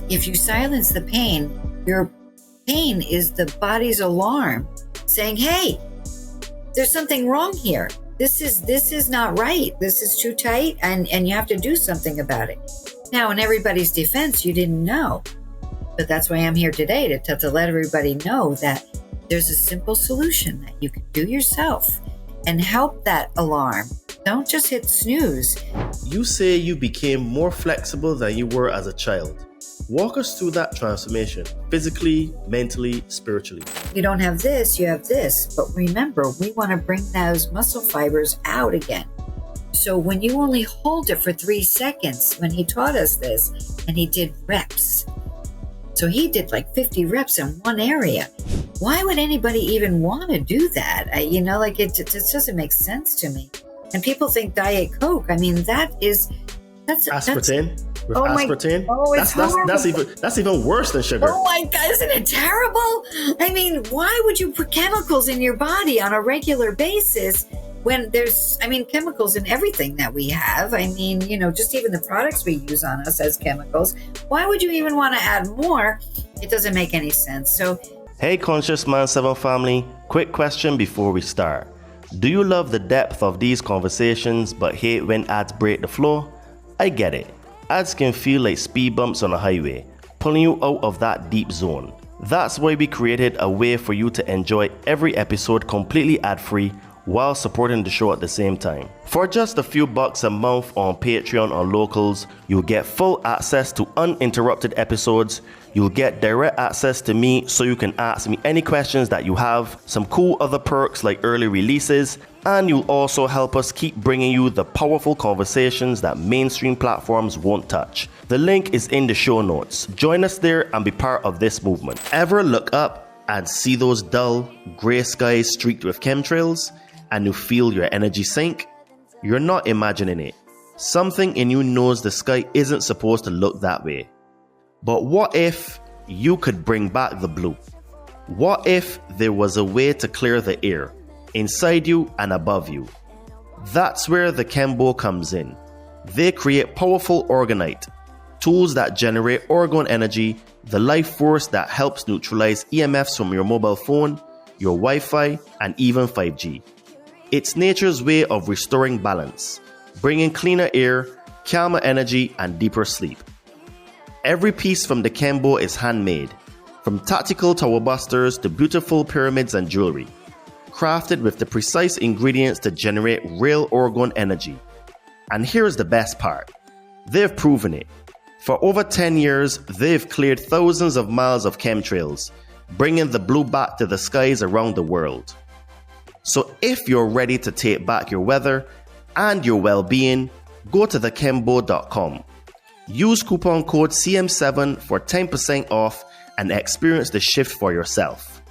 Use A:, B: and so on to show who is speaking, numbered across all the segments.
A: If you silence the pain, your pain is the body's alarm saying, hey, there's something wrong here. This is not right. This is too tight, and you have to do something about it. Now, in everybody's defense, you didn't know. But that's why I'm here today, to let everybody know that there's a simple solution that you can do yourself and help that alarm. Don't just hit snooze.
B: You say you became more flexible than you were as a child. Walk us through that transformation, physically, mentally, spiritually.
A: You don't have this, you have this. But remember, we want to bring those muscle fibers out again. So when you only hold it for 3 seconds, when he taught us this, and he did reps. So he did like 50 reps in one area. Why would anybody even want to do that? It just doesn't make sense to me. And people think Diet Coke. I mean, that's
B: aspartame. With
A: Oh
B: aspartame, that's even worse than sugar.
A: Oh my God, isn't it terrible? I mean, why would you put chemicals in your body on a regular basis when there's, chemicals in everything that we have? Just even the products we use on us as chemicals. Why would you even want to add more? It doesn't make any sense. So,
B: hey, Conscious Man 7 family, quick question before we start. Do you love the depth of these conversations but hate when ads break the flow? I get it. Ads can feel like speed bumps on a highway, pulling you out of that deep zone. That's why we created a way for you to enjoy every episode completely ad-free while supporting the show at the same time. For just a few bucks a month on Patreon or Locals, you'll get full access to uninterrupted episodes. You'll get direct access to me so you can ask me any questions that you have, some cool other perks like early releases, and you'll also help us keep bringing you the powerful conversations that mainstream platforms won't touch. The link is in the show notes. Join us there and be part of this movement. Ever look up and see those dull, grey skies streaked with chemtrails, and you feel your energy sink? You're not imagining it. Something in you knows the sky isn't supposed to look that way. But what if you could bring back the blue? What if there was a way to clear the air inside you and above you? That's where the Chembo comes in. They create powerful orgonite, tools that generate orgone energy, the life force that helps neutralize EMFs from your mobile phone, your Wi-Fi, and even 5G. It's nature's way of restoring balance, bringing cleaner air, calmer energy, and deeper sleep. Every piece from the Chembo is handmade, from tactical tower busters to beautiful pyramids and jewelry, crafted with the precise ingredients to generate real orgone energy. And here's the best part. They've proven it. For over 10 years, they've cleared thousands of miles of chemtrails, bringing the blue back to the skies around the world. So if you're ready to take back your weather and your well-being, go to thechembo.com. Use coupon code CM7 for 10% off and experience the shift for yourself.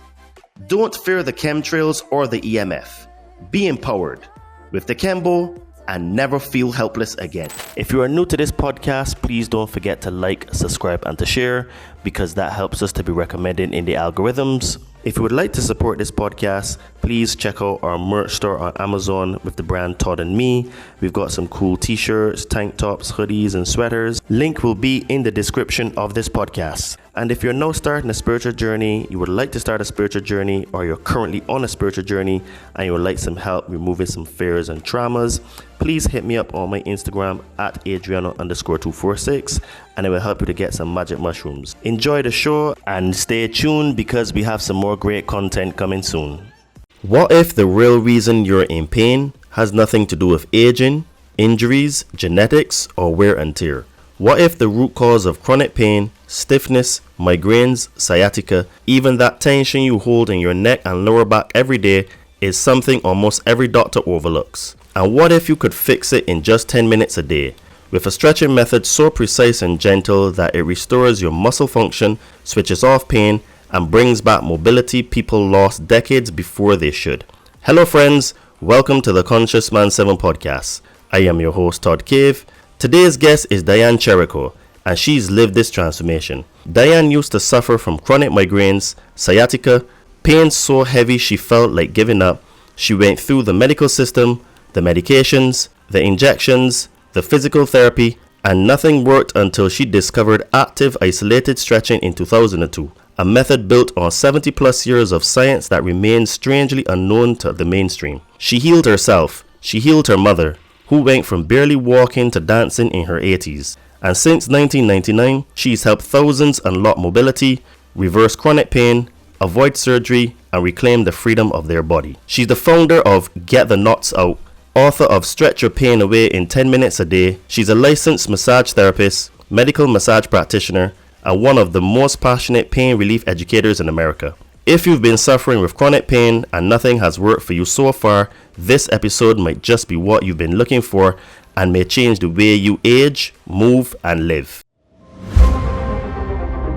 B: Don't fear the chemtrails or the EMF. Be empowered with the Chembo and never feel helpless again. If you are new to this podcast, please don't forget to like, subscribe, and to share, because that helps us to be recommended in the algorithms. If you would like to support this podcast, please check out our merch store on Amazon with the brand Todd and Me. We've got some cool t-shirts, tank tops, hoodies, and sweaters. Link will be in the description of this podcast. And if you're now starting a spiritual journey, you would like to start a spiritual journey, or you're currently on a spiritual journey and you would like some help removing some fears and traumas, please hit me up on my Instagram at Adriano_246 and it will help you to get some magic mushrooms. Enjoy the show and stay tuned because we have some more great content coming soon. What if the real reason you're in pain has nothing to do with aging, injuries, genetics, or wear and tear? What if the root cause of chronic pain, stiffness, migraines, sciatica, even that tension you hold in your neck and lower back every day is something almost every doctor overlooks? And what if you could fix it in just 10 minutes a day? With a stretching method so precise and gentle that it restores your muscle function, switches off pain, and brings back mobility people lost decades before they should. Hello friends, welcome to the Conscious Man 7 podcast. I am your host Todd Cave. Today's guest is Diane Cherico, and she's lived this transformation. Diane used to suffer from chronic migraines, sciatica, pain so heavy she felt like giving up. She went through the medical system, the medications, the injections, the physical therapy, And nothing worked until she discovered active isolated stretching in 2002, a method built on 70 plus years of science that remains strangely unknown to the mainstream. She healed herself, she healed her mother, who went from barely walking to dancing in her 80s. And since 1999, she's helped thousands unlock mobility, reverse chronic pain, avoid surgery, and reclaim the freedom of their body. She's the founder of Get the Knots Out, author of Stretch Your Pain Away in 10 Minutes a Day. She's a licensed massage therapist, medical massage practitioner, and one of the most passionate pain relief educators in America. If you've been suffering with chronic pain and nothing has worked for you so far, this episode might just be what you've been looking for and may change the way you age, move, and live.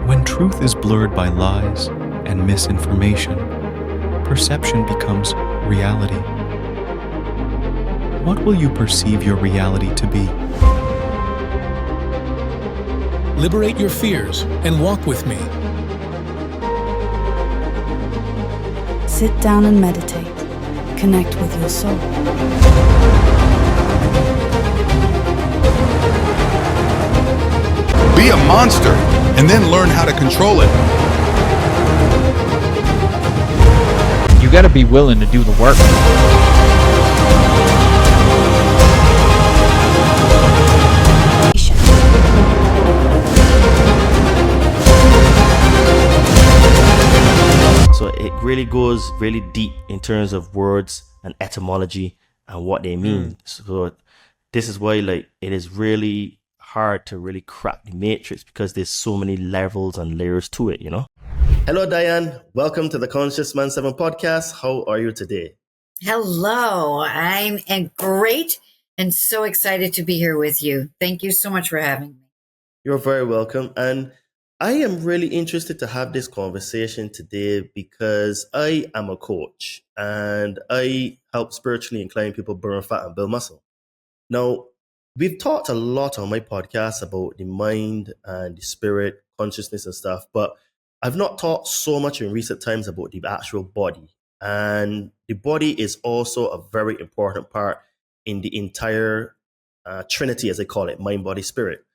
C: When truth is blurred by lies and misinformation, perception becomes reality. What will you perceive your reality to be?
D: Liberate your fears and walk with me.
E: Sit down and meditate. Connect with your soul.
F: Be a monster and then learn how to control it.
G: You gotta be willing to do the work.
B: So it really goes really deep in terms of words and etymology and what they mean. So this is why it is really hard to really crack the matrix, because there's so many levels and layers to it, Hello, Diane. Welcome to the Conscious Man 7 podcast. How are you today?
A: Hello, I'm great and so excited to be here with you. Thank you so much for having me.
B: You're very welcome. And I am really interested to have this conversation today because I am a coach and I help spiritually inclined people burn fat and build muscle. Now, we've talked a lot on my podcast about the mind and the spirit, consciousness and stuff, but I've not talked so much in recent times about the actual body. And the body is also a very important part in the entire trinity, as they call it, mind, body, spirit.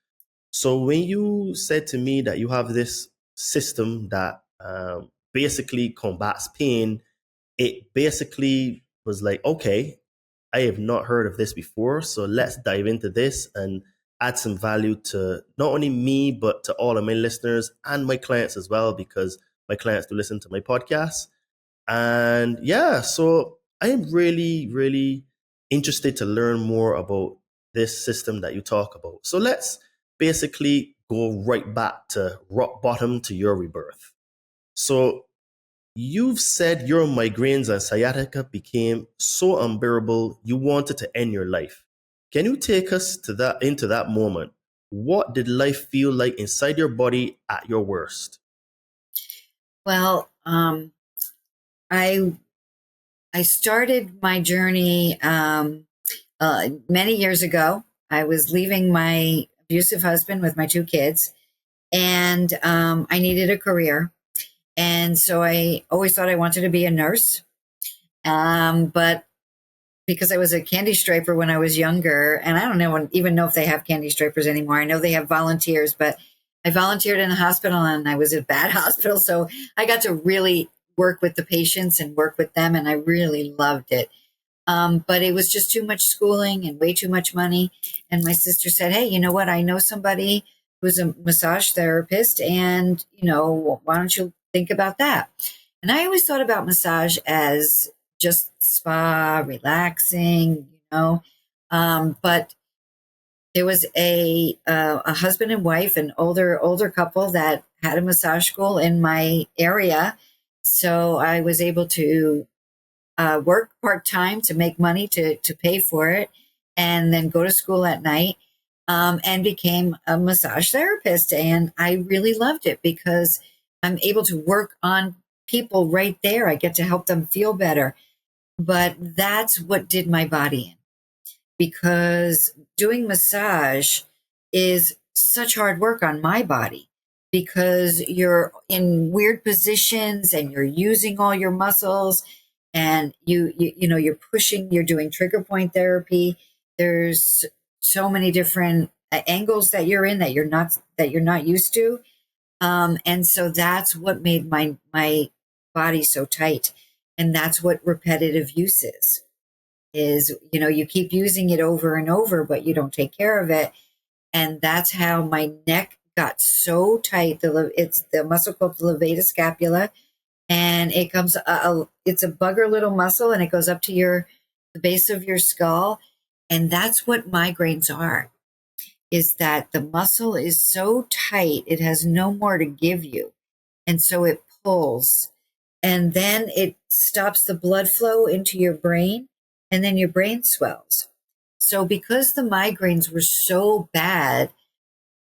B: So when you said to me that you have this system that basically combats pain, it basically was like, okay, I have not heard of this before. So let's dive into this and add some value to not only me, but to all of my listeners and my clients as well, because my clients do listen to my podcast. And yeah, so I am really, really interested to learn more about this system that you talk about. So let's basically go right back to rock bottom to your rebirth. So you've said your migraines and sciatica became so unbearable you wanted to end your life. Can you take us into that moment? What did life feel like inside your body at your worst?
A: Well, I started my journey many years ago. I was leaving my abusive husband with my 2 kids, and I needed a career. And so I always thought I wanted to be a nurse. But because I was a candy striper when I was younger, and I don't even know if they have candy stripers anymore. I know they have volunteers, but I volunteered in a hospital and I was at a bad hospital. So I got to really work with the patients and work with them, and I really loved it. But it was just too much schooling and way too much money. And my sister said, hey, you know what? I know somebody who's a massage therapist, and, why don't you think about that? And I always thought about massage as just spa, relaxing, but there was a husband and wife, an older couple that had a massage school in my area. So I was able to work part-time to make money to pay for it, and then go to school at night, and became a massage therapist. And I really loved it because I'm able to work on people right there. I get to help them feel better. But that's what did my body in, because doing massage is such hard work on my body, because you're in weird positions and you're using all your muscles, and you're pushing, you're doing trigger point therapy. There's so many different angles that you're in that you're not used to. And so that's what made my body so tight. And that's what repetitive use is, you keep using it over and over, but you don't take care of it. And that's how my neck got so tight. It's the muscle called the levator scapula, and it comes, it's a bugger little muscle, and it goes up to the base of your skull. And that's what migraines are, is that the muscle is so tight, it has no more to give you. And so it pulls, and then it stops the blood flow into your brain, and then your brain swells. So because the migraines were so bad,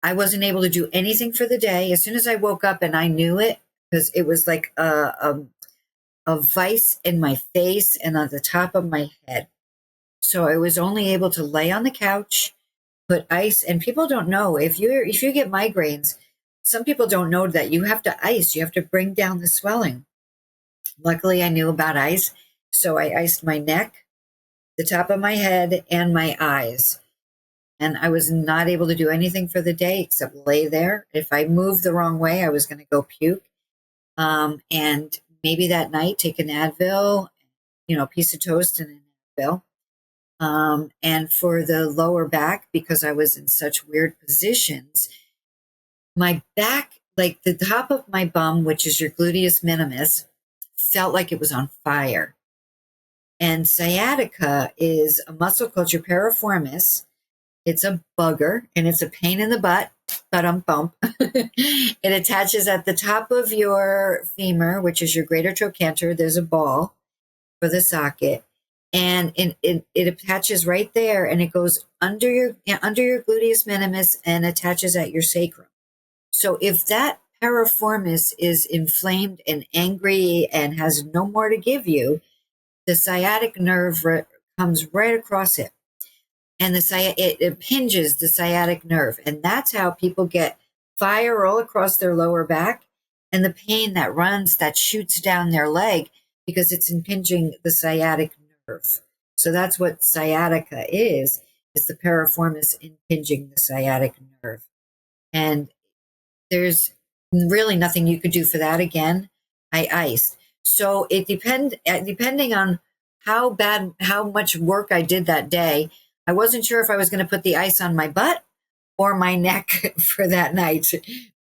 A: I wasn't able to do anything for the day. As soon as I woke up, and I knew it, because it was like a vice in my face and on the top of my head. So I was only able to lay on the couch, put ice, and people don't know, if you get migraines, some people don't know that you have to ice. You have to bring down the swelling. Luckily, I knew about ice, so I iced my neck, the top of my head, and my eyes. And I was not able to do anything for the day except lay there. If I moved the wrong way, I was going to go puke. And maybe that night take an Advil, a piece of toast and an Advil. And for the lower back, because I was in such weird positions, my back, like the top of my bum, which is your gluteus minimus, felt like it was on fire. And sciatica is a muscle called your piriformis. It's a bugger, and it's a pain in the butt. Bump. It attaches at the top of your femur, which is your greater trochanter. There's a ball for the socket, and it attaches right there, and it goes under your gluteus minimus and attaches at your sacrum. So if that piriformis is inflamed and angry and has no more to give you, the sciatic nerve comes right across it. And it impinges the sciatic nerve. And that's how people get fire all across their lower back, and the pain that shoots down their leg because it's impinging the sciatic nerve. So that's what sciatica is the piriformis impinging the sciatic nerve. And there's really nothing you could do for that. Again, I iced. So depending on how much work I did that day, I wasn't sure if I was going to put the ice on my butt or my neck for that night,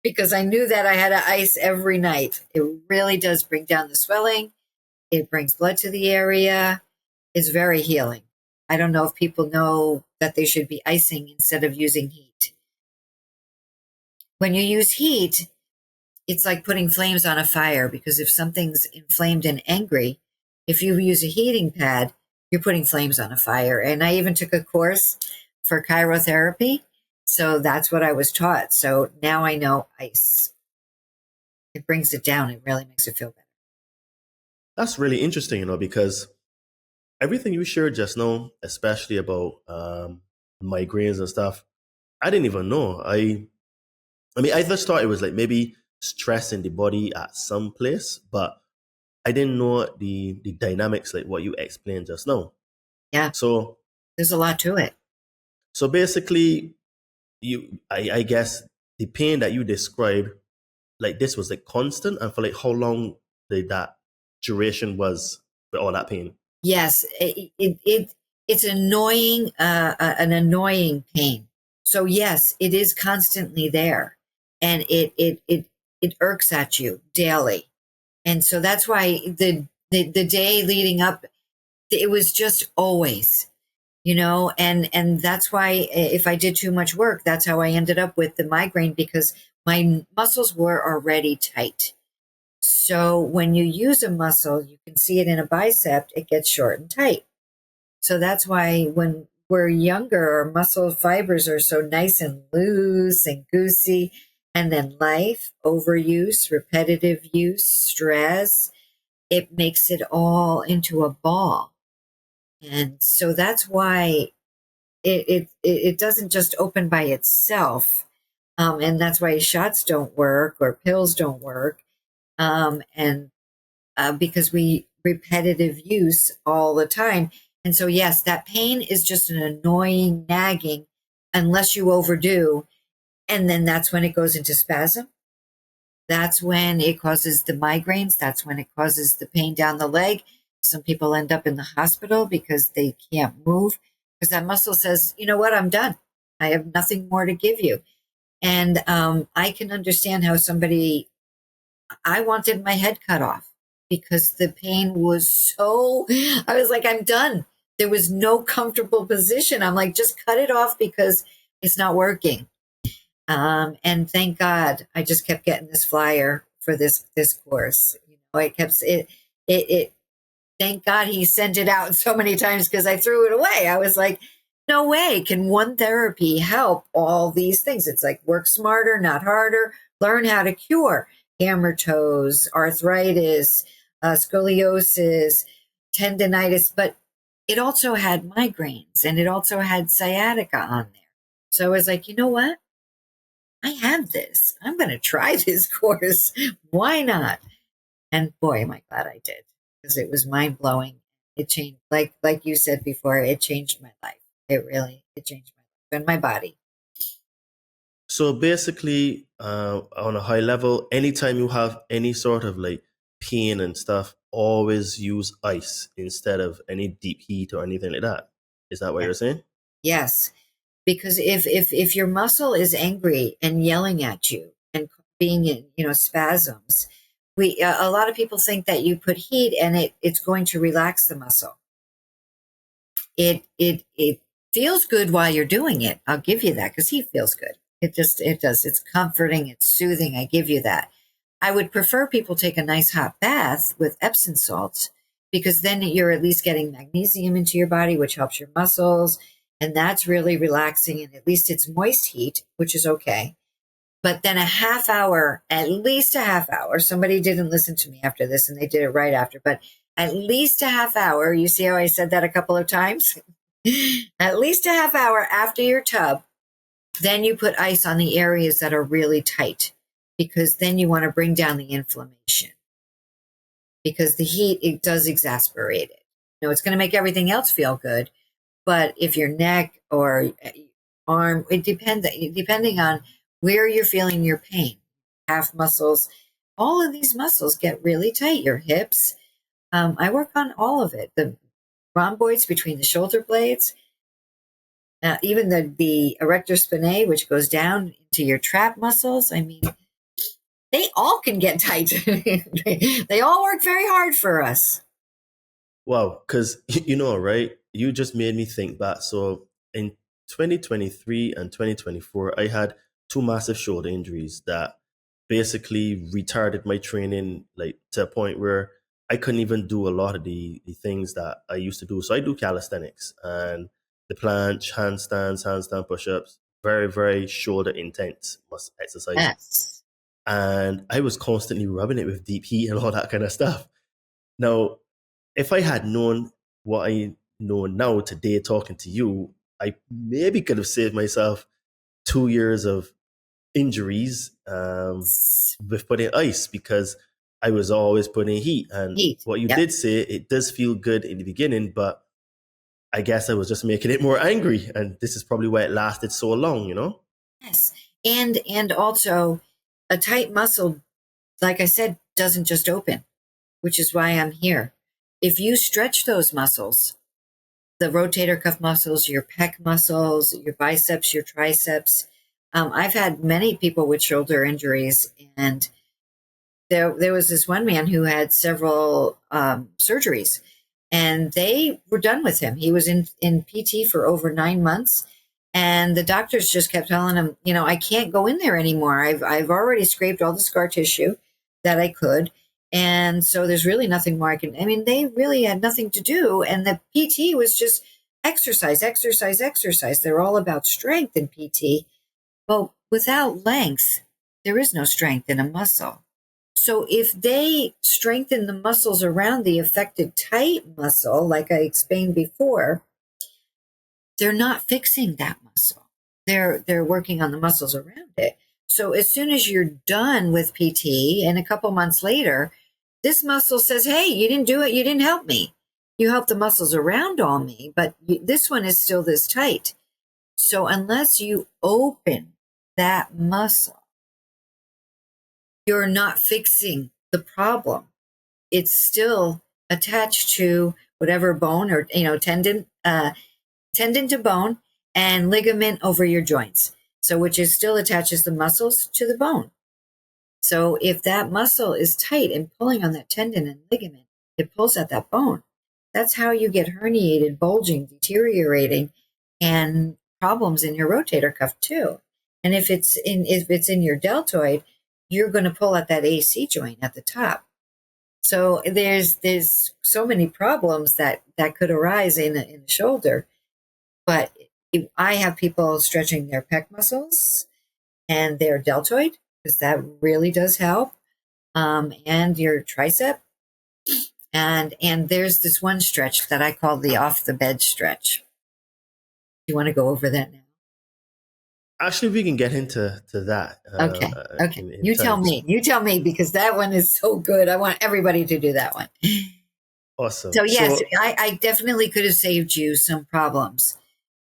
A: because I knew that I had to ice every night. It really does bring down the swelling. It brings blood to the area. It's very healing. I don't know if people know that they should be icing instead of using heat. When you use heat, it's like putting flames on a fire, because if something's inflamed and angry, if you use a heating pad, you're putting flames on a fire. And I even took a course for chirotherapy. So that's what I was taught. So now I know ice. It brings it down. It really makes it feel better.
B: That's really interesting, because everything you shared just now, especially about migraines and stuff, I didn't even know. I just thought it was like maybe stress in the body at some place, but I didn't know the dynamics like what you explained just now.
A: Yeah.
B: So
A: there's a lot to it.
B: So basically, I guess the pain that you described, like this was like constant, and for like how long that duration was with all that pain?
A: Yes, it's annoying, an annoying pain. So yes, it is constantly there, and it irks at you daily. And so that's why the day leading up, it was just always, and that's why if I did too much work, that's how I ended up with the migraine, because my muscles were already tight. So when you use a muscle, you can see it in a bicep, it gets short and tight. So that's why when we're younger, our muscle fibers are so nice and loose and goosey. And then life, overuse, repetitive use, stress, it makes it all into a ball. And so that's why it doesn't just open by itself. And that's why shots don't work or pills don't work. Because we repetitive use all the time. And so, yes, that pain is just an annoying, nagging, unless you overdo. And then that's when it goes into spasm. That's when it causes the migraines. That's when it causes the pain down the leg. Some people end up in the hospital because they can't move because that muscle says, you know what, I'm done. I have nothing more to give you. And I can understand how I wanted my head cut off because the pain was I was like, I'm done. There was no comfortable position. I'm like, just cut it off because it's not working. And thank God I just kept getting this flyer for this course. It thank God he sent it out so many times because I threw it away. I was like, no way can one therapy help all these things. It's like work smarter, not harder, learn how to cure hammer toes, arthritis, scoliosis, tendinitis, but it also had migraines and it also had sciatica on there. So I was like, you know what? I have this. I'm going to try this course. Why not? And boy, am I glad I did because it was mind blowing. It changed, like you said before, it changed my life. It changed my life and my body.
B: So basically, on a high level, anytime you have any sort of like pain and stuff, always use ice instead of any deep heat or anything like that. Is that what you're saying?
A: Yes, because if your muscle is angry and yelling at you and being in spasms, a lot of people think that you put heat and it's going to relax the muscle. It feels good while you're doing it. I'll give you that because heat feels good. It does. It's comforting. It's soothing. I give you that. I would prefer people take a nice hot bath with Epsom salts because then you're at least getting magnesium into your body, which helps your muscles. And that's really relaxing. And at least it's moist heat, which is okay. But then at least a half hour, somebody didn't listen to me after this and they did it right after, but at least a half hour. You see how I said that a couple of times? At least a half hour after your tub. Then you put ice on the areas that are really tight because then you want to bring down the inflammation because the heat, it does exasperate it. It's going to make everything else feel good. But if your neck or arm, depending on where you're feeling your pain, calf muscles, all of these muscles get really tight, your hips. I work on all of it. The rhomboids between the shoulder blades, even the erector spinae, which goes down into your trap muscles. I mean, they all can get tight. They all work very hard for us.
B: Wow, because right? You just made me think back. So in 2023 and 2024, I had two massive shoulder injuries that basically retarded my training, like to a point where I couldn't even do a lot of the things that I used to do. So I do calisthenics and the planche, handstand push-ups, very, very shoulder intense exercises.
A: Yes.
B: And I was constantly rubbing it with deep heat and all that kind of stuff. Now, if I had known what I know now today talking to you, I maybe could have saved myself 2 years of injuries with putting ice because I was always putting heat. And what you did say, it does feel good in the beginning, but I guess I was just making it more angry. And this is probably why it lasted so long,
A: Yes. And also a tight muscle, like I said, doesn't just open, which is why I'm here. If you stretch those muscles, the rotator cuff muscles, your pec muscles, your biceps, your triceps, I've had many people with shoulder injuries, and there was this one man who had several surgeries, and they were done with him. He was in PT for over 9 months, and the doctors just kept telling him, I can't go in there anymore. I've already scraped all the scar tissue that I could. And so there's really nothing more I can. I mean, they really had nothing to do. And the PT was just exercise. They're all about strength in PT. But without length, there is no strength in a muscle. So if they strengthen the muscles around the affected tight muscle, like I explained before, they're not fixing that muscle. They're working on the muscles around it. So as soon as you're done with PT and a couple months later, this muscle says, hey, you didn't do it. You didn't help me. You helped the muscles around all me, but this one is still this tight. So unless you open that muscle, you're not fixing the problem. It's still attached to whatever bone or, tendon to bone and ligament over your joints. So which is still attaches the muscles to the bone. So if that muscle is tight and pulling on that tendon and ligament, it pulls at that bone. That's how you get herniated, bulging, deteriorating, and problems in your rotator cuff too. And if it's in your deltoid, you're going to pull at that AC joint at the top. So there's so many problems that could arise in the shoulder. But I have people stretching their pec muscles and their deltoid, because that really does help, and your tricep. And there's this one stretch that I call the off the bed stretch. You want to go over that now?
B: Actually, we can get into that.
A: Okay.
B: In
A: You tell
B: terms.
A: me. You tell me, because that one is so good. I want everybody to do that one.
B: Awesome.
A: So yes, I definitely could have saved you some problems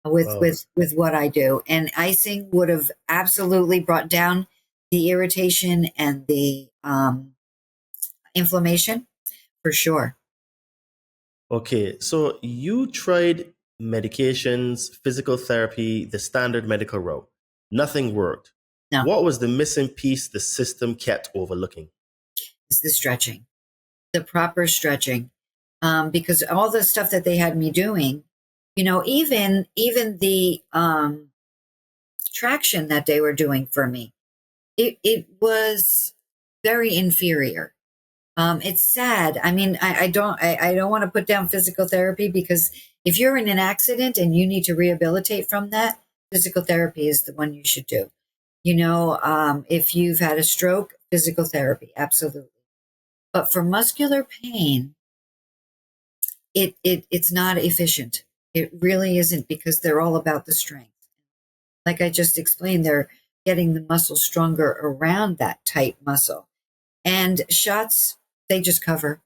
A: with
B: Wow.
A: with what I do. And icing would have absolutely brought down the irritation and the inflammation for sure.
B: Okay, so you tried medications, physical therapy, the standard medical route. Nothing worked.
A: No,
B: What was the missing piece the system kept overlooking?
A: it's the stretching, the proper stretching, because all the stuff that they had me doing, even the traction that they were doing for me, it was very inferior. It's sad. I mean, I don't want to put down physical therapy, because if you're in an accident and you need to rehabilitate from that, physical therapy is the one you should do. If you've had a stroke, physical therapy, absolutely. But for muscular pain, it's not efficient. It really isn't, because they're all about the strength. Like I just explained, they're getting the muscle stronger around that tight muscle. And shots, they just cover,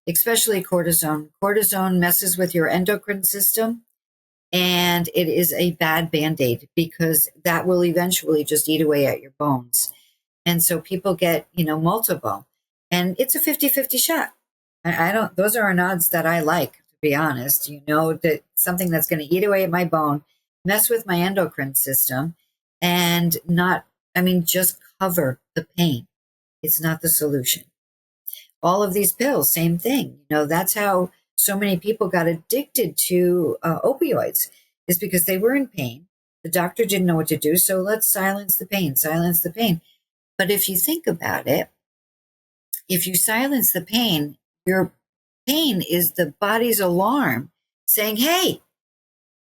A: especially cortisone. Cortisone messes with your endocrine system, and it is a bad Band-Aid, because that will eventually just eat away at your bones. And so people get, multiple, and it's a 50-50 shot. I don't, those are an odds that I like, to be honest, that something that's going to eat away at my bone, mess with my endocrine system, and just cover the pain. It's not the solution. All of these pills, same thing. That's how so many people got addicted to opioids, is because they were in pain. The doctor didn't know what to do. So let's silence the pain. But if you think about it, if you silence the pain, your pain is the body's alarm saying, hey,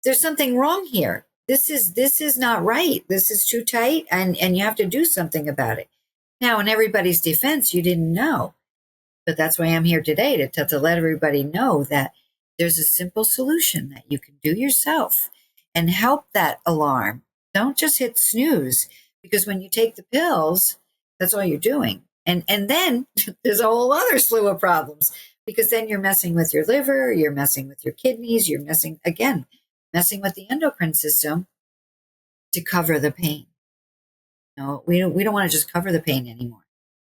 A: there's something wrong here. This is not right. This is too tight, and you have to do something about it. Now, in everybody's defense, you didn't know. But that's why I'm here today, to let everybody know that there's a simple solution that you can do yourself and help that alarm. Don't just hit snooze, because when you take the pills, that's all you're doing. And then there's a whole other slew of problems, because then you're messing with your liver, you're messing with your kidneys, you're messing with the endocrine system to cover the pain. We don't want to just cover the pain anymore.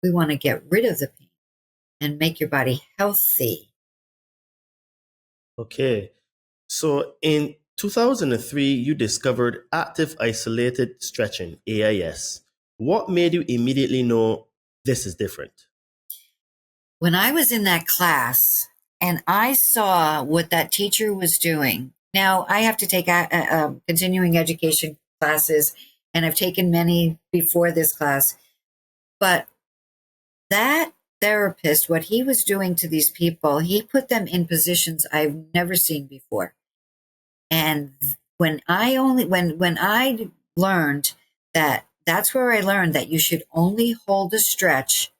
A: We want to get rid of the pain and make your body healthy.
B: Okay, so in 2003, you discovered active isolated stretching, AIS. What made you immediately know this is different?
A: When I was in that class and I saw what that teacher was doing, now I have to take continuing education classes, and I've taken many before this class, but that therapist, what he was doing to these people, he put them in positions I've never seen before. And when I learned that, that's where I learned that you should only hold a stretch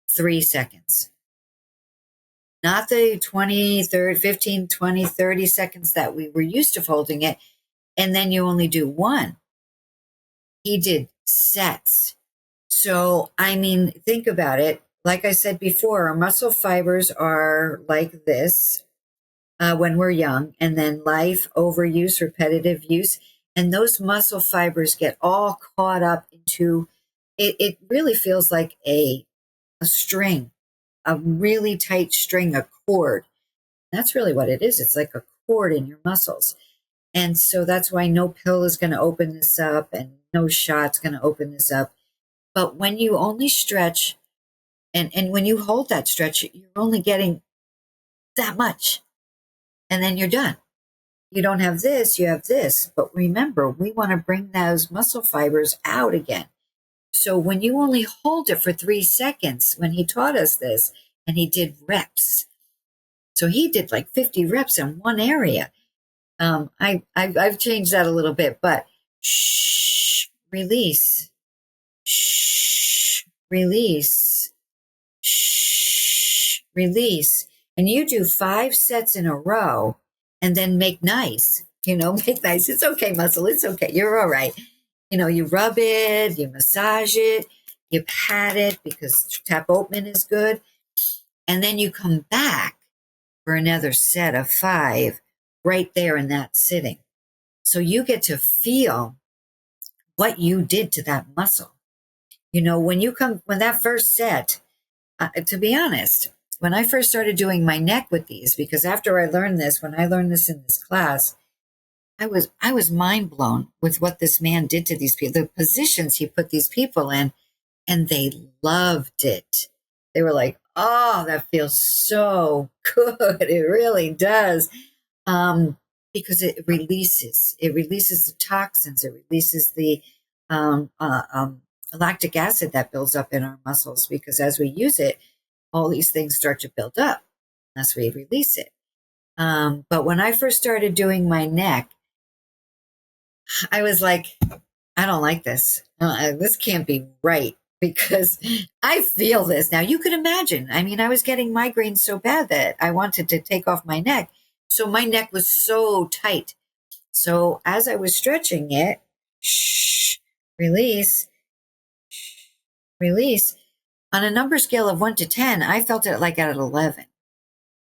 A: 3 seconds. Not the 20, 30, 15, 20, 30 seconds that we were used to holding it. And then you only do one. He did sets. So, think about it. Like I said before, our muscle fibers are like this when we're young, and then life, overuse, repetitive use, And those muscle fibers get all caught up into it. It really feels like a string, a really tight string, a cord. That's really what it is. It's like a cord in your muscles. And so that's why no pill is going to open this up and no shot's going to open this up. But when you only stretch and when you hold that stretch, you're only getting that much. And then you're done. You don't have this, you have this. But remember, we want to bring those muscle fibers out again. So when you only hold it for 3 seconds, when he taught us this, and he did reps. So he did like 50 reps in one area. I've changed that a little bit, but shh, release, shh, release, shh, release. And you do 5 sets in a row and then make nice, make nice. It's okay, muscle. It's okay. You're all right. You rub it, you massage it, you pat it because tap open is good. And then you come back for another set of 5 right there in that sitting. So you get to feel what you did to that muscle. When that first set, to be honest, when I first started doing my neck with these, because after I learned this, when I learned this in this class, I was mind blown with what this man did to these people, the positions he put these people in, and they loved it. They were like, "Oh, that feels so good. It really does." Because it releases the toxins, it releases the lactic acid that builds up in our muscles, because as we use it, all these things start to build up unless we release it. But when I first started doing my neck, I was like, I don't like this. This can't be right, because I feel this. Now you could imagine. I mean, I was getting migraines so bad that I wanted to take off my neck. So my neck was so tight. So as I was stretching it, shh, release, shh, release. On a number scale of 1 to 10, I felt it like at 11.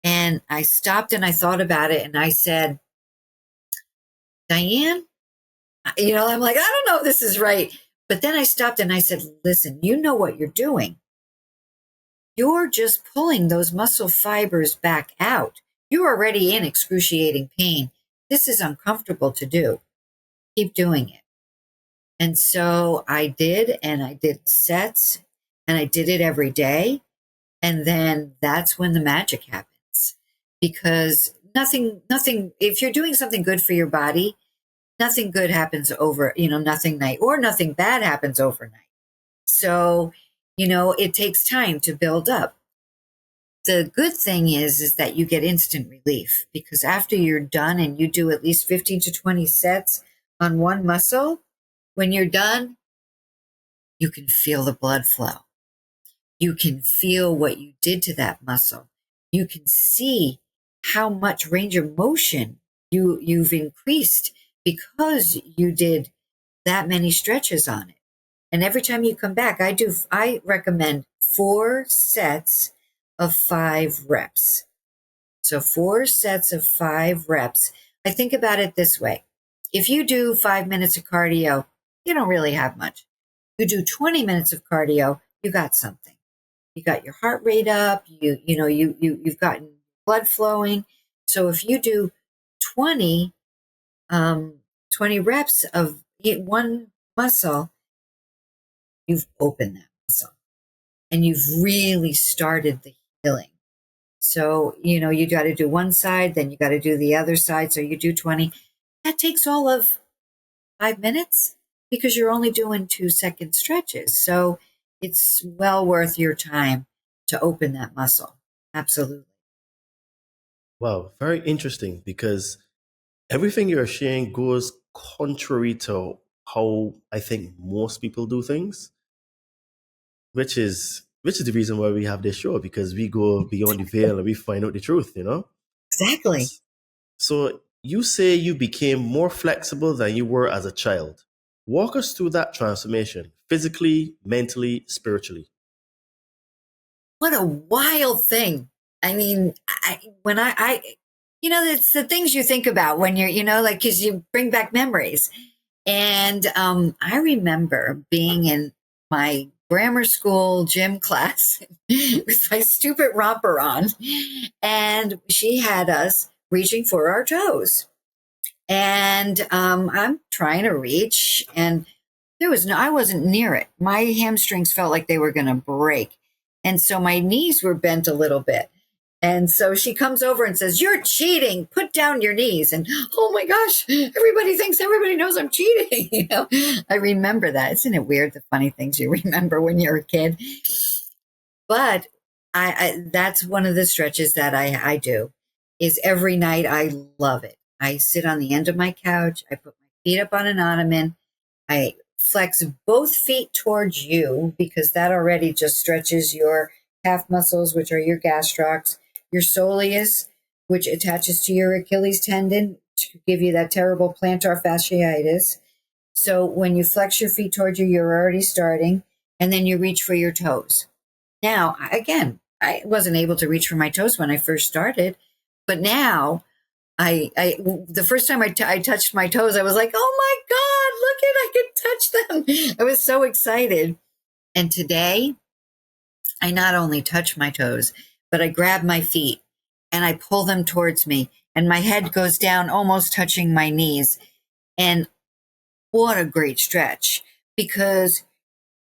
A: And I stopped and I thought about it and I said, Diane, I'm like, I don't know if this is right. But then I stopped and I said, listen, you know what you're doing. You're just pulling those muscle fibers back out. You're already in excruciating pain. This is uncomfortable to do. Keep doing it. And so I did, and I did sets, and I did it every day. And then that's when the magic happens. Because nothing, if you're doing something good for your body, nothing good happens nothing night, or nothing bad happens overnight. So, it takes time to build up. The good thing is that you get instant relief, because after you're done and you do at least 15 to 20 sets on one muscle, when you're done, you can feel the blood flow. You can feel what you did to that muscle. You can see how much range of motion you've increased because you did that many stretches on it. And every time you come back, I recommend 4 sets of 5 reps. So 4 sets of 5 reps. I think about it this way. If you do 5 minutes of cardio, you don't really have much. You do 20 minutes of cardio, you got something. You got your heart rate up, you've gotten blood flowing. So if you do 20 reps of one muscle, you've opened that muscle and you've really started the healing. So, you got to do one side, then you got to do the other side. So you do 20. That takes all of 5 minutes because you're only doing 2-second stretches. So it's well worth your time to open that muscle. Absolutely.
B: Wow, very interesting, because everything you're sharing goes contrary to how I think most people do things, which is the reason why we have this show, because we go beyond the veil and we find out the truth.
A: Exactly.
B: So you say you became more flexible than you were as a child. Walk us through that transformation, physically, mentally, spiritually.
A: What a wild thing. I mean, it's the things you think about when you're, like, because you bring back memories. And I remember being in my grammar school gym class with my stupid romper on, and she had us reaching for our toes. And I'm trying to reach, and I wasn't near it. My hamstrings felt like they were going to break. And so my knees were bent a little bit. And so she comes over and says, "You're cheating. Put down your knees." And oh my gosh, everybody thinks everybody knows I'm cheating. I remember that. Isn't it weird, the funny things you remember when you're a kid? But that's one of the stretches that I do is every night. I love it. I sit on the end of my couch. I put my feet up on an ottoman. I flex both feet towards you because that already just stretches your calf muscles, which are your gastrocs, your soleus, which attaches to your Achilles tendon to give you that terrible plantar fasciitis. So when you flex your feet towards you, you're already starting, and then you reach for your toes. Now, again, I wasn't able to reach for my toes when I first started, but now the first time I touched my toes, I was like, "Oh my God, look at, I can touch them." I was so excited. And today I not only touch my toes, but I grab my feet and I pull them towards me, and my head goes down almost touching my knees. And what a great stretch, because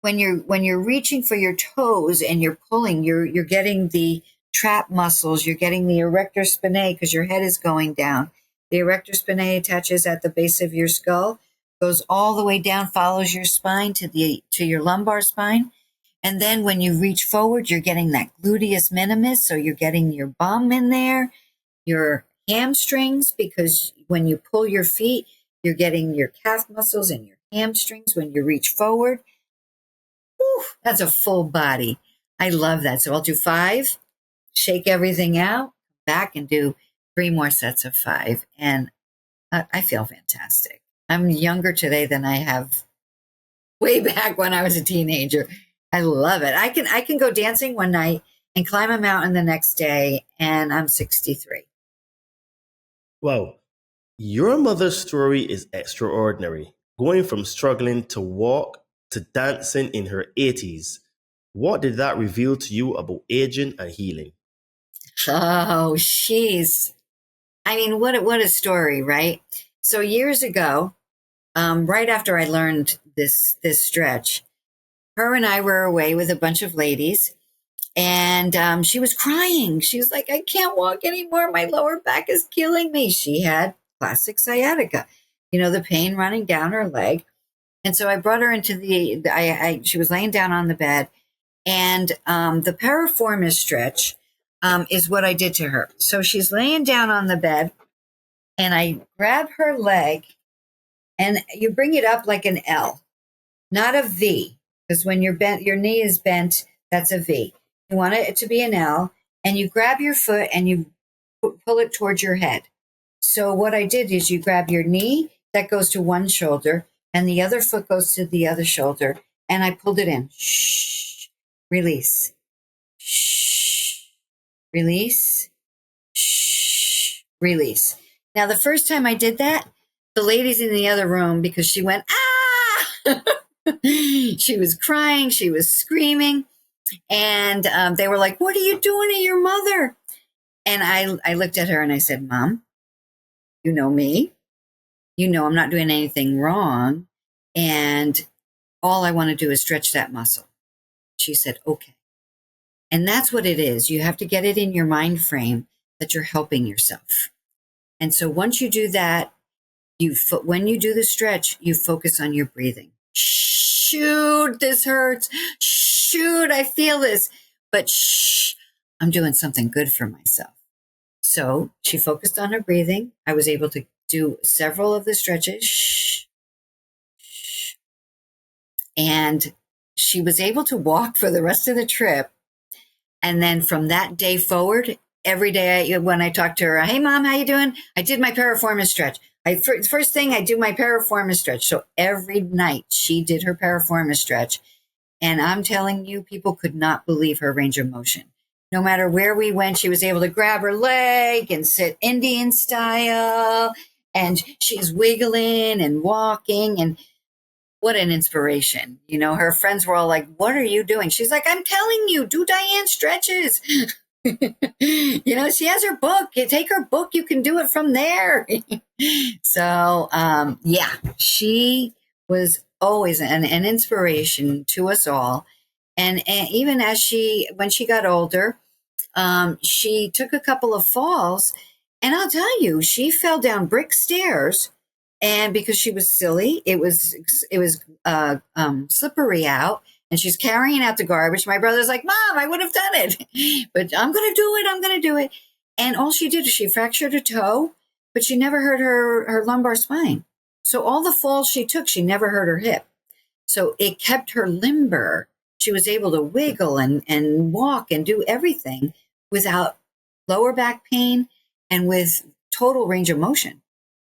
A: when you're reaching for your toes and you're pulling, you're getting the trap muscles, you're getting the erector spinae because your head is going down. The erector spinae attaches at the base of your skull, goes all the way down, follows your spine to your lumbar spine. And then when you reach forward, you're getting that gluteus minimus. So you're getting your bum in there, your hamstrings, because when you pull your feet, you're getting your calf muscles and your hamstrings when you reach forward. Whew, that's a full body. I love that. So I'll do 5, shake everything out, back and do 3 more sets of 5. And I feel fantastic. I'm younger today than I have way back when I was a teenager. I love it. I can go dancing one night and climb a mountain the next day, and I'm 63.
B: Wow, your mother's story is extraordinary. Going from struggling to walk to dancing in her 80s. What did that reveal to you about aging and healing?
A: Oh, I mean, what a story, right? So years ago, right after I learned this stretch, her and I were away with a bunch of ladies, and she was crying. She was like, "I can't walk anymore. My lower back is killing me." She had classic sciatica, the pain running down her leg. And so I brought her into she was laying down on the bed, and the piriformis stretch is what I did to her. So she's laying down on the bed, and I grab her leg, and you bring it up like an L, not a V, because when you're bent, your knee is bent, that's a V. You want it to be an L, and you grab your foot and you pull it towards your head. So what I did is you grab your knee, that goes to one shoulder, and the other foot goes to the other shoulder, and I pulled it in. Shh, release. Shh, release. Shh, release. Now, the first time I did that, the ladies in the other room, because she went, "Ah!" She was crying, she was screaming, and they were like, "What are you doing to your mother?" And I looked at her and I said, "Mom, you know me. You know I'm not doing anything wrong, and all I want to do is stretch that muscle." She said, "Okay." And that's what it is. You have to get it in your mind frame that you're helping yourself. And so once you do that, when you do the stretch, you focus on your breathing. Shoot, this hurts. Shoot, I feel this. But shh, I'm doing something good for myself. So she focused on her breathing. I was able to do several of the stretches. Shh, shh. And she was able to walk for the rest of the trip. And then from that day forward, every day when I talked to her, "Hey, Mom, how you doing?" I did my piriformis stretch. First thing, I do my piriformis stretch. So every night she did her piriformis stretch. And I'm telling you, people could not believe her range of motion. No matter where we went, she was able to grab her leg and sit Indian style. And she's wiggling and walking. And what an inspiration. Her friends were all like, what are you doing? She's like, I'm telling you, do Diane stretches. She has her book. You take her book, you can do it from there. So, yeah, she was always an inspiration to us all. And even when she got older, she took a couple of falls, and I'll tell you, she fell down brick stairs, and because she was silly, it was slippery out, and she's carrying out the garbage. My brother's like, Mom, I would have done it, but I'm going to do it. And all she did is she fractured a toe, but she never hurt her lumbar spine. So all the falls she took, she never hurt her hip. So it kept her limber. She was able to wiggle and walk and do everything without lower back pain and with total range of motion.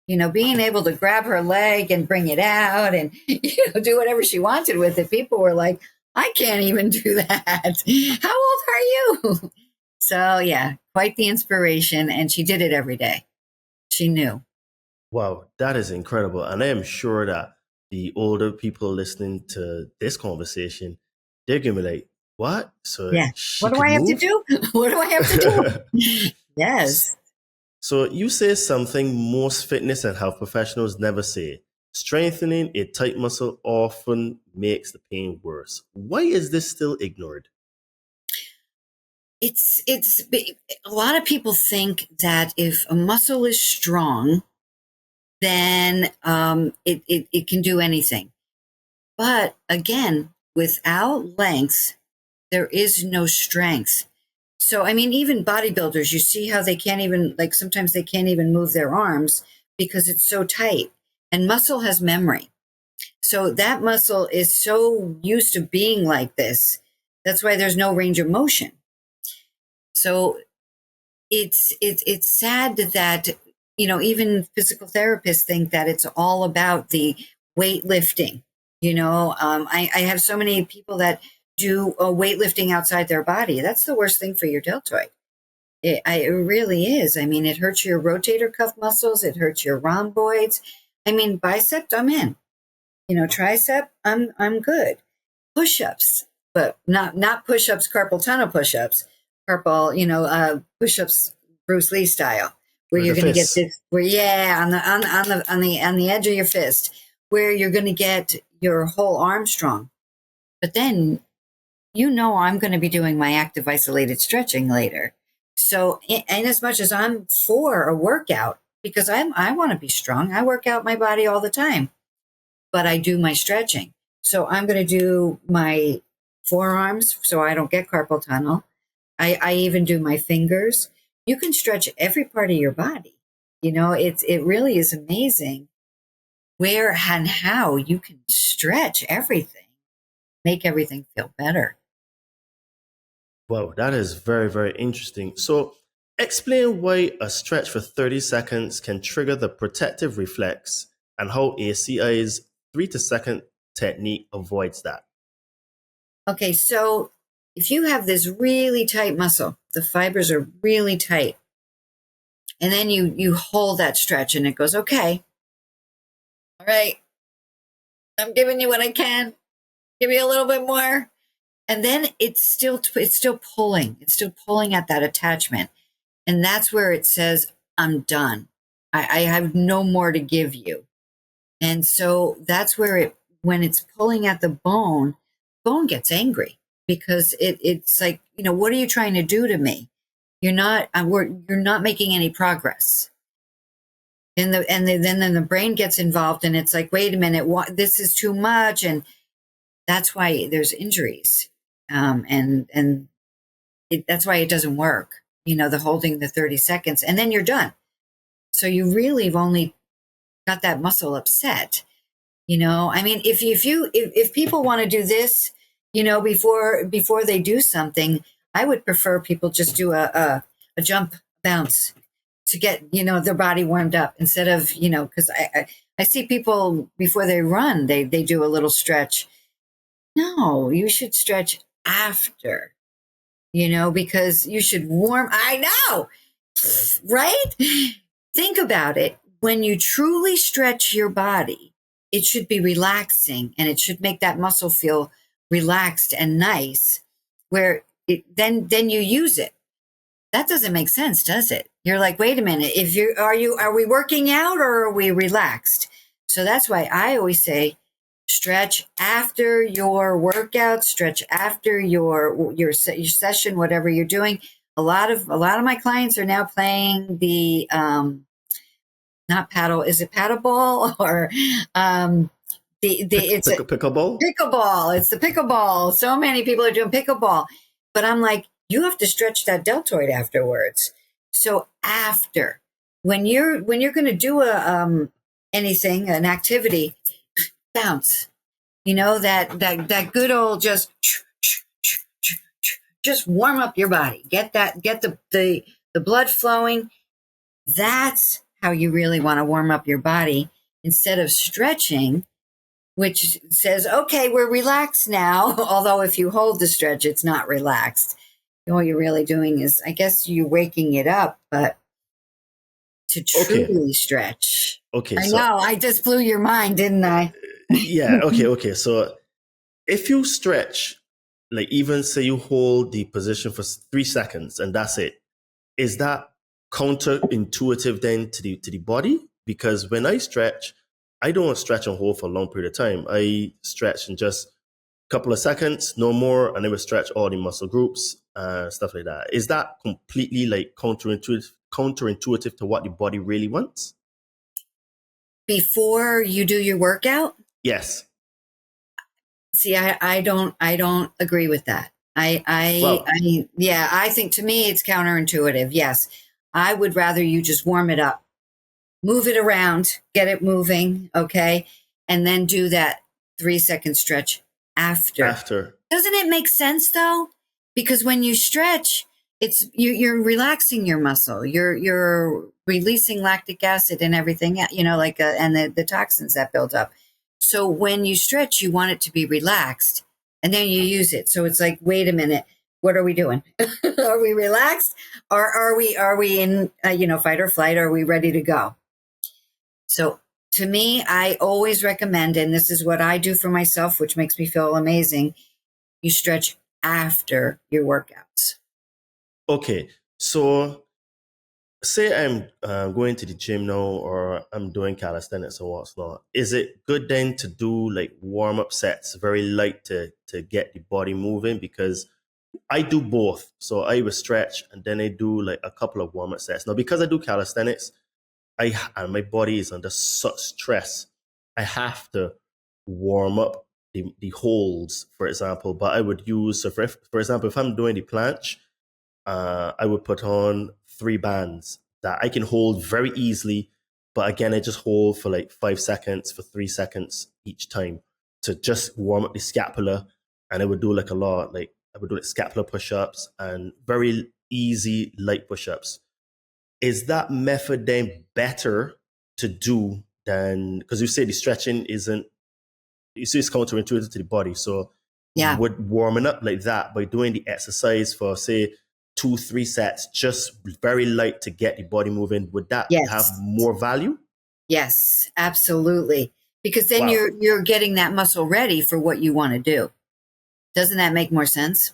A: Being able to grab her leg and bring it out and, do whatever she wanted with it. People were like, I can't even do that. How old are you? So, yeah, quite the inspiration. And she did it every day. She knew.
B: Wow, that is incredible. And I am sure that the older people listening to this conversation, they're going to be like, what? So
A: yeah. What do I have to do? What do I have to do? Yes.
B: So you say something most fitness and health professionals never say. Strengthening a tight muscle often makes the pain worse. Why is this still ignored?
A: It's a lot of people think that if a muscle is strong, then it can do anything. But again, without length, there is no strength. So, I mean, even bodybuilders, you see how they can't even, sometimes they can't even move their arms because it's so tight. And muscle has memory. So that muscle is so used to being like this. That's why there's no range of motion. So it's sad that, even physical therapists think that it's all about the weightlifting. I have so many people that do weightlifting outside their body. That's the worst thing for your deltoid. It really is. I mean, it hurts your rotator cuff muscles. It hurts your rhomboids. I mean, bicep, I'm in. Tricep, I'm good. Push-ups, but not push-ups, carpal tunnel push-ups. Push-ups, Bruce Lee style, where you're going to get this. On the edge of your fist, where you're going to get your whole arm strong. But then, I'm going to be doing my active isolated stretching later. So, and as much as I'm for a workout, because I want to be strong, I work out my body all the time, but I do my stretching. So I'm going to do my forearms so I don't get carpal tunnel. I even do my fingers. You can stretch every part of your body. It really is amazing where and how you can stretch everything, make everything feel better.
B: Wow, that is very, very interesting. So explain why a stretch for 30 seconds can trigger the protective reflex and how ACI's 3-second technique avoids that.
A: Okay, so if you have this really tight muscle, the fibers are really tight, and then you hold that stretch and it goes, okay, all right, I'm giving you what I can, give you a little bit more. And then it's still pulling. It's still pulling at that attachment. And that's where it says, I'm done. I have no more to give you. And so that's where when it's pulling at the bone gets angry because it's like, what are you trying to do to me? You're not making any progress. And then the brain gets involved and it's like, wait a minute, this is too much. And that's why there's injuries. That's why it doesn't work, the holding the 30 seconds and then you're done. So you really have only got that muscle upset. I mean, if people want to do this, before they do something, I would prefer people just do a jump bounce to get, their body warmed up instead of, because I see people before they run, they do a little stretch. No, you should stretch after. because you should warm. I know, right? Think about it. When you truly stretch your body, it should be relaxing and it should make that muscle feel relaxed and nice then you use it. That doesn't make sense, does it? You're like, wait a minute, are we working out or are we relaxed? So that's why I always say stretch after your workout, stretch after your session, whatever you're doing. A lot of my clients are now playing the not paddle, is it paddle ball or it's
B: pickleball?
A: Pickleball. It's the pickleball. So many people are doing pickleball. But I'm like, you have to stretch that deltoid afterwards. So after, when you're going to do anything, an activity, bounce. That good old just warm up your body. Get the blood flowing. That's how you really want to warm up your body instead of stretching, which says, okay, we're relaxed now. Although if you hold the stretch, it's not relaxed. All you're really doing is, I guess you're waking it up, but to truly stretch.
B: Okay.
A: I know, I just blew your mind, didn't I?
B: Yeah. Okay. So if you stretch, like even say you hold the position for 3 seconds and that's it, is that counterintuitive then to the body? Because when I stretch, I don't stretch and hold for a long period of time. I stretch in just a couple of seconds, no more, and I will stretch all the muscle groups, stuff like that. Is that completely like counterintuitive to what the body really wants?
A: Before you do your workout?
B: Yes.
A: See, I don't agree with that. I think to me it's counterintuitive. Yes. I would rather you just warm it up, move it around, get it moving, okay? And then do that 3-second stretch after. Doesn't it make sense though? Because when you stretch, you're relaxing your muscle. You're releasing lactic acid and everything, and the toxins that build up. So when you stretch, you want it to be relaxed, and then you use it. So it's like, wait a minute, what are we doing? Are we relaxed, or are we in fight or flight? Are we ready to go? So to me, I always recommend, and this is what I do for myself, which makes me feel amazing. You stretch after your workouts.
B: Okay, so say I'm going to the gym now, or I'm doing calisthenics or what's not. Is it good then to do like warm up sets, very light to get the body moving? Because I do both. So I will stretch and then I do like a couple of warm up sets. Now, because I do calisthenics, and my body is under such stress, I have to warm up the holds, for example. But I would use, so for example, if I'm doing the planche, I would put on 3 bands that I can hold very easily. But again, I just hold for like 5 seconds for 3 seconds each time to just warm up the scapula. And I would do like I would do like scapular push-ups and very easy light push-ups. Is that method then better to do than, because you say the stretching isn't, you see it's counterintuitive to the body. So
A: yeah,
B: would warming up like that by doing the exercise for say 2-3 sets, just very light to get the body moving, would that have more value?
A: Yes, absolutely. Because then you're getting that muscle ready for what you want to do. Doesn't that make more sense?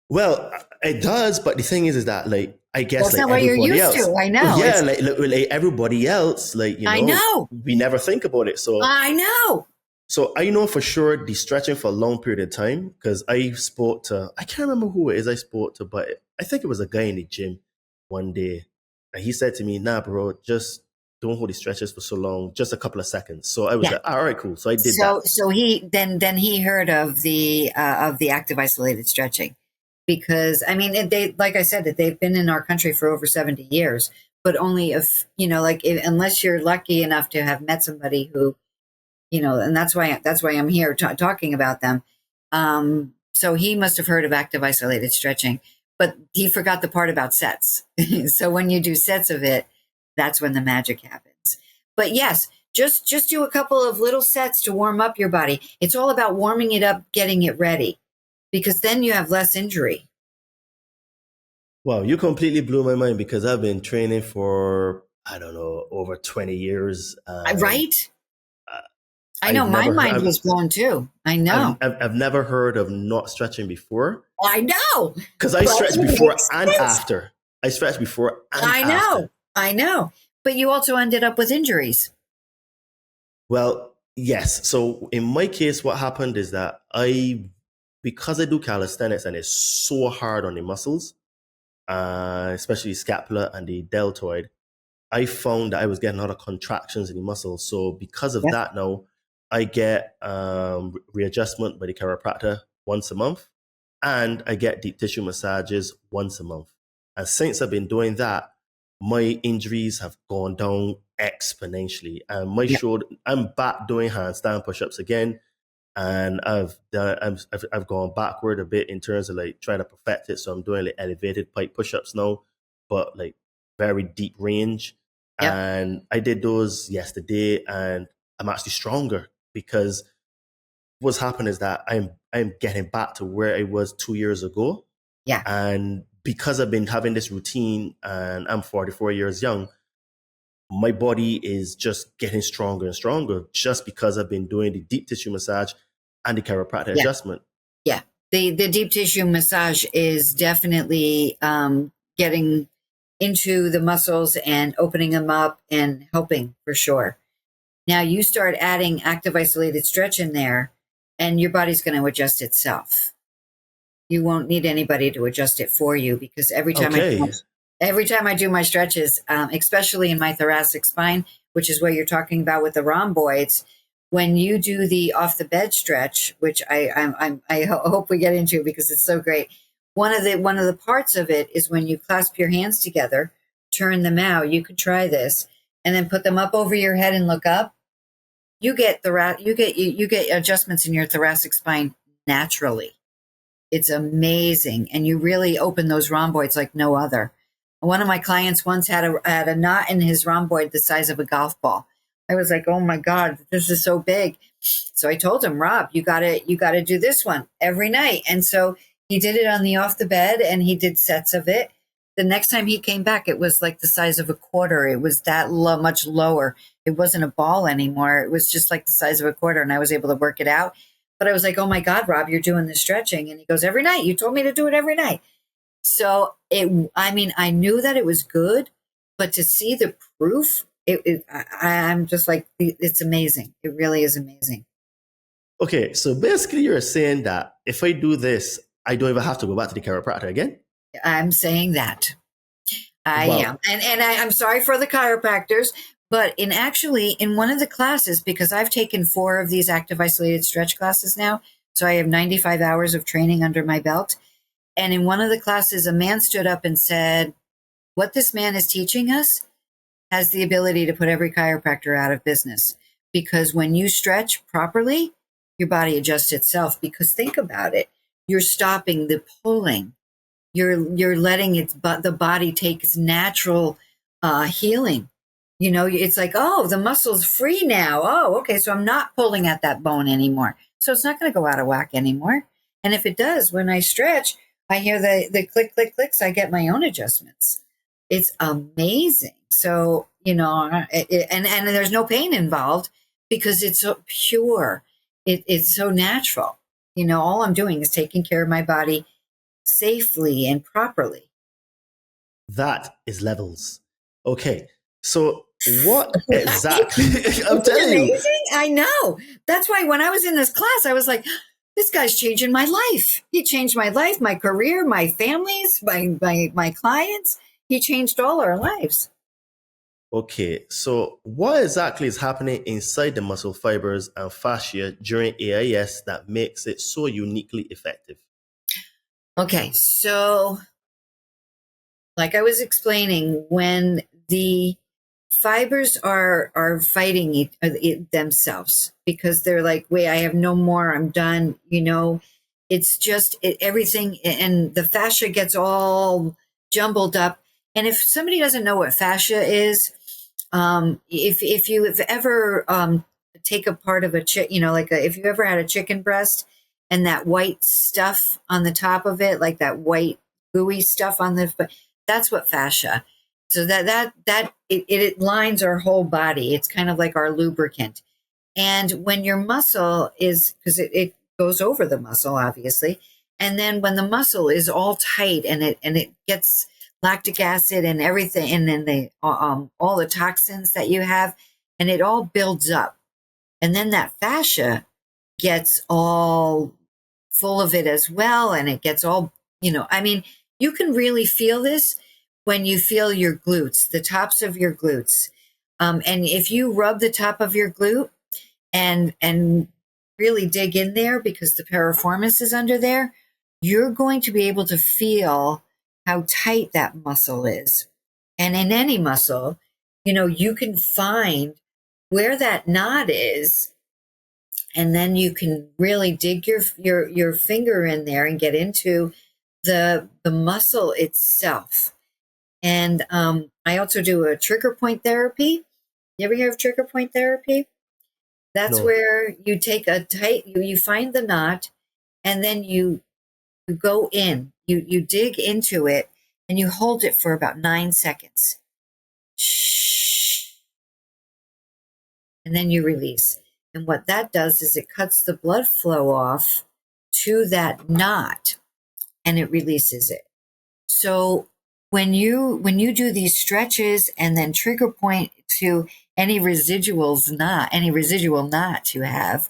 B: Well, it does, but the thing is that like I guess
A: that's
B: like
A: not what you're used
B: else,
A: to. I know.
B: Yeah, like everybody else,
A: I know.
B: we never think about it. So
A: I know.
B: So I know for sure the stretching for a long period of time, because I can't remember who it is I spoke to, but I think it was a guy in the gym one day. And he said to me, nah, bro, just don't hold the stretches for so long, just a couple of seconds. So I was like, all right, cool. So I did that.
A: So he then he heard of the active isolated stretching, because I mean, they, like I said, that they've been in our country for over 70 years, but only if, unless you're lucky enough to have met somebody who, and that's why I'm here talking about them. So he must have heard of active isolated stretching, but he forgot the part about sets. So when you do sets of it, that's when the magic happens. But yes, just do a couple of little sets to warm up your body. It's all about warming it up, getting it ready, because then you have less injury.
B: Wow, you completely blew my mind because I've been training for, I don't know, over 20 years. And
A: Right?
B: uh,
A: I know
B: I've
A: my
B: never
A: mind
B: heard,
A: was blown too. I know.
B: I've never heard of not stretching before
A: I know.
B: because I
A: But
B: stretch
A: it
B: before
A: makes
B: and
A: sense.
B: after. I stretch before and
A: I know.
B: after.
A: I know. But you also ended up with injuries.
B: Well, yes. So in my case, what happened is that because I do calisthenics and it's so hard on the muscles, especially scapula and the deltoid, I found that I was getting a lot of contractions in the muscles. So because of
A: Yep.
B: that now, I get readjustment by the chiropractor once a month, and I get deep tissue massages once a month. And since I've been doing that, my injuries have gone down exponentially. And my
A: Yep.
B: shoulder, I'm back doing handstand push-ups again, and I've gone backward a bit in terms of like trying to perfect it. So I'm doing like elevated pipe push-ups now, but like very deep range.
A: Yep.
B: And I did those yesterday, and I'm actually stronger because what's happened is that I'm getting back to where I was 2 years ago,
A: Yeah.
B: and because I've been having this routine, and I'm 44 years young, my body is just getting stronger and stronger just because I've been doing the deep tissue massage and the chiropractic
A: Yeah.
B: adjustment.
A: Yeah. The deep tissue massage is definitely getting into the muscles and opening them up and helping for sure. Now you start adding active isolated stretch in there, and your body's going to adjust itself. You won't need anybody to adjust it for you because
B: Okay.
A: every time I do my stretches, especially in my thoracic spine, which is what you're talking about with the rhomboids, when you do the off the bed stretch, which I hope we get into because it's so great. One of the parts of it is when you clasp your hands together, turn them out. You could try this, and then put them up over your head and look up. You get adjustments in your thoracic spine naturally. It's amazing. And you really open those rhomboids like no other. One of my clients once had a knot in his rhomboid the size of a golf ball. I was like, oh my God, this is so big. So I told him, Rob, you gotta do this one every night. And so he did it on the off the bed and he did sets of it. The next time he came back, it was like the size of a quarter. It was that much lower. It wasn't a ball anymore. It was just like the size of a quarter. And I was able to work it out. But I was like, oh my God, Rob, you're doing the stretching. And he goes, every night. You told me to do it every night. So I knew that it was good, but to see the proof, I'm just like, it's amazing. It really is amazing.
B: Okay. So basically, you're saying that if I do this, I don't even have to go back to the chiropractor again?
A: I'm saying that. I am.
B: Wow.
A: I'm sorry for the chiropractors, but in one of the classes, because I've taken 4 of these active isolated stretch classes now, so I have 95 hours of training under my belt. And in one of the classes, a man stood up and said, what this man is teaching us has the ability to put every chiropractor out of business. Because when you stretch properly, your body adjusts itself. Because think about it, you're stopping the pulling. You're letting the body take its natural healing. You know, it's like, oh, the muscle's free now. Oh, okay, so I'm not pulling at that bone anymore. So it's not going to go out of whack anymore. And if it does, when I stretch, I hear the click, click, clicks. I get my own adjustments. It's amazing. So, and there's no pain involved because it's so pure. It's so natural. All I'm doing is taking care of my body safely and properly.
B: That is levels. Okay. So what
A: Right?
B: exactly? I'm
A: Isn't it
B: telling you.
A: amazing? I know. That's why when I was in this class, I was like, this guy's changing my life. He changed my life, my career, my families, my clients. He changed all our lives.
B: Okay, so what exactly is happening inside the muscle fibers and fascia during AIS that makes it so uniquely effective?
A: Okay, so like I was explaining, when the fibers are fighting themselves because they're like, wait, I have no more, I'm done. It's just everything, and the fascia gets all jumbled up. And if somebody doesn't know what fascia is, if you have ever take a part of a chicken, if you ever had a chicken breast and that white stuff on the top of it, like that white gooey stuff on but that's what fascia. So it lines our whole body. It's kind of like our lubricant. And when your muscle is, because it goes over the muscle, obviously, and then when the muscle is all tight and it gets lactic acid and everything, and then all the toxins that you have, and it all builds up, and then that fascia gets all full of it as well, and it gets all, I mean, you can really feel this when you feel your glutes, the tops of your glutes, and if you rub the top of your glute and really dig in there, because the piriformis is under there, you're going to be able to feel how tight that muscle is. And in any muscle, you can find where that knot is, and then you can really dig your finger in there and get into the muscle itself. And I also do a trigger point therapy. You ever hear of trigger point therapy? That's
B: No.
A: where you take you find the knot, and then you go in, you dig into it, and you hold it for about 9 seconds. Shh. And then you release. And what that does is it cuts the blood flow off to that knot, and it releases it. So when you do these stretches and then trigger point to any residual knot you have,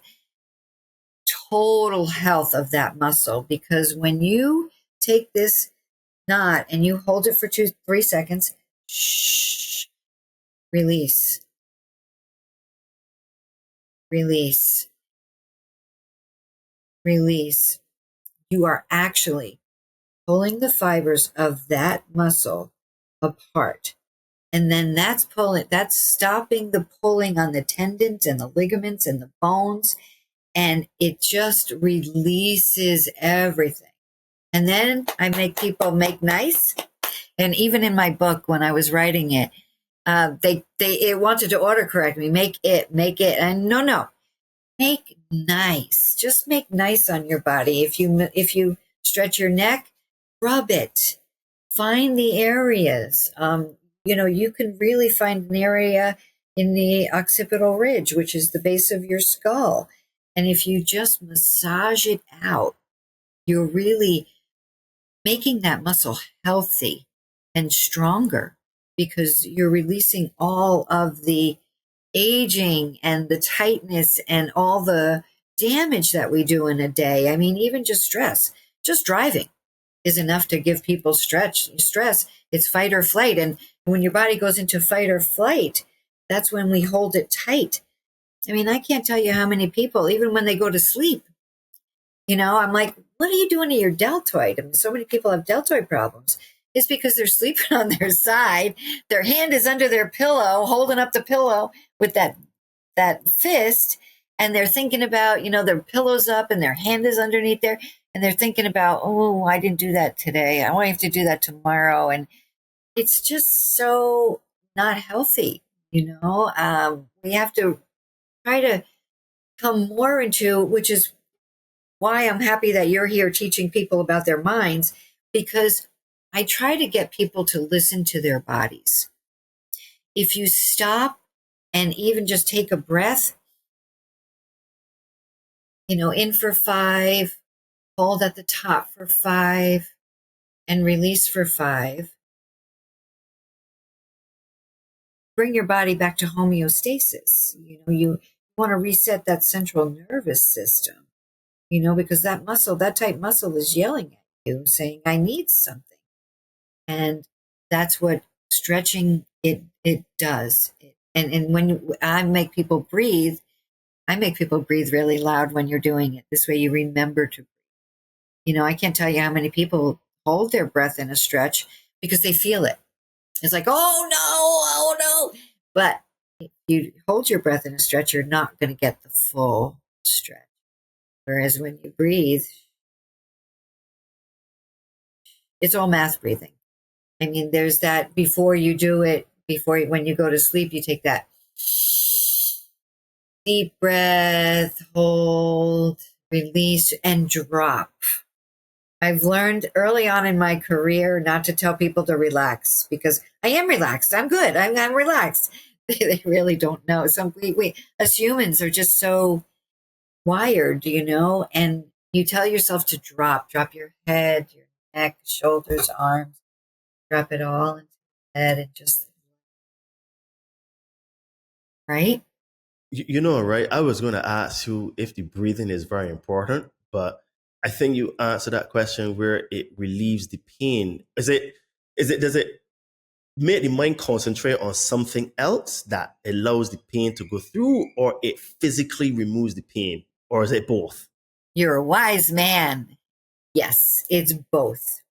A: total health of that muscle. Because when you take this knot and you hold it for 2-3 seconds, shh, release, release, release, you are actually pulling the fibers of that muscle apart. And then that's stopping the pulling on the tendons and the ligaments and the bones. And it just releases everything. And then I make people make nice. And even in my book, when I was writing it, it wanted to autocorrect me. Make it. And no, make nice. Just make nice on your body. If you stretch your neck, rub it. Find the areas. You can really find an area in the occipital ridge, which is the base of your skull. And if you just massage it out, you're really making that muscle healthy and stronger, because you're releasing all of the aging and the tightness and all the damage that we do in a day. I mean, even just stress, just driving is enough to give people stress. It's fight or flight. And when your body goes into fight or flight, that's when we hold it tight. I mean, I can't tell you how many people, even when they go to sleep, I'm like, what are you doing to your deltoid? I mean, so many people have deltoid problems. It's because they're sleeping on their side. Their hand is under their pillow, holding up the pillow with that fist. And they're thinking about, their pillow's up and their hand is underneath there. And they're thinking about, oh, I didn't do that today. I won't have to do that tomorrow. And it's just so not healthy. We have to try to come more into, which is why I'm happy that you're here teaching people about their minds, because I try to get people to listen to their bodies. If you stop and even just take a breath, in for 5, hold at the top for 5, and release for 5. Bring your body back to homeostasis. You want to reset that central nervous system. Because that tight muscle is yelling at you, saying, I need something. And that's what stretching it does. And when I make people breathe really loud when you're doing it. This way you remember to breathe. I can't tell you how many people hold their breath in a stretch because they feel it. It's like, oh no. But if you hold your breath in a stretch, you're not going to get the full stretch. Whereas when you breathe, it's all mouth breathing. I mean, there's that before you do it, when you go to sleep, you take that deep breath, hold, release, and drop. I've learned early on in my career not to tell people to relax because I am relaxed. I'm good. I'm relaxed. They really don't know. We as humans are just so wired, and you tell yourself to drop your head, your neck, shoulders, arms, drop it all into the head and just, right?
B: Right? I was going to ask you if the breathing is very important, but I think you answered that question where it relieves the pain. Does it make the mind concentrate on something else that allows the pain to go through, or it physically removes the pain, or is it both?
A: You're a wise man. Yes, it's both.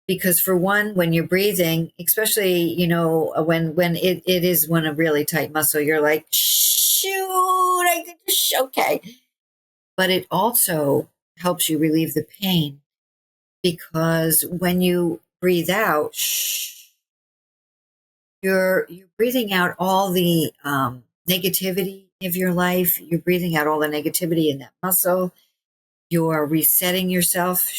A: Because for one, when you're breathing, especially, when it is when a really tight muscle, you're like, shoot, okay. But it also helps you relieve the pain because when you breathe out, you're breathing out all the negativity of your life. You're breathing out all the negativity in that muscle. You're resetting yourself.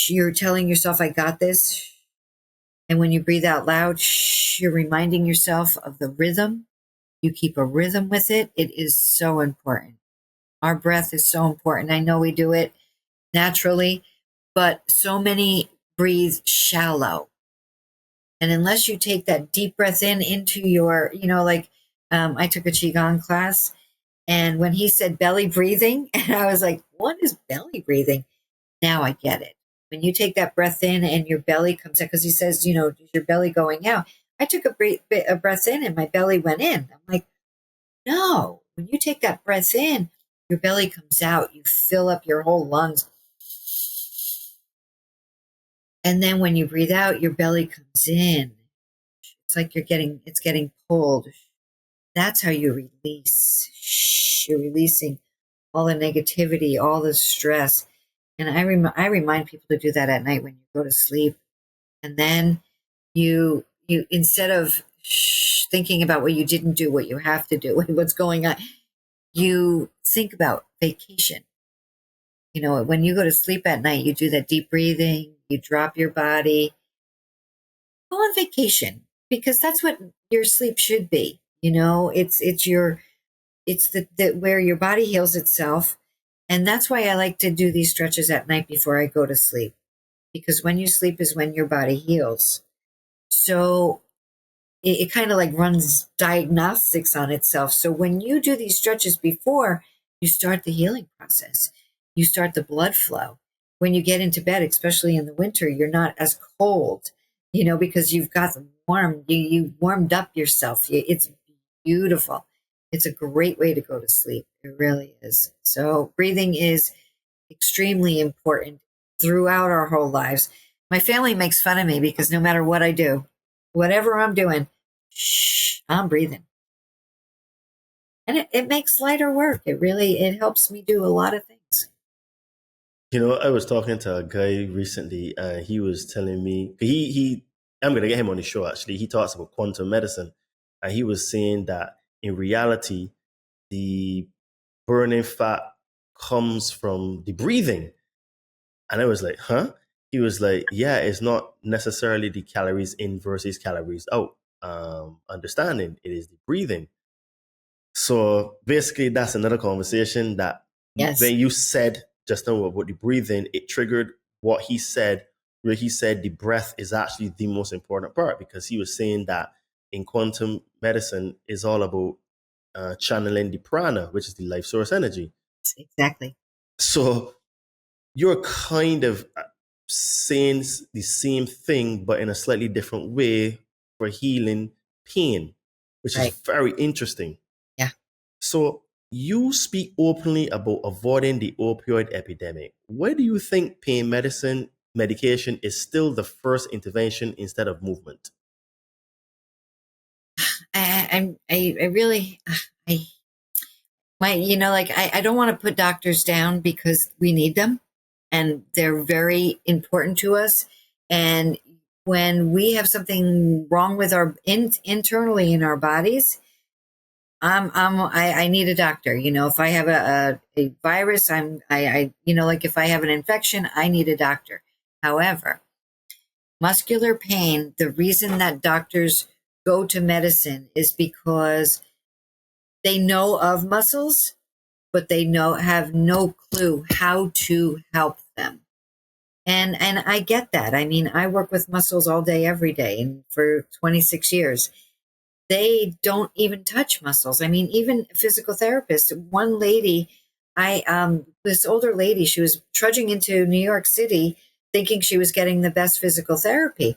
A: You're telling yourself, I got this. And when you breathe out loud, you're reminding yourself of the rhythm. You keep a rhythm with it. It is so important. Our breath is so important. I know we do it naturally, but so many breathe shallow. And unless you take that deep breath in into your, I took a Qigong class, and when he said belly breathing, and I was like, what is belly breathing? Now I get it. When you take that breath in and your belly comes out, because he says, is your belly going out? I took a breath in and my belly went in. I'm like, no, when you take that breath in, your belly comes out. You fill up your whole lungs. And then when you breathe out, your belly comes in. It's like it's getting pulled. That's how you release. You're releasing all the negativity, all the stress. And I remind people to do that at night when you go to sleep. And then you instead of thinking about what you didn't do, what you have to do, what's going on, you think about vacation. When you go to sleep at night, you do that deep breathing, you drop your body, go on vacation because that's what your sleep should be. It's the where your body heals itself. And that's why I like to do these stretches at night before I go to sleep, because when you sleep is when your body heals. So it kind of like runs diagnostics on itself. So when you do these stretches before, you start the healing process. You start the blood flow. When you get into bed, especially in the winter, you're not as cold, because you've got warm, you warmed up yourself. It's beautiful. It's a great way to go to sleep. It really is. So breathing is extremely important throughout our whole lives. My family makes fun of me because no matter what I do, whatever I'm doing, I'm breathing. And it makes lighter work. It helps me do a lot of things.
B: I was talking to a guy recently, and he was telling me I'm going to get him on the show. Actually, he talks about quantum medicine, and he was saying that in reality, the burning fat comes from the breathing. And I was like, huh? He was like, yeah, it's not necessarily the calories in versus calories out. Understanding it is the breathing. So basically, that's another conversation that
A: Yes.
B: when you said just now about the breathing, it triggered what he said, where he said the breath is actually the most important part, because he was saying that in quantum medicine is all about channeling the prana, which is the life source energy.
A: Exactly.
B: So you're kind of saying the same thing, but in a slightly different way for healing pain, which is very interesting.
A: Yeah.
B: So you speak openly about avoiding the opioid epidemic. Why do you think pain medication is still the first intervention instead of movement?
A: I really, I don't want to put doctors down because we need them and they're very important to us. And when we have something wrong with our internally in our bodies, I need a doctor. If I have a virus, like if I have an infection, I need a doctor. However, muscular pain, the reason that doctors go to medicine is because they know of muscles, but they have no clue how to help them. And I get that. I mean, I work with muscles all day, every day, and for 26 years. They don't even touch muscles. I mean, even physical therapists. One lady, this older lady, she was trudging into New York City thinking she was getting the best physical therapy.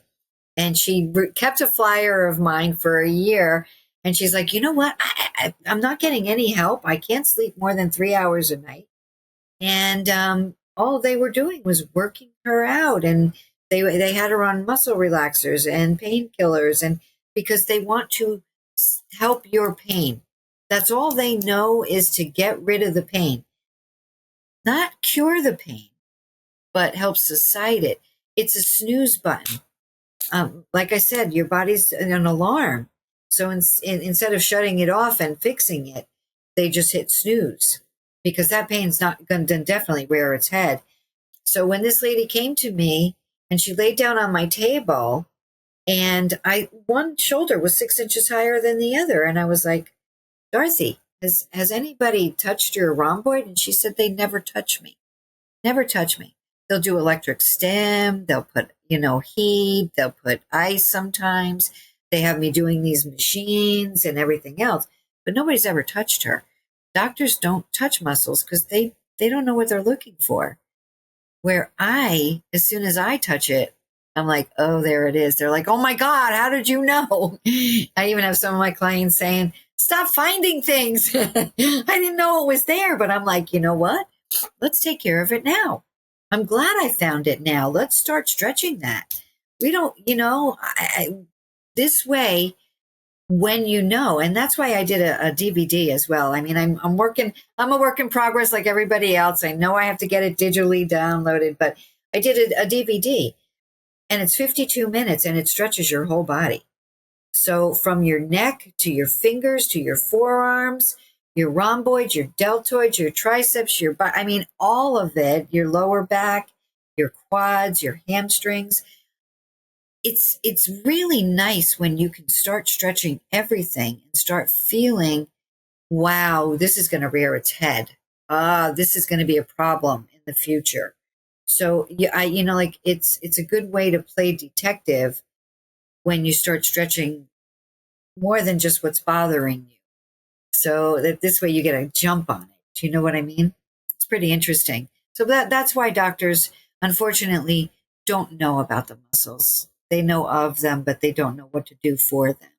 A: And she kept a flyer of mine for a year. And she's like, you know what? I'm not getting any help. I can't sleep more than 3 hours a night. And all they were doing was working her out. And they had her on muscle relaxers and painkillers, and because they want to help your pain. That's all they know, is to get rid of the pain, not cure the pain, but help subside it. It's a snooze button. Like I said, your body's an alarm. So instead of shutting it off and fixing it, they just hit snooze, because that pain's not going to definitely rear its head. So when this lady came to me and she laid down on my table, and one shoulder was 6 inches higher than the other, and I was like, Dorothy, has anybody touched your rhomboid? And she said, they never touch me. Never touch me. They'll do electric stim. They'll put, heat. They'll put ice sometimes. They have me doing these machines and everything else. But nobody's ever touched her. Doctors don't touch muscles because they don't know what they're looking for. Where as soon as I touch it, I'm like, oh, there it is. They're like, oh my God, how did you know? I even have some of my clients saying, stop finding things. I didn't know it was there, but I'm like, you know what? Let's take care of it now. I'm glad I found it now. Let's start stretching that. We don't, this way, when and that's why I did a DVD as well. I mean, I'm a work in progress like everybody else. I know I have to get it digitally downloaded, but I did a DVD, and it's 52 minutes, and it stretches your whole body. So from your neck to your fingers to your forearms, your rhomboids, your deltoids, your triceps, all of it, your lower back, your quads, your hamstrings. It's really nice when you can start stretching everything and start feeling, wow, this is going to rear its head. This is going to be a problem in the future. So it's a good way to play detective when you start stretching more than just what's bothering you. So that this way you get a jump on it. Do you know what I mean? It's pretty interesting. So that's why doctors, unfortunately, don't know about the muscles. They know of them, but they don't know what to do for them.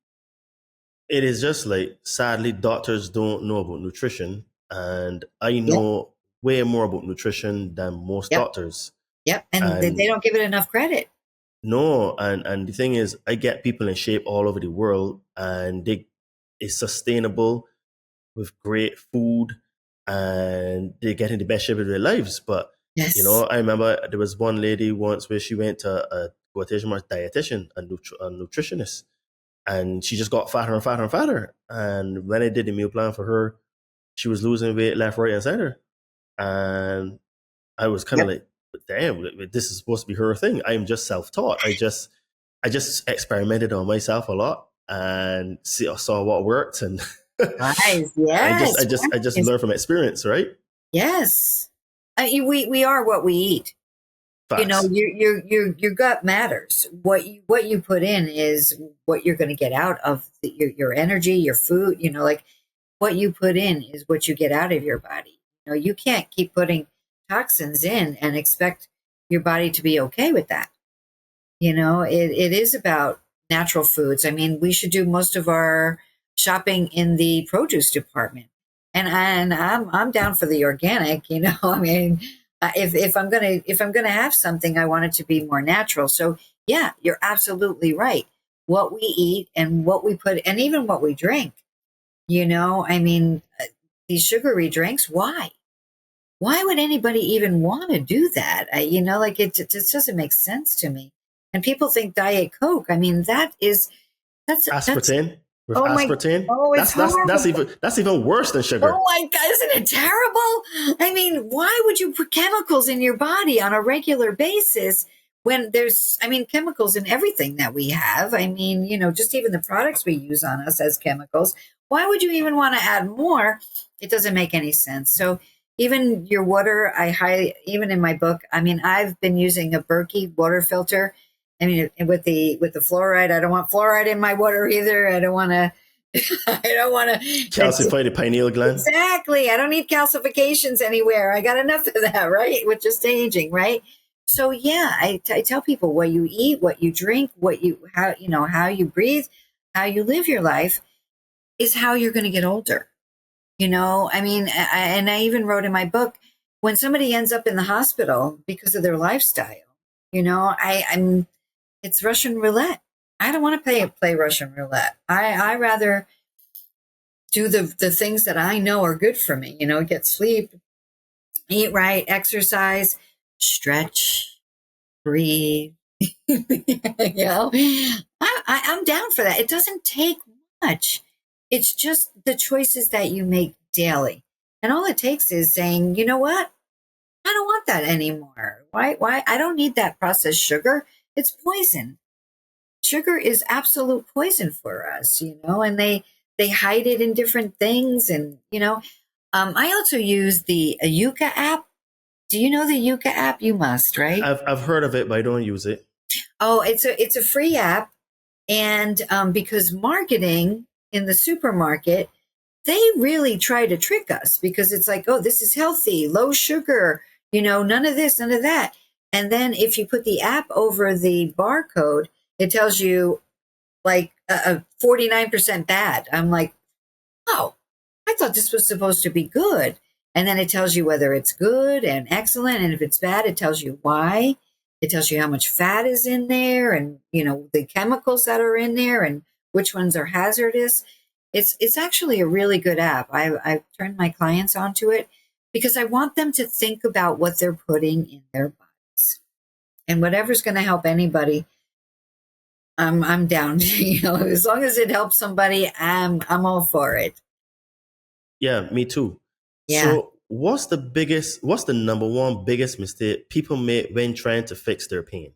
B: It is just like, sadly, doctors don't know about nutrition. And I know way more about nutrition than most doctors.
A: Yep. And they don't give it enough credit.
B: No. And the thing is, I get people in shape all over the world, and it's sustainable with great food, and they're getting the best shape of their lives. But, I remember there was one lady once where she went to a quotation mark dietitian, a nutritionist, and she just got fatter and fatter and fatter. And when I did the meal plan for her, she was losing weight left, right, and center. And I was kind of like, damn, this is supposed to be her thing. I am just self-taught. I just experimented on myself a lot and saw what worked, and
A: nice. Yes.
B: I just learned from experience, right?
A: Yes. We are what we eat.
B: Facts.
A: Your gut matters. What you put in is what you're going to get out of your energy, your food. What you put in is what you get out of your body. You can't keep putting toxins in and expect your body to be okay with that. It is about natural foods. I mean, we should do most of our shopping in the produce department, and I'm down for the organic. I mean, if I'm gonna have something, I want it to be more natural. So yeah, you're absolutely right. What we eat and what we put, and even what we drink. I mean, these sugary drinks. Why? Why would anybody even want to do that? It just doesn't make sense to me. And people think Diet Coke. I mean, that's
B: aspartame. with
A: Oh my,
B: aspartame.
A: oh, it's horrible.
B: That's even worse than sugar.
A: Oh my God, isn't it terrible? I mean, why would you put chemicals in your body on a regular basis when there's, I mean, chemicals in everything that we have? I mean, just even the products we use on us as chemicals. Why would you even want to add more? It doesn't make any sense. So even your water, even in my book, I mean, I've been using a Berkey water filter. I mean, with the fluoride, I don't want fluoride in my water either. I don't want to. I don't want to
B: calcify the pineal gland.
A: Exactly. I don't need calcifications anywhere. I got enough of that, right? With just aging, right? So yeah, I tell people what you eat, what you drink, how you breathe, how you live your life is how you're going to get older. I mean, and I even wrote in my book, when somebody ends up in the hospital because of their lifestyle, it's Russian roulette. I don't want to play Russian roulette. I rather do the things that I know are good for me, get sleep, eat right, exercise, stretch, breathe. I'm down for that. It doesn't take much. It's just the choices that you make daily. And all it takes is saying, you know what? I don't want that anymore. Why? I don't need that processed sugar. It's poison. Sugar is absolute poison for us, and they hide it in different things. And, I also use the Yuka app. Do you know the Yuka app? You must, right?
B: I've heard of it, but I don't use it.
A: Oh, it's a free app. And because marketing in the supermarket, they really try to trick us because it's like, oh, this is healthy, low sugar, none of this, none of that. And then if you put the app over the barcode, it tells you like 49% bad. I'm like, oh, I thought this was supposed to be good. And then it tells you whether it's good and excellent. And if it's bad, it tells you why. It tells you how much fat is in there and, the chemicals that are in there and which ones are hazardous. It's actually a really good app. I've turned my clients onto it because I want them to think about what they're putting in their bodies. And whatever's going to help anybody, I'm down. As long as it helps somebody, I'm all for it.
B: Yeah, me too.
A: Yeah.
B: So what's the number one biggest mistake people make when trying to fix their pain?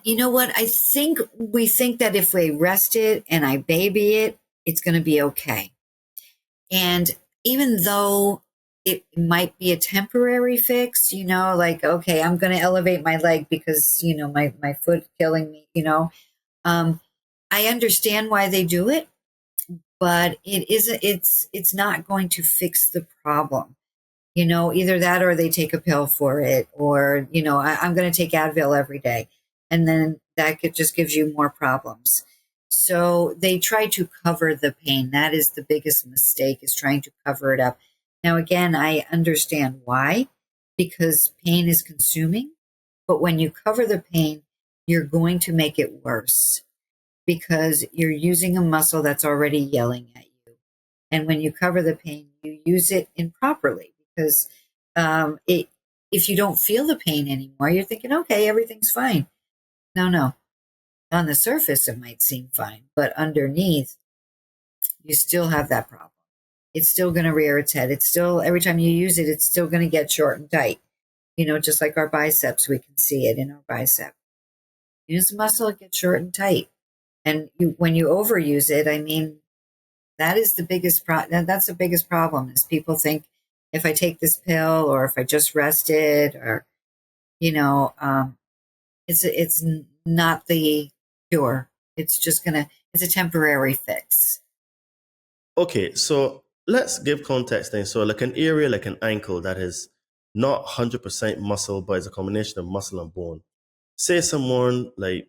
A: You know what? I think we think that if we rest it and I baby it, it's going to be okay. And even though it might be a temporary fix, like, okay, I'm going to elevate my leg because, my foot killing me, I understand why they do it, but it's not going to fix the problem. Either that or they take a pill for it, or, I'm going to take Advil every day. And then that just gives you more problems. So they try to cover the pain. That is the biggest mistake, is trying to cover it up. Now, again, I understand why, because pain is consuming. But when you cover the pain, you're going to make it worse because you're using a muscle that's already yelling at you. And when you cover the pain, you use it improperly because if you don't feel the pain anymore, you're thinking, okay, everything's fine. No. On the surface, it might seem fine, but underneath, you still have that problem. It's still going to rear its head. It's still, every time you use it, it's still going to get short and tight. Just like our biceps, we can see it in our bicep. Use the muscle, it gets short and tight. And when you overuse it, I mean, that is the biggest that's the biggest problem, is people think if I take this pill or if I just rest it, or, it's not the cure. It's a temporary fix.
B: Okay, so let's give context then. So like an area like an ankle that is not 100% muscle, but it's a combination of muscle and bone. Say someone like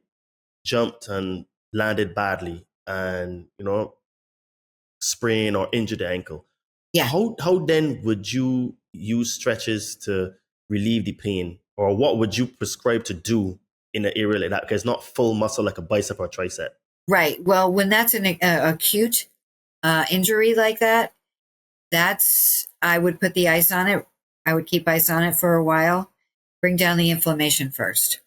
B: jumped and landed badly and, sprain or injure the ankle.
A: Yeah.
B: How then would you use stretches to relieve the pain? Or what would you prescribe to do in an area like that? Because it's not full muscle like a bicep or tricep.
A: Right. Well, when that's an acute injury like that, I would put the ice on it. I would keep ice on it for a while. Bring down the inflammation first.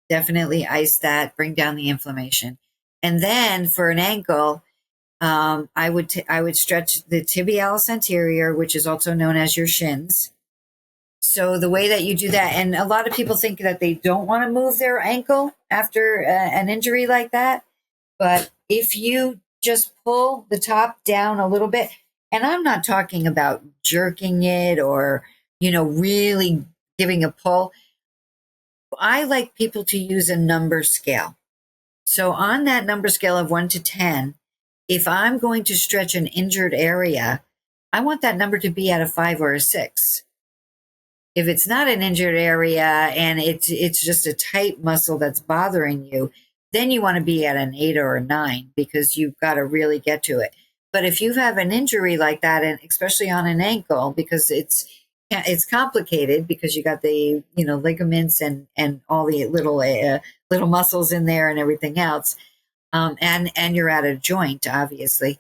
A: Definitely ice that, bring down the inflammation. And then for an ankle, I would stretch the tibialis anterior, which is also known as your shins. So the way that you do that, and a lot of people think that they don't want to move their ankle after an injury like that. But if you just pull the top down a little bit, and I'm not talking about jerking it or, really giving a pull. I like people to use a number scale. So on that number scale of 1 to 10, if I'm going to stretch an injured area, I want that number to be at a 5 or a 6. If it's not an injured area and it's just a tight muscle that's bothering you, then you want to be at an 8 or a 9 because you've got to really get to it. But if you have an injury like that, and especially on an ankle, because it's complicated because you got the ligaments and all the little muscles in there and everything else, and you're at a joint, obviously.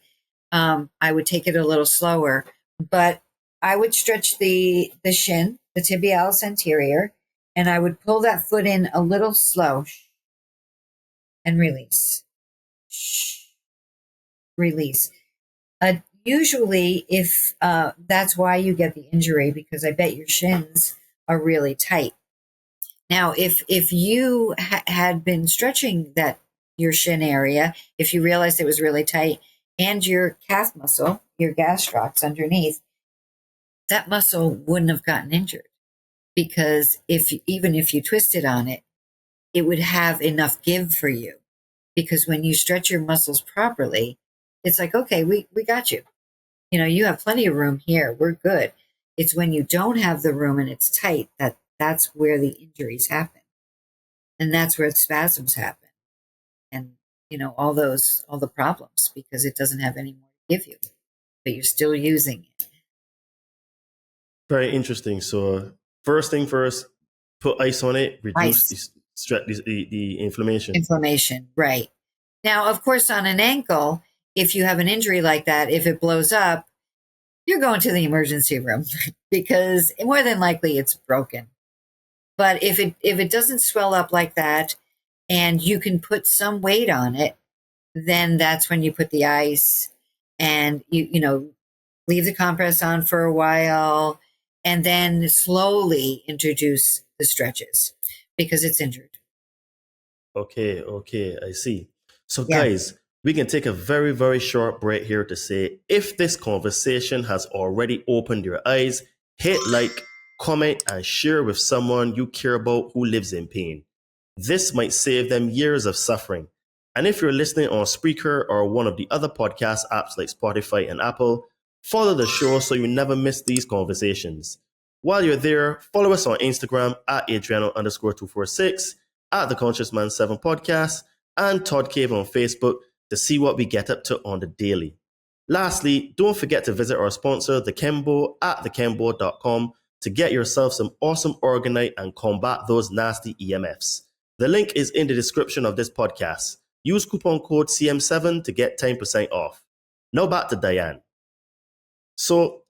A: I would take it a little slower, but I would stretch the shin, the tibialis anterior, and I would pull that foot in a little slow and release. Release. Usually, if that's why you get the injury, because I bet your shins are really tight. Now, if you had been stretching your shin area, if you realized it was really tight, and your calf muscle, your gastrocs underneath, that muscle wouldn't have gotten injured, because even if you twisted on it, it would have enough give for you. Because when you stretch your muscles properly, it's like, okay, we got you. You have plenty of room here. We're good. It's when you don't have the room and it's tight that's where the injuries happen. And that's where the spasms happen. And, all the problems, because it doesn't have any more to give you, but you're still using it.
B: Very interesting. So first thing first, put ice on it, reduce the inflammation.
A: Inflammation, right. Now, of course, on an ankle, if you have an injury like that, if it blows up, you're going to the emergency room because more than likely it's broken. But if it doesn't swell up like that and you can put some weight on it, then that's when you put the ice and you leave the compress on for a while and then slowly introduce the stretches because it's injured.
B: Okay, I see. So
A: Yeah.
B: guys, we can take a very, very short break here to say, if this conversation has already opened your eyes, hit like, comment, and share with someone you care about who lives in pain. This might save them years of suffering. And if you're listening on Spreaker or one of the other podcast apps like Spotify and Apple, follow the show so you never miss these conversations. While you're there, follow us on Instagram at Adriano_246, at the Conscious Man 7 podcast, and Todd Cave on Facebook to see what we get up to on the daily. Lastly, don't forget to visit our sponsor, The Kembo, at thekembo.com to get yourself some awesome orgonite and combat those nasty EMFs. The link is in the description of this podcast. Use coupon code CM7 to get 10% off. Now back to Diane. So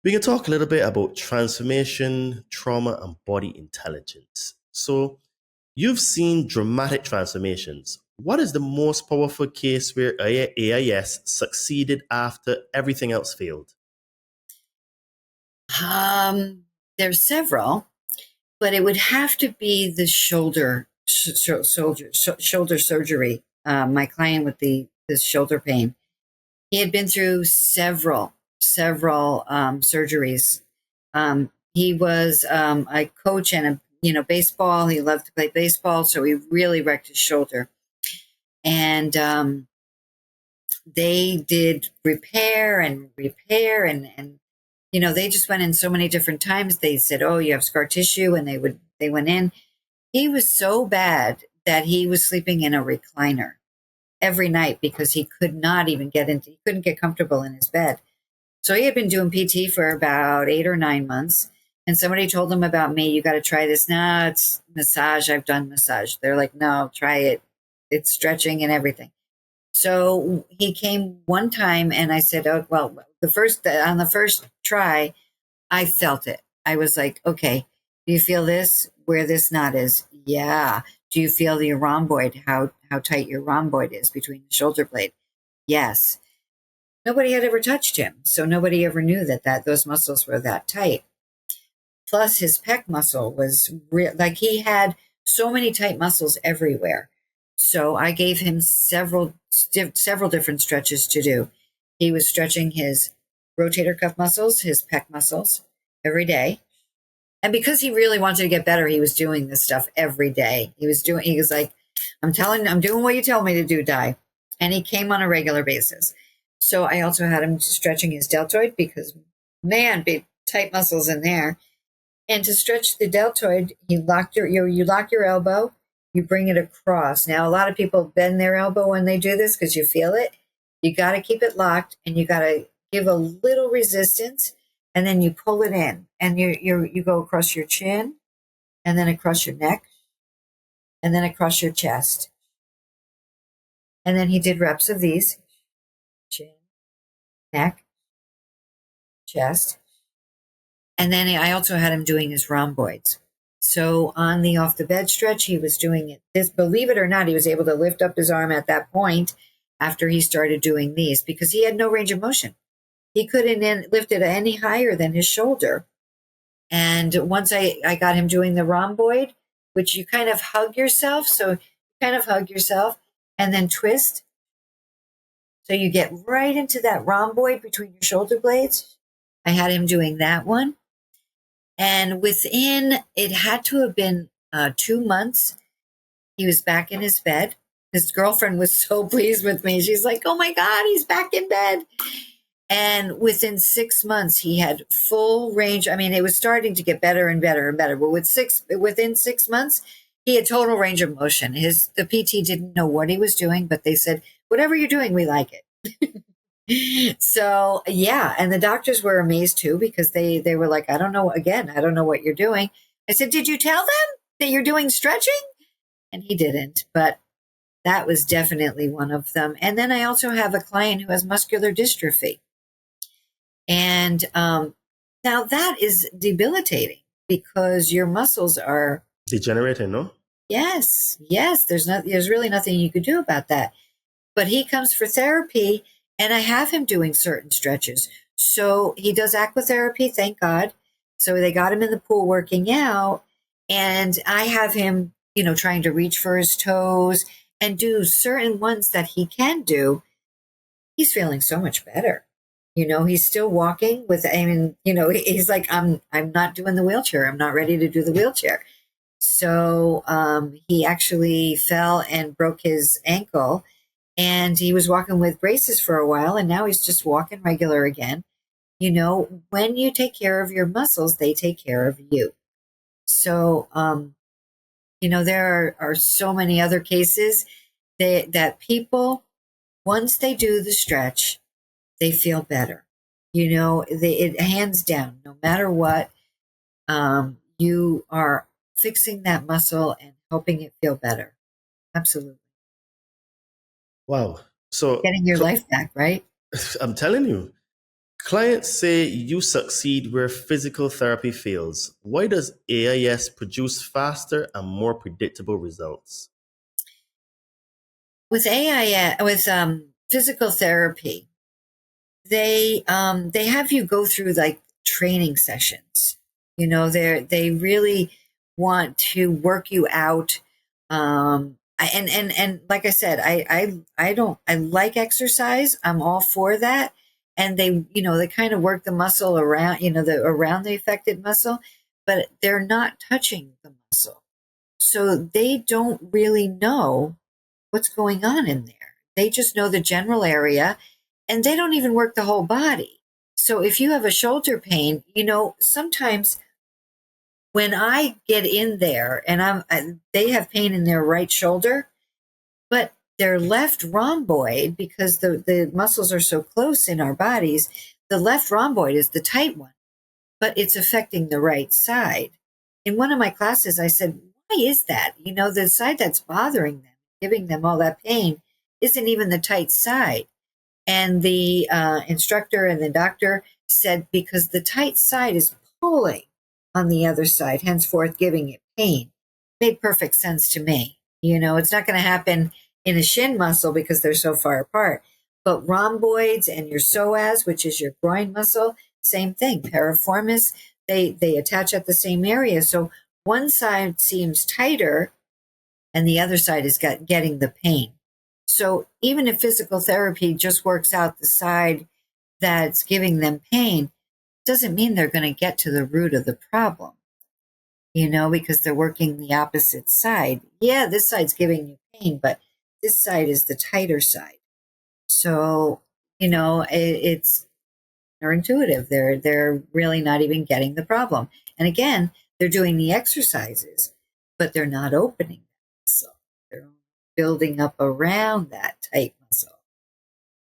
B: we can talk a little bit about transformation, trauma, and body intelligence. So you've seen dramatic transformations. What is the most powerful case where AIS succeeded after everything else failed?
A: There's several, but it would have to be the shoulder surgery. My client with the shoulder pain, he had been through several surgeries. He was a coach and baseball. He loved to play baseball, so he really wrecked his shoulder. And they did repair and they just went in so many different times. They said, "Oh, you have scar tissue," and they went in. He was so bad that he was sleeping in a recliner every night because he couldn't get comfortable in his bed. So he had been doing PT for about 8 or 9 months. And somebody told him about me. You got to try this. No, it's massage. I've done massage. They're like, no, try it. It's stretching and everything. So he came one time and I said, oh, well, on the first try, I felt it. I was like, okay, do you feel this where this knot is? Yeah. Do you feel the rhomboid, how how tight your rhomboid is between the shoulder blade. Yes. Nobody had ever touched him, so nobody ever knew that those muscles were that tight. Plus, his pec muscle was like he had so many tight muscles everywhere. So I gave him several different stretches to do. He was stretching his rotator cuff muscles, his pec muscles every day. And because he really wanted to get better, he was doing this stuff every day. He was like, I'm doing what you tell me to do, Di. And he came on a regular basis. So I also had him stretching his deltoid because, man, big tight muscles in there. And to stretch the deltoid, you lock your elbow, you bring it across. Now, a lot of people bend their elbow when they do this because you feel it. You got to keep it locked, and you got to give a little resistance, and then you pull it in, and you go across your chin, and then across your neck, and then across your chest. And then he did reps of these: chin, neck, chest. And then I also had him doing his rhomboids. So on the off the bed stretch, he was doing it. This, believe it or not, he was able to lift up his arm at that point after he started doing these because he had no range of motion. He couldn't lift it any higher than his shoulder. And once I got him doing the rhomboid, which you kind of hug yourself. So you kind of hug yourself and then twist. So you get right into that rhomboid between your shoulder blades. I had him doing that one. And it had to have been 2 months, he was back in his bed. His girlfriend was so pleased with me. She's like, oh my God, he's back in bed. And within 6 months, he had full range. I mean, it was starting to get better and better and better. But within 6 months, he had total range of motion. The PT didn't know what he was doing, but they said, whatever you're doing, we like it. So, yeah. And the doctors were amazed too, because they were like, I don't know what you're doing. I said, did you tell them that you're doing stretching? And he didn't, but that was definitely one of them. And then I also have a client who has muscular dystrophy. And now that is debilitating because your muscles are
B: degenerating, no?
A: Yes. There's really nothing you could do about that. But he comes for therapy, and I have him doing certain stretches. So he does aquatherapy, thank God. So they got him in the pool working out, and I have him, trying to reach for his toes and do certain ones that he can do. He's feeling so much better. He's still walking he's like, I'm not doing the wheelchair. I'm not ready to do the wheelchair. So he actually fell and broke his ankle, and he was walking with braces for a while, and now he's just walking regular again. When you take care of your muscles, they take care of you. So, there are so many other cases that people, once they do the stretch, they feel better. It hands down, no matter what, you are fixing that muscle and helping it feel better. Absolutely.
B: Wow. So
A: Getting your life back, right?
B: I'm telling you, clients say you succeed where physical therapy fails. Why does AIS produce faster and more predictable results?
A: With physical therapy, they have you go through like training sessions. They really want to work you out. And like I said, I like exercise. I'm all for that. And they kind of work the muscle around, around the affected muscle, but they're not touching the muscle. So they don't really know what's going on in there. They just know the general area, and they don't even work the whole body. So if you have a shoulder pain, sometimes when I get in there and they have pain in their right shoulder, but their left rhomboid, because the muscles are so close in our bodies, the left rhomboid is the tight one, but it's affecting the right side. In one of my classes, I said, why is that? The side that's bothering them, giving them all that pain, isn't even the tight side. And the instructor and the doctor said, because the tight side is pulling on the other side, henceforth giving it pain. Made perfect sense to me. It's not going to happen in a shin muscle because they're so far apart. But rhomboids and your psoas, which is your groin muscle, same thing. Piriformis, they attach at the same area. So one side seems tighter and the other side is getting the pain. So even if physical therapy just works out the side that's giving them pain, doesn't mean they're going to get to the root of the problem, because they're working the opposite side. Yeah, this side's giving you pain, but this side is the tighter side. So, it's counterintuitive. They're really not even getting the problem. And again, they're doing the exercises, but they're not opening the muscle. They're building up around that tight muscle.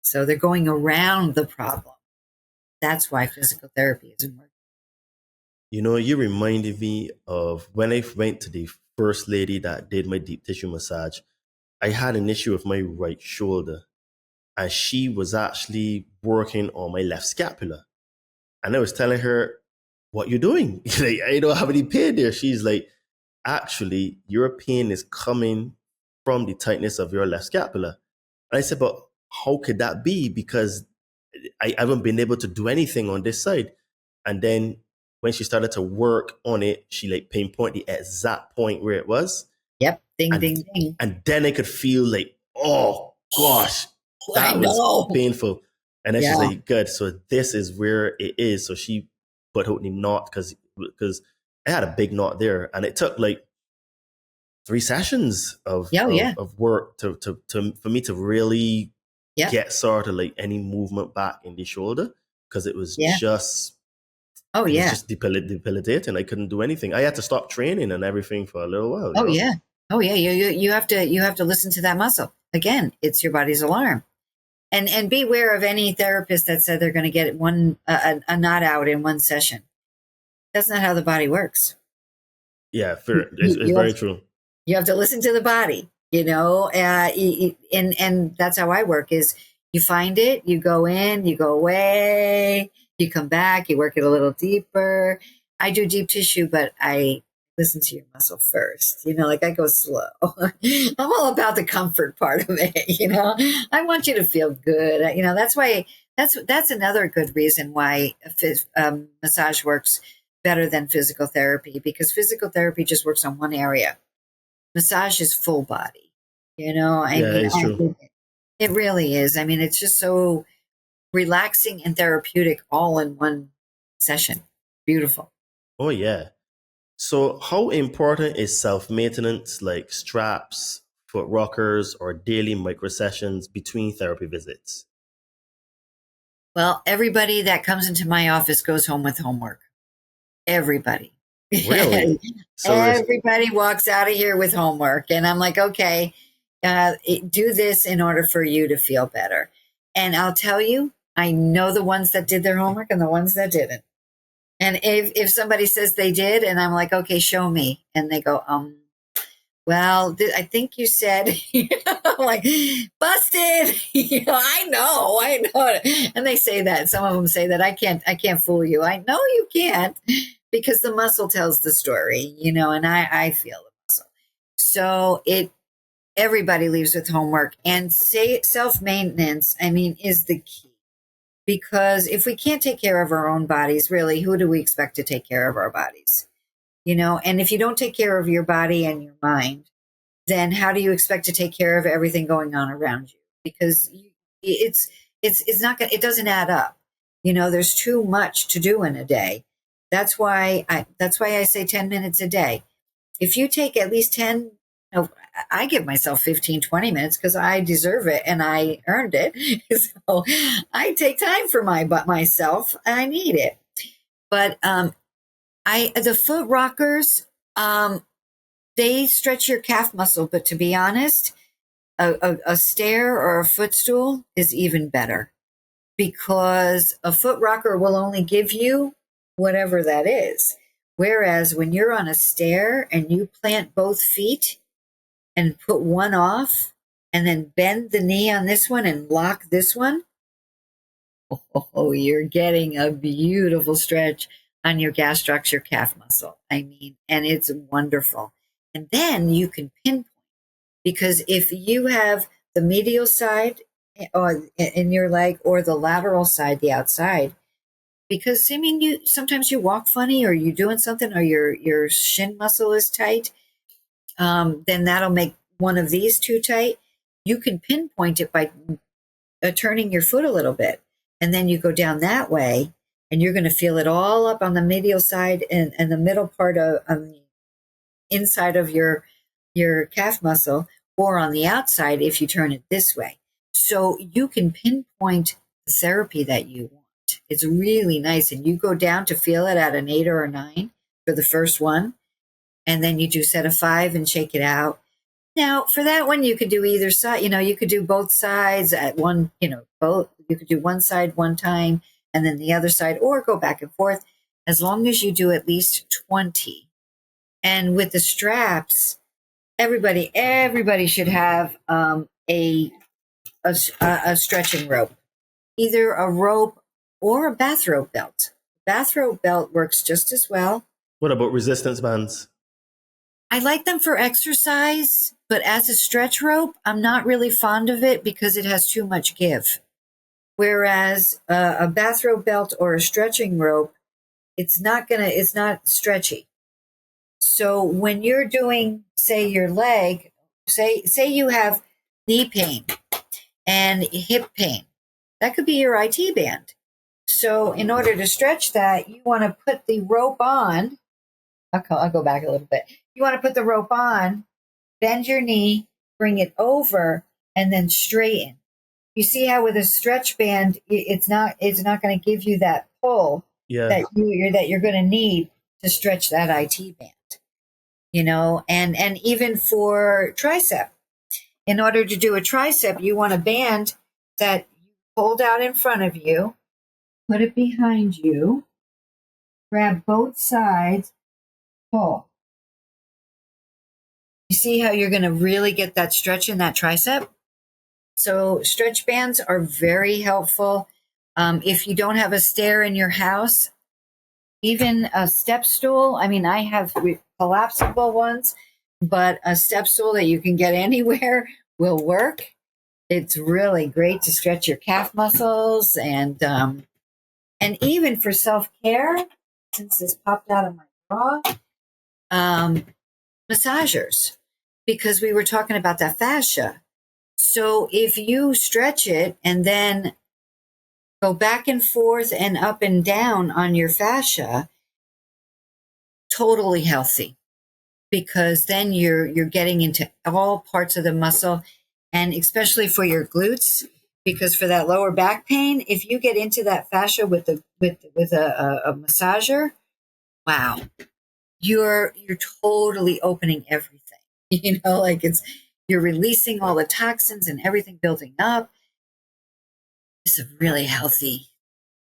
A: So they're going around the problem. That's why physical therapy isn't working.
B: You reminded me of when I went to the first lady that did my deep tissue massage. I had an issue with my right shoulder, and she was actually working on my left scapula. And I was telling her, "What you doing? Like, I don't have any pain there." She's like, "Actually, your pain is coming from the tightness of your left scapula." And I said, "But how could that be? Because I haven't been able to do anything on this side." And then when she started to work on it, she like pinpoint the exact point where it was.
A: Yep. Ding,
B: And,
A: ding, ding.
B: and then I could feel like, oh gosh,
A: I
B: that
A: know.
B: was painful. And then she's
A: Yeah.
B: like, good. So this is where it is. So she put out the knot because I had a big knot there, and it took like 3 sessions of work for me to really get sort of like any movement back in the shoulder, because it was just debilitating. I couldn't do anything. I had to stop training and everything for a little while.
A: Yeah. You have to listen to that muscle. Again, it's your body's alarm. And beware of any therapist that said they're going to get a knot out in one session. That's not how the body works.
B: Yeah, fair. It's very true.
A: You have to listen to the body, and that's how I work is you find it, you go in, you go away, you come back, you work it a little deeper. I do deep tissue, but I listen to your muscle first. Like I go slow. I'm all about the comfort part of it. I want you to feel good. That's why that's another good reason why massage works better than physical therapy, because physical therapy just works on one area. Massage is full body.
B: It's true.
A: It really is. I mean, it's just so relaxing and therapeutic all in one session. Beautiful.
B: Oh, yeah. So how important is self-maintenance like straps, foot rockers, or daily micro sessions between therapy visits?
A: Well, everybody that comes into my office goes home with homework. Everybody.
B: Really? So
A: everybody walks out of here with homework. And I'm like, okay, do this in order for you to feel better. And I'll tell you, I know the ones that did their homework and the ones that didn't. And if somebody says they did, and I'm like, okay, show me. And they go, well, I think you said, I'm like, busted. I know. And they say that. Some of them say that I can't fool you. I know you can't, because the muscle tells the story, and I feel the muscle. So everybody leaves with homework, and self-maintenance, is the key. Because if we can't take care of our own bodies, really, who do we expect to take care of our bodies? And if you don't take care of your body and your mind, then how do you expect to take care of everything going on around you? Because it's not it doesn't add up. There's too much to do in a day. That's why I say 10 minutes a day. If you take at least 10, I give myself 15, 20 minutes because I deserve it and I earned it. So I take time for myself. I need it. But the foot rockers, they stretch your calf muscle. But to be honest, a stair or a footstool is even better, because a foot rocker will only give you whatever that is. Whereas when you're on a stair and you plant both feet and put one off and then bend the knee on this one and lock this one, you're getting a beautiful stretch on your gastroc calf muscle. And it's wonderful. And then you can pinpoint Because if you have the medial side or in your leg or the lateral side, the outside, because I mean, you sometimes you walk funny or you're doing something or your shin muscle is tight, then that'll make one of these too tight. You can pinpoint it by turning your foot a little bit, and then you go down that way, and you're going to feel it all up on the medial side and the middle part of the inside of your calf muscle, or on the outside if you turn it this way. So you can pinpoint the therapy that you want. It's really nice. And you go down to feel it at an 8 or a 9 for the first one. And then you do set of 5 and shake it out. Now, for that one, you could do either side. You could do both sides at one, both. You could do one side one time and then the other side, or go back and forth, as long as you do at least 20. And with the straps, everybody should have a stretching rope, either a rope or a bathrobe belt. Bathrobe belt works just as well.
B: What about resistance bands?
A: I like them for exercise, but as a stretch rope, I'm not really fond of it because it has too much give. Whereas a bathrobe belt or a stretching rope, it's not stretchy. So when you're doing, say, your leg, say you have knee pain and hip pain, that could be your IT band. So in order to stretch that, you want to put the rope on. I'll go back a little bit. You want to put the rope on, bend your knee, bring it over, and then straighten. You see how with a stretch band, it's not going to give you that pull that you're going to need to stretch that IT band. And even for tricep, in order to do a tricep, you want a band that you hold out in front of you, put it behind you, grab both sides, pull. You see how you're going to really get that stretch in that tricep? So stretch bands are very helpful. If you don't have a stair in your house, even a step stool. I mean, I have collapsible ones, but a step stool that you can get anywhere will work. It's really great to stretch your calf muscles and even for self-care, since this popped out of my bra, massagers, because we were talking about that fascia. So if you stretch it and then go back and forth and up and down on your fascia, totally healthy, because then you're getting into all parts of the muscle, and especially for your glutes, because for that lower back pain, if you get into that fascia with a massager, wow, you're totally opening everything. You're releasing all the toxins and everything building up. It's a really healthy,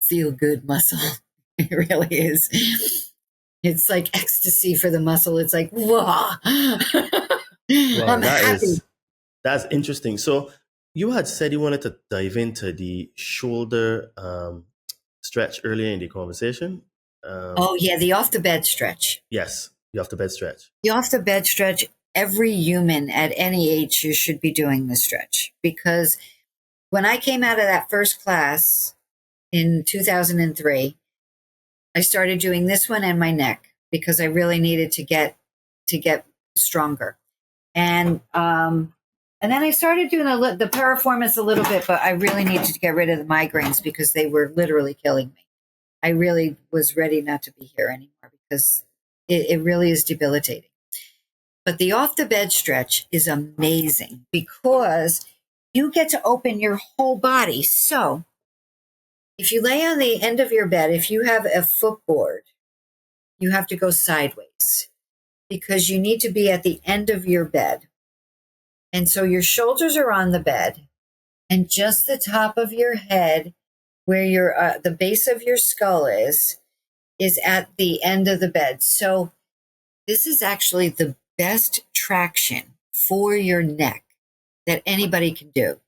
A: feel good muscle. It really is. It's like ecstasy for the muscle. It's like, whoa. I'm happy.
B: That's interesting. So you had said you wanted to dive into the shoulder stretch earlier in the conversation.
A: The off the bed stretch.
B: Yes, the off the bed stretch.
A: The off the bed stretch, every human at any age, you should be doing the stretch, because when I came out of that first class in 2003, I started doing this one and my neck because I really needed to get stronger. And then I started doing the piriformis a little bit, but I really needed to get rid of the migraines because they were literally killing me. I really was ready not to be here anymore because it really is debilitating. But the off the bed stretch is amazing because you get to open your whole body. So if you lay on the end of your bed, if you have a footboard, you have to go sideways because you need to be at the end of your bed. And so your shoulders are on the bed and just the top of your head, where the base of your skull is at the end of the bed. So this is actually the best traction for your neck that anybody can do.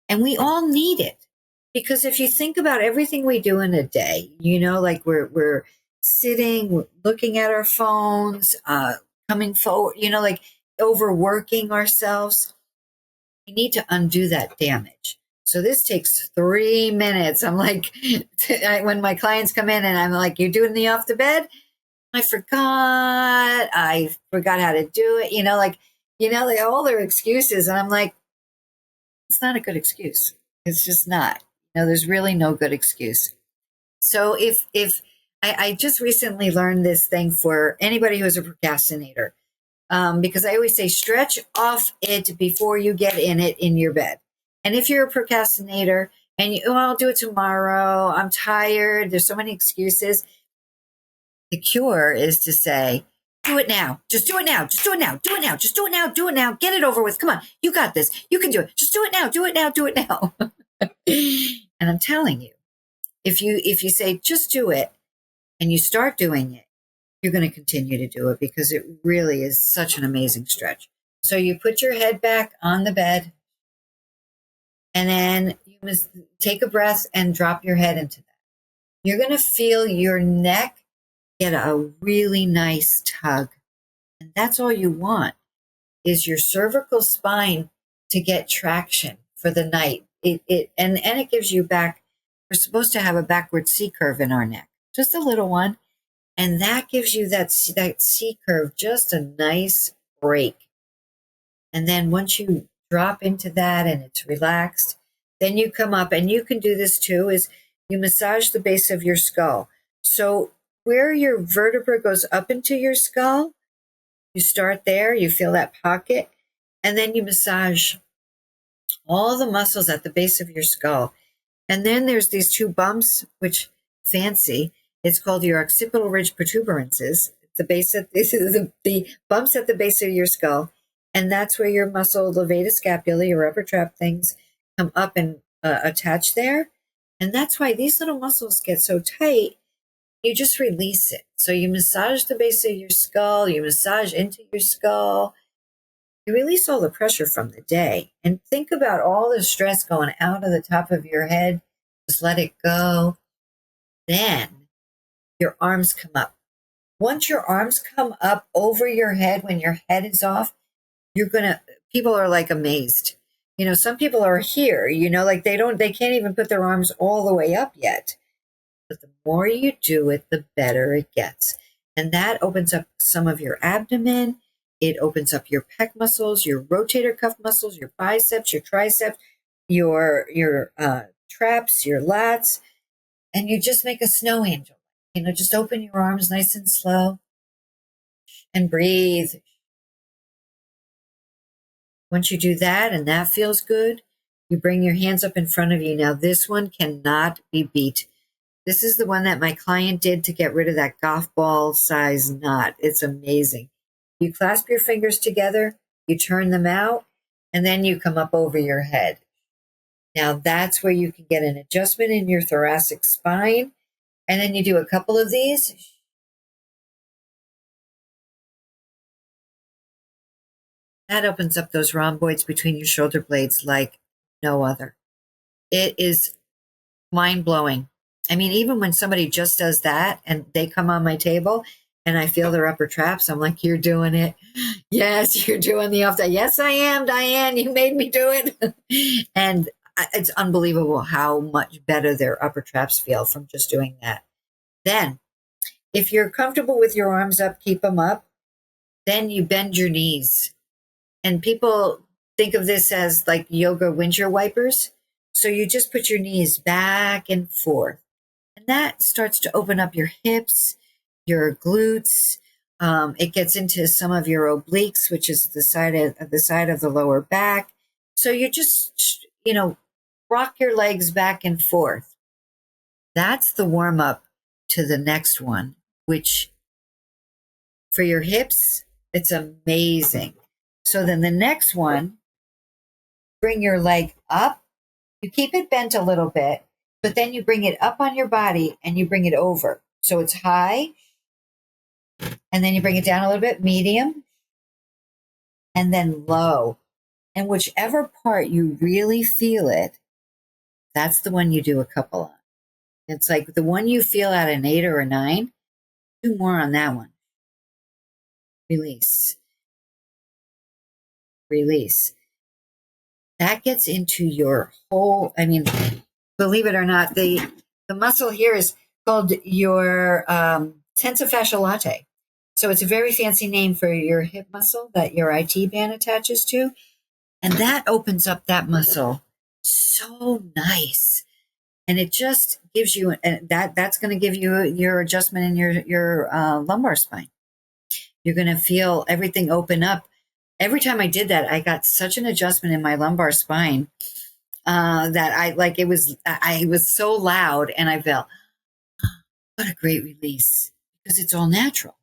A: And we all need it. Because if you think about everything we do in a day, like we're sitting, looking at our phones, coming forward, like overworking ourselves. We need to undo that damage. So this takes 3 minutes. I'm like, when my clients come in and I'm like, you doing the off the bed? I forgot how to do it. They all their excuses. And I'm like, it's not a good excuse. It's just not. There's really no good excuse. So if I just recently learned this thing for anybody who's a procrastinator, because I always say stretch off it before you get in it in your bed. And if you're a procrastinator and I'll do it tomorrow, I'm tired, there's so many excuses. The cure is to say, do it now. Just do it now. Just do it now. Do it now. Just do it now. Do it now. Get it over with. Come on. You got this. You can do it. Just do it now. Do it now. Do it now. And I'm telling you, if you say, just do it, and you start doing it, you're going to continue to do it because it really is such an amazing stretch. So you put your head back on the bed, and then you must take a breath and drop your head into that. You're going to feel your neck get a really nice tug. And that's all you want is your cervical spine to get traction for the night. And it gives you back. We're supposed to have a backward C curve in our neck, just a little one. And that gives you that C curve, just a nice break. And then once you drop into that and it's relaxed, then you come up, and you can do this too, is you massage the base of your skull. So where your vertebra goes up into your skull, you start there, you feel that pocket, and then you massage all the muscles at the base of your skull. And then there's these two bumps, which fancy. It's called your occipital ridge protuberances. The bumps at the base of your skull. And that's where your muscle levator scapula, your upper trap things, come up and attach there. And that's why these little muscles get so tight. You just release it. So you massage the base of your skull, you massage into your skull, you release all the pressure from the day. And think about all the stress going out of the top of your head. Just let it go. Then your arms come up. Once your arms come up over your head, when your head is off, people are like amazed. Some people are here, like they can't even put their arms all the way up yet. But the more you do it, the better it gets. And that opens up some of your abdomen. It opens up your pec muscles, your rotator cuff muscles, your biceps, your triceps, your traps, your lats. And you just make a snow angel. Just open your arms nice and slow and breathe. Once you do that and that feels good, you bring your hands up in front of you. Now, this one cannot be beat. This is the one that my client did to get rid of that golf ball size knot. It's amazing. You clasp your fingers together, you turn them out, and then you come up over your head. Now that's where you can get an adjustment in your thoracic spine. And then you do a couple of these. That opens up those rhomboids between your shoulder blades like no other. It is mind-blowing. I mean, even when somebody just does that and they come on my table and I feel their upper traps, I'm like, you're doing it. Yes, you're doing the off that. Yes, I am, Diane. You made me do it. And it's unbelievable how much better their upper traps feel from just doing that. Then, if you're comfortable with your arms up, keep them up. Then you bend your knees. And people think of this as like yoga windshield wipers. So you just put your knees back and forth. And that starts to open up your hips, your glutes. It gets into some of your obliques, which is the side of the lower back. So you just, rock your legs back and forth. That's the warm up to the next one, which for your hips, it's amazing. So then the next one, bring your leg up. You keep it bent a little bit, but then you bring it up on your body and you bring it over. So it's high, and then you bring it down a little bit, medium, and then low. And whichever part you really feel it, that's the one you do a couple on. It's like the one you feel at an 8 or a 9, do more on that one. Release. release. That gets into your whole, I mean, believe it or not, the muscle here is called your tensor fasciae latae. So it's a very fancy name for your hip muscle that your IT band attaches to. And that opens up that muscle so nice. And it just gives you that's going to give you your adjustment in your lumbar spine. You're going to feel everything open up. Every time I did that, I got such an adjustment in my lumbar spine that I was so loud, and I felt, what a great release, because it's all natural.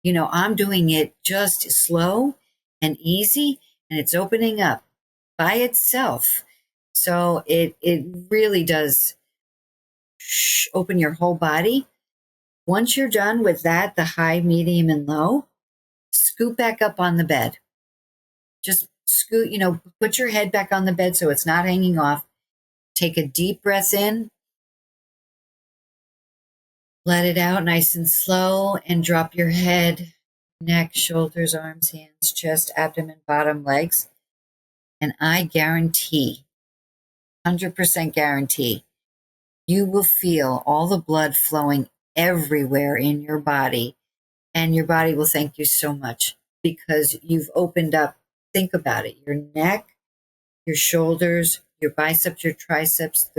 A: I'm doing it just slow and easy, and it's opening up by itself. So it really does open your whole body. Once you're done with that, the high, medium, and low, scoot back up on the bed. Just scoot, put your head back on the bed so it's not hanging off. Take a deep breath in. Let it out nice and slow, and drop your head, neck, shoulders, arms, hands, chest, abdomen, bottom, legs. And I guarantee, 100% guarantee, you will feel all the blood flowing everywhere in your body, and your body will thank you so much because you've opened up. Think about it. Your neck, your shoulders, your biceps, your triceps,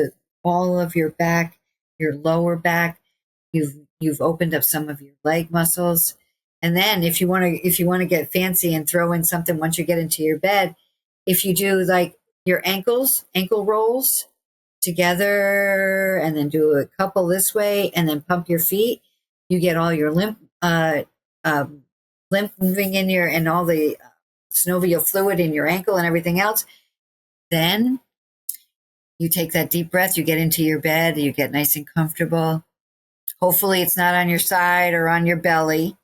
A: all of your back, your lower back. You've opened up some of your leg muscles. And then if you want to get fancy and throw in something once you get into your bed, if you do like your ankle rolls together and then do a couple this way and then pump your feet, you get all your lymph moving in and all the synovial fluid in your ankle and everything else. Then you take that deep breath, you get into your bed, you get nice and comfortable. Hopefully it's not on your side or on your belly.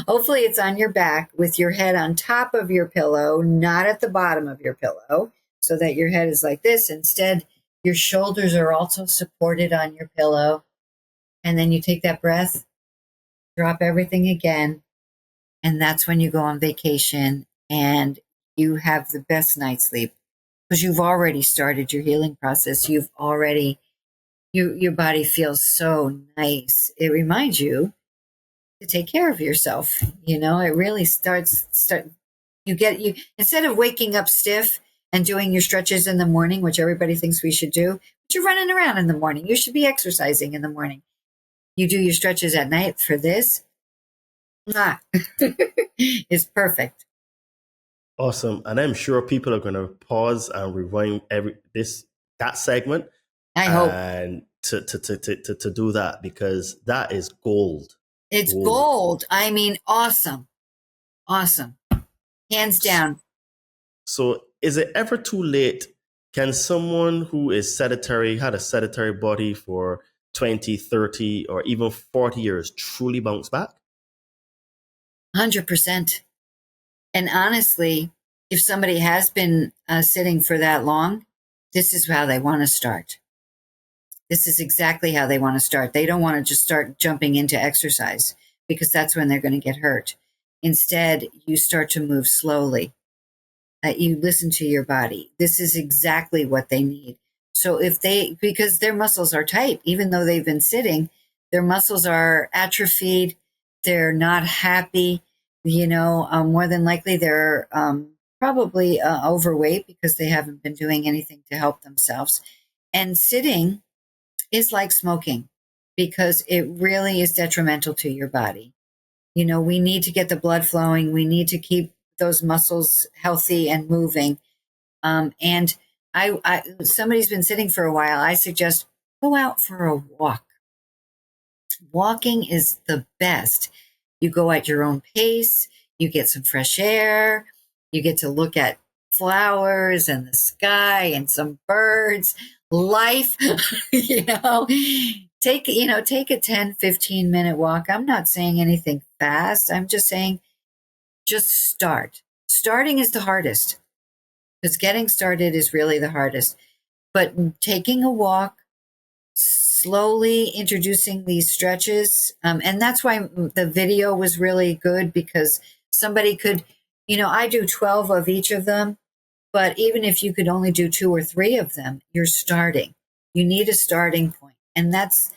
A: Hopefully it's on your back with your head on top of your pillow, not at the bottom of your pillow, so that your head is like this. Instead, your shoulders are also supported on your pillow. And then you take that breath, drop everything again. And that's when you go on vacation and you have the best night's sleep because you've already started your healing process. Your body feels so nice. It reminds you to take care of yourself. It really you instead of waking up stiff and doing your stretches in the morning, which everybody thinks we should do, but you're running around in the morning. You should be exercising in the morning. You do your stretches at night for this. It's perfect.
B: Awesome. And I'm sure people are going to pause and rewind that segment.
A: I hope.
B: And to do that, because that is gold.
A: It's gold. I mean, awesome. Awesome. Hands down.
B: So is it ever too late? Can someone who is sedentary, had a sedentary body for 20, 30, or even 40 years truly bounce back?
A: 100%. And honestly, if somebody has been sitting for that long, this is how they want to start. This is exactly how they want to start. They don't want to just start jumping into exercise because that's when they're going to get hurt. Instead, you start to move slowly. You listen to your body. This is exactly what they need. So because their muscles are tight, even though they've been sitting, their muscles are atrophied. They're not happy. More than likely they're probably overweight because they haven't been doing anything to help themselves. And sitting is like smoking because it really is detrimental to your body. We need to get the blood flowing. We need to keep those muscles healthy and moving. And somebody's been sitting for a while. I suggest go out for a walk. Walking is the best. You go at your own pace. You get some fresh air. You get to look at flowers and the sky and some birds. Life, take a 10, 15-minute walk. I'm not saying anything fast. I'm just saying, just start. Starting is the hardest because getting started is really the hardest. But taking a walk, slowly introducing these stretches. And that's why the video was really good because somebody could, I do 12 of each of them, but even if you could only do 2 or 3 of them, you're starting. You need a starting point. And that's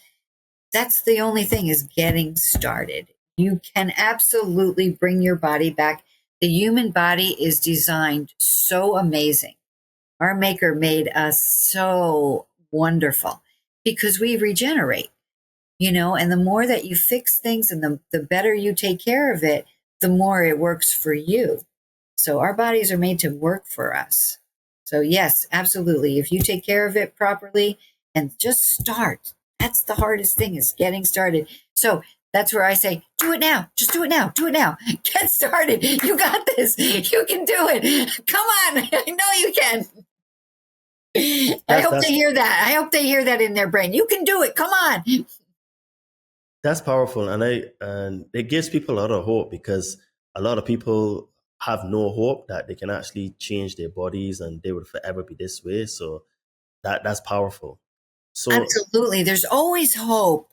A: the only thing, is getting started. You can absolutely bring your body back. The human body is designed so amazing. Our maker made us so wonderful because we regenerate, and the more that you fix things and the better you take care of it, the more it works for you. So our bodies are made to work for us. So yes, absolutely. If you take care of it properly and just start, that's the hardest thing, is getting started. So that's where I say, do it now. Just do it now. Do it now. Get started. You got this. You can do it. Come on. I know you can. I hope they hear that. I hope they hear that in their brain. You can do it. Come on.
B: That's powerful, and it gives people a lot of hope, because a lot of people have no hope that they can actually change their bodies and they would forever be this way. So that's powerful. So
A: absolutely, there's always hope.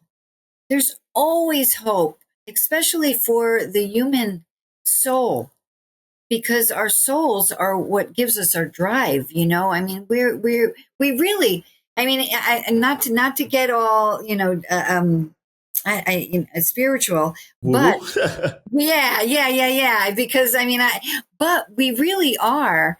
A: There's always hope, especially for the human soul, because our souls are what gives us our drive. I mean, we really. I mean, not to get all spiritual, but yeah. Because I mean, but we really are.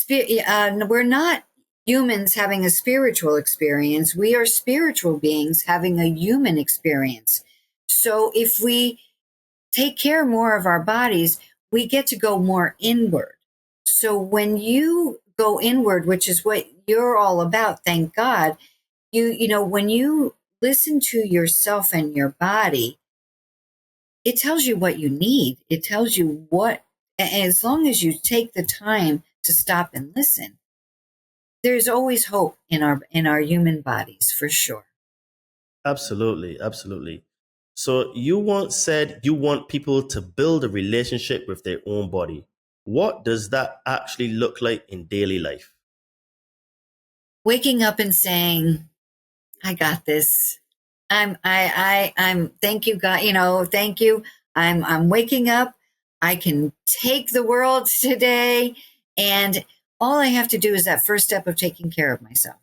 A: We're not humans having a spiritual experience. We are spiritual beings having a human experience. So if we take care more of our bodies, we get to go more inward. So when you go inward, which is what you're all about, thank God, when you listen to yourself and your body, it tells you what you need. It tells you as long as you take the time to stop and listen, there's always hope in our human bodies, for sure.
B: absolutely, absolutely. So you once said you want people to build a relationship with their own body. What does that actually look like in daily life?
A: Waking up and saying, I got this. I'm thank you, God, thank you. I'm waking up. I can take the world today. And all I have to do is that first step of taking care of myself.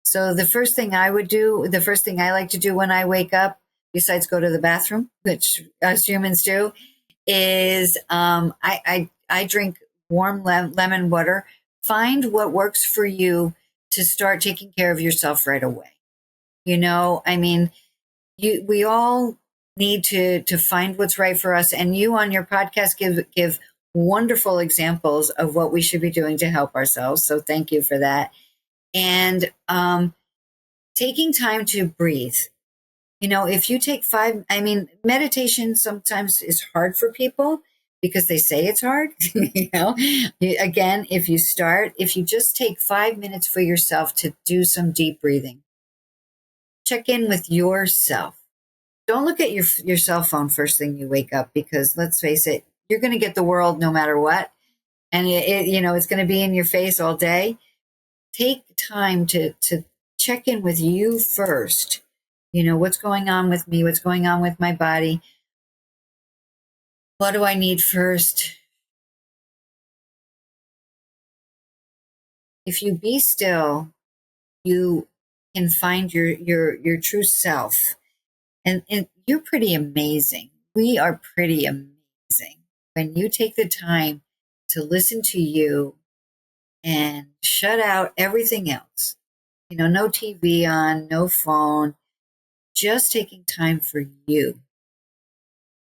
A: So the first thing I like to do when I wake up, besides go to the bathroom, which us humans do, is I drink warm lemon water. Find what works for you to start taking care of yourself right away. I mean, we all need to find what's right for us. And you on your podcast give wonderful examples of what we should be doing to help ourselves. So thank you for that. And taking time to breathe. If you take meditation sometimes is hard for people because they say it's hard. Again, if you just take 5 minutes for yourself to do some deep breathing, check in with yourself. Don't look at your cell phone first thing you wake up, because let's face it, you're going to get the world no matter what. And it's going to be in your face all day. Take time to check in with you first. What's going on with me? What's going on with my body? What do I need first? If you be still, you can find your true self. And you're pretty amazing. We are pretty amazing. When you take the time to listen to you and shut out everything else, no TV on, no phone, just taking time for you,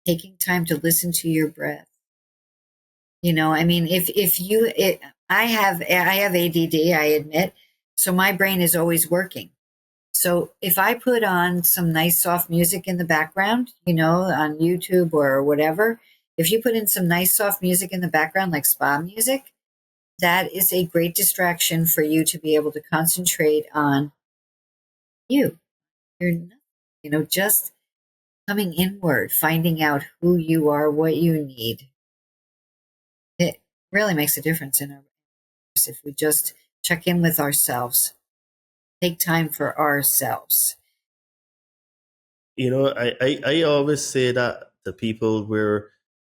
A: taking time to listen to your breath. I mean, I have ADD, I admit, so my brain is always working. So if I put on some nice soft music in the background, on YouTube or whatever, if you put in some nice soft music in the background, like spa music, that is a great distraction for you to be able to concentrate on you. You're not, just coming inward, finding out who you are, what you need. It really makes a difference in our lives if we just check in with ourselves, take time for ourselves.
B: I always say that to people,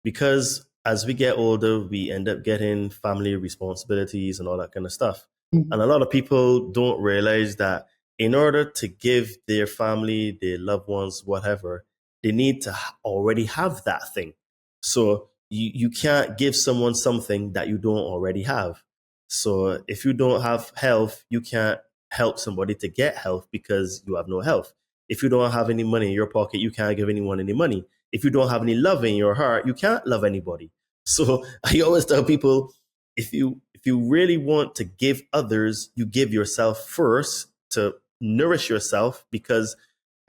B: because as we get older, we end up getting family responsibilities and all that kind of stuff.
A: Mhm.
B: And a lot of people don't realize that in order to give their family, their loved ones, whatever, they need to already have that thing. So you can't give someone something that you don't already have. So if you don't have health, you can't help somebody to get health because you have no health. If you don't have any money in your pocket, you can't give anyone any money. If you don't have any love in your heart, you can't love anybody. So I always tell people, if you really want to give others, you give yourself first to nourish yourself. Because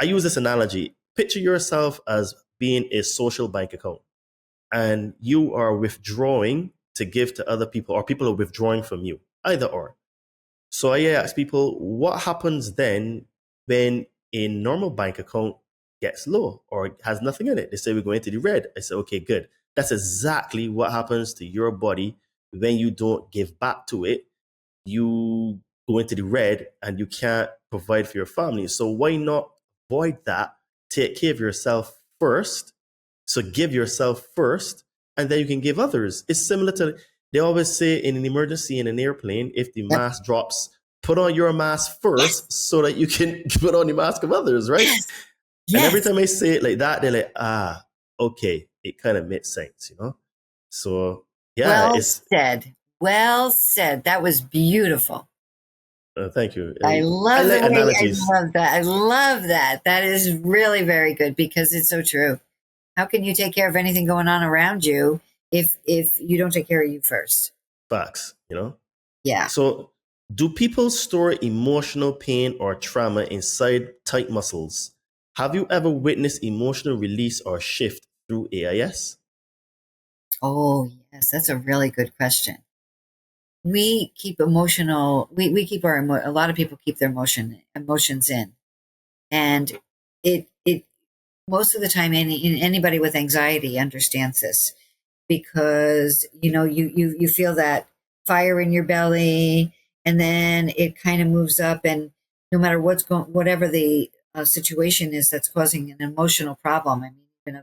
B: I use this analogy: picture yourself as being a social bank account, and you are withdrawing to give to other people, or people are withdrawing from you, either or. So I ask people, what happens then when a normal bank account gets low or has nothing in it? They say we're going to the red. I say, okay, good. That's exactly what happens to your body when you don't give back to it. You go into the red and you can't provide for your family. So why not avoid that? Take care of yourself first. So give yourself first, and then you can give others. It's similar to, they always say in an emergency in an airplane, if the
A: Yep.
B: mask drops, put on your mask first
A: Yes.
B: so that you can put on the mask of others, right?
A: Yes.
B: And every
A: Yes.
B: time I say it like that, they're like, okay, it kind of makes sense. So yeah,
A: Well
B: it's,
A: said. Well said. That was beautiful.
B: thank you.
A: I
B: I
A: love the
B: like
A: way
B: analogies.
A: I love that. I love that. That is really very good because it's so true. How can you take care of anything going on around you if you don't take care of you first?
B: Facts.
A: Yeah.
B: So, do people store emotional pain or trauma inside tight muscles? Have you ever witnessed emotional release or shift through AIS?
A: Oh, yes, that's a really good question. We keep we keep a lot of people keep their emotions in. And it most of the time anybody with anxiety understands this because you feel that fire in your belly, and then it kind of moves up, and no matter whatever the situation is that's causing an emotional problem. I mean, even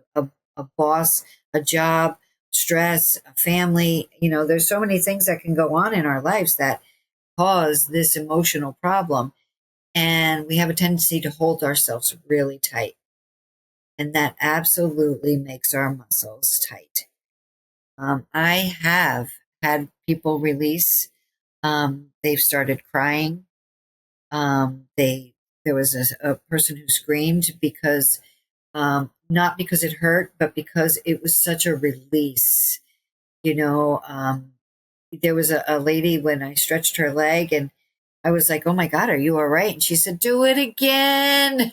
A: a boss, a job, stress, a family, there's so many things that can go on in our lives that cause this emotional problem, and we have a tendency to hold ourselves really tight, and that absolutely makes our muscles tight. I have had people release. They've started crying. There was a person who screamed because not because it hurt, but because it was such a release. You know, there was a lady when I stretched her leg, and I was like, "Oh my God, are you all right?" And she said, "Do it again."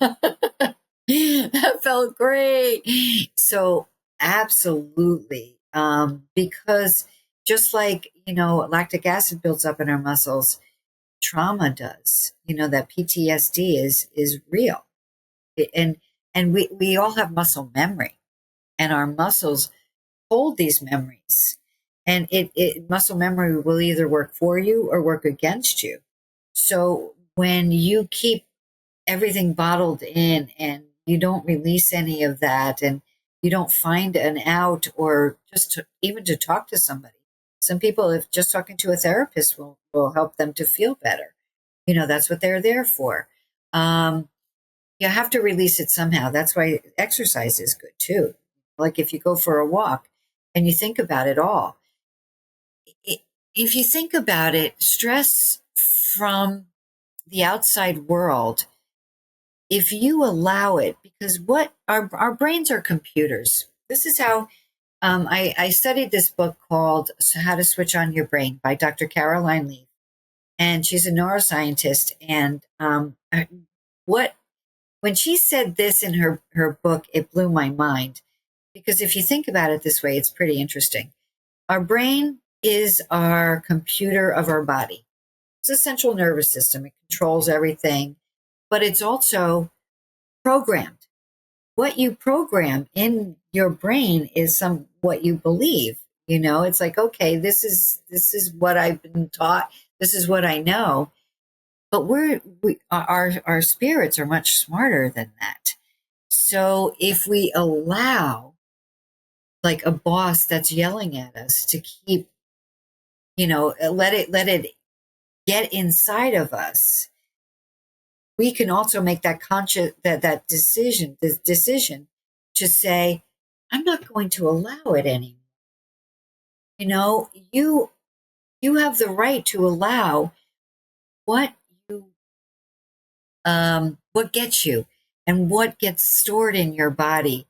A: That felt great. So absolutely. Because just like, lactic acid builds up in our muscles, trauma does. That PTSD is real. And we all have muscle memory, and our muscles hold these memories. And it muscle memory will either work for you or work against you. So when you keep everything bottled in and you don't release any of that, and you don't find an out, or just even to talk to somebody. Some people, if just talking to a therapist will help them to feel better. That's what they're there for. Um, you have to release it somehow. That's why exercise is good too. Like if you go for a walk and you think about it all, I- if you think about it, stress from the outside world, if you allow it, because what our brains are computers. This is how I studied this book called How to Switch On Your Brain by Dr. Caroline Leaf, and she's a neuroscientist. And what when she said this in her book, it blew my mind, because if you think about it this way, it's pretty interesting. Our brain is our computer of our body. It's a central nervous system. It controls everything, but it's also programmed. What you program in your brain is what you believe. It's like, okay, this is what I've been taught. This is what I know. But our spirits are much smarter than that. So if we allow like a boss that's yelling at us to keep, let it get inside of us. We can also make that conscious, that decision, this decision to say, I'm not going to allow it anymore. You have the right to allow what you what gets you and what gets stored in your body,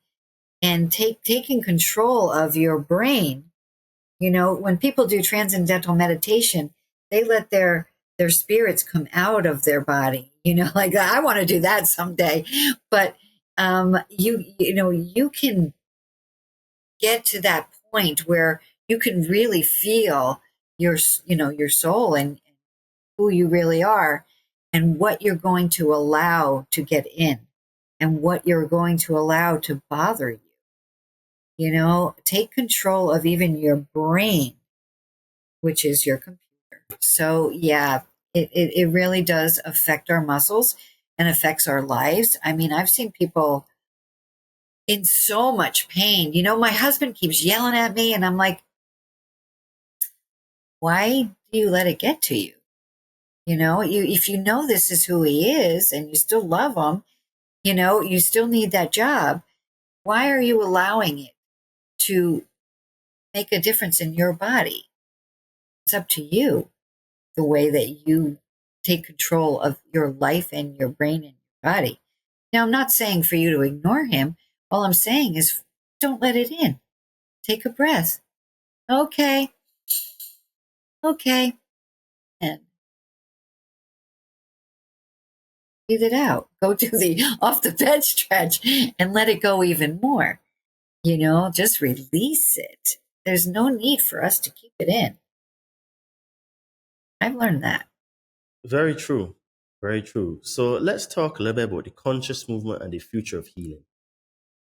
A: and taking control of your brain. When people do transcendental meditation, they let their spirits come out of their body. Like I want to do that someday, but you can get to that point where you can really feel your soul and who you really are, and what you're going to allow to get in, and what you're going to allow to bother you. Take control of even your brain, which is your computer. So yeah, it really does affect our muscles and affects our lives. I mean, I've seen people in so much pain. My husband keeps yelling at me, and I'm like, why do you let it get to you? If you know this is who he is and you still love him, you still need that job. Why are you allowing it to make a difference in your body? It's up to you, the way that you take control of your life and your brain and your body. Now, I'm not saying for you to ignore him. All I'm saying is don't let it in. Take a breath. Okay. And breathe it out. Go do the off the bed stretch and let it go even more. Just release it. There's no need for us to keep it in. I've learned that.
B: Very true. Very true. So let's talk a little bit about the conscious movement and the future of healing.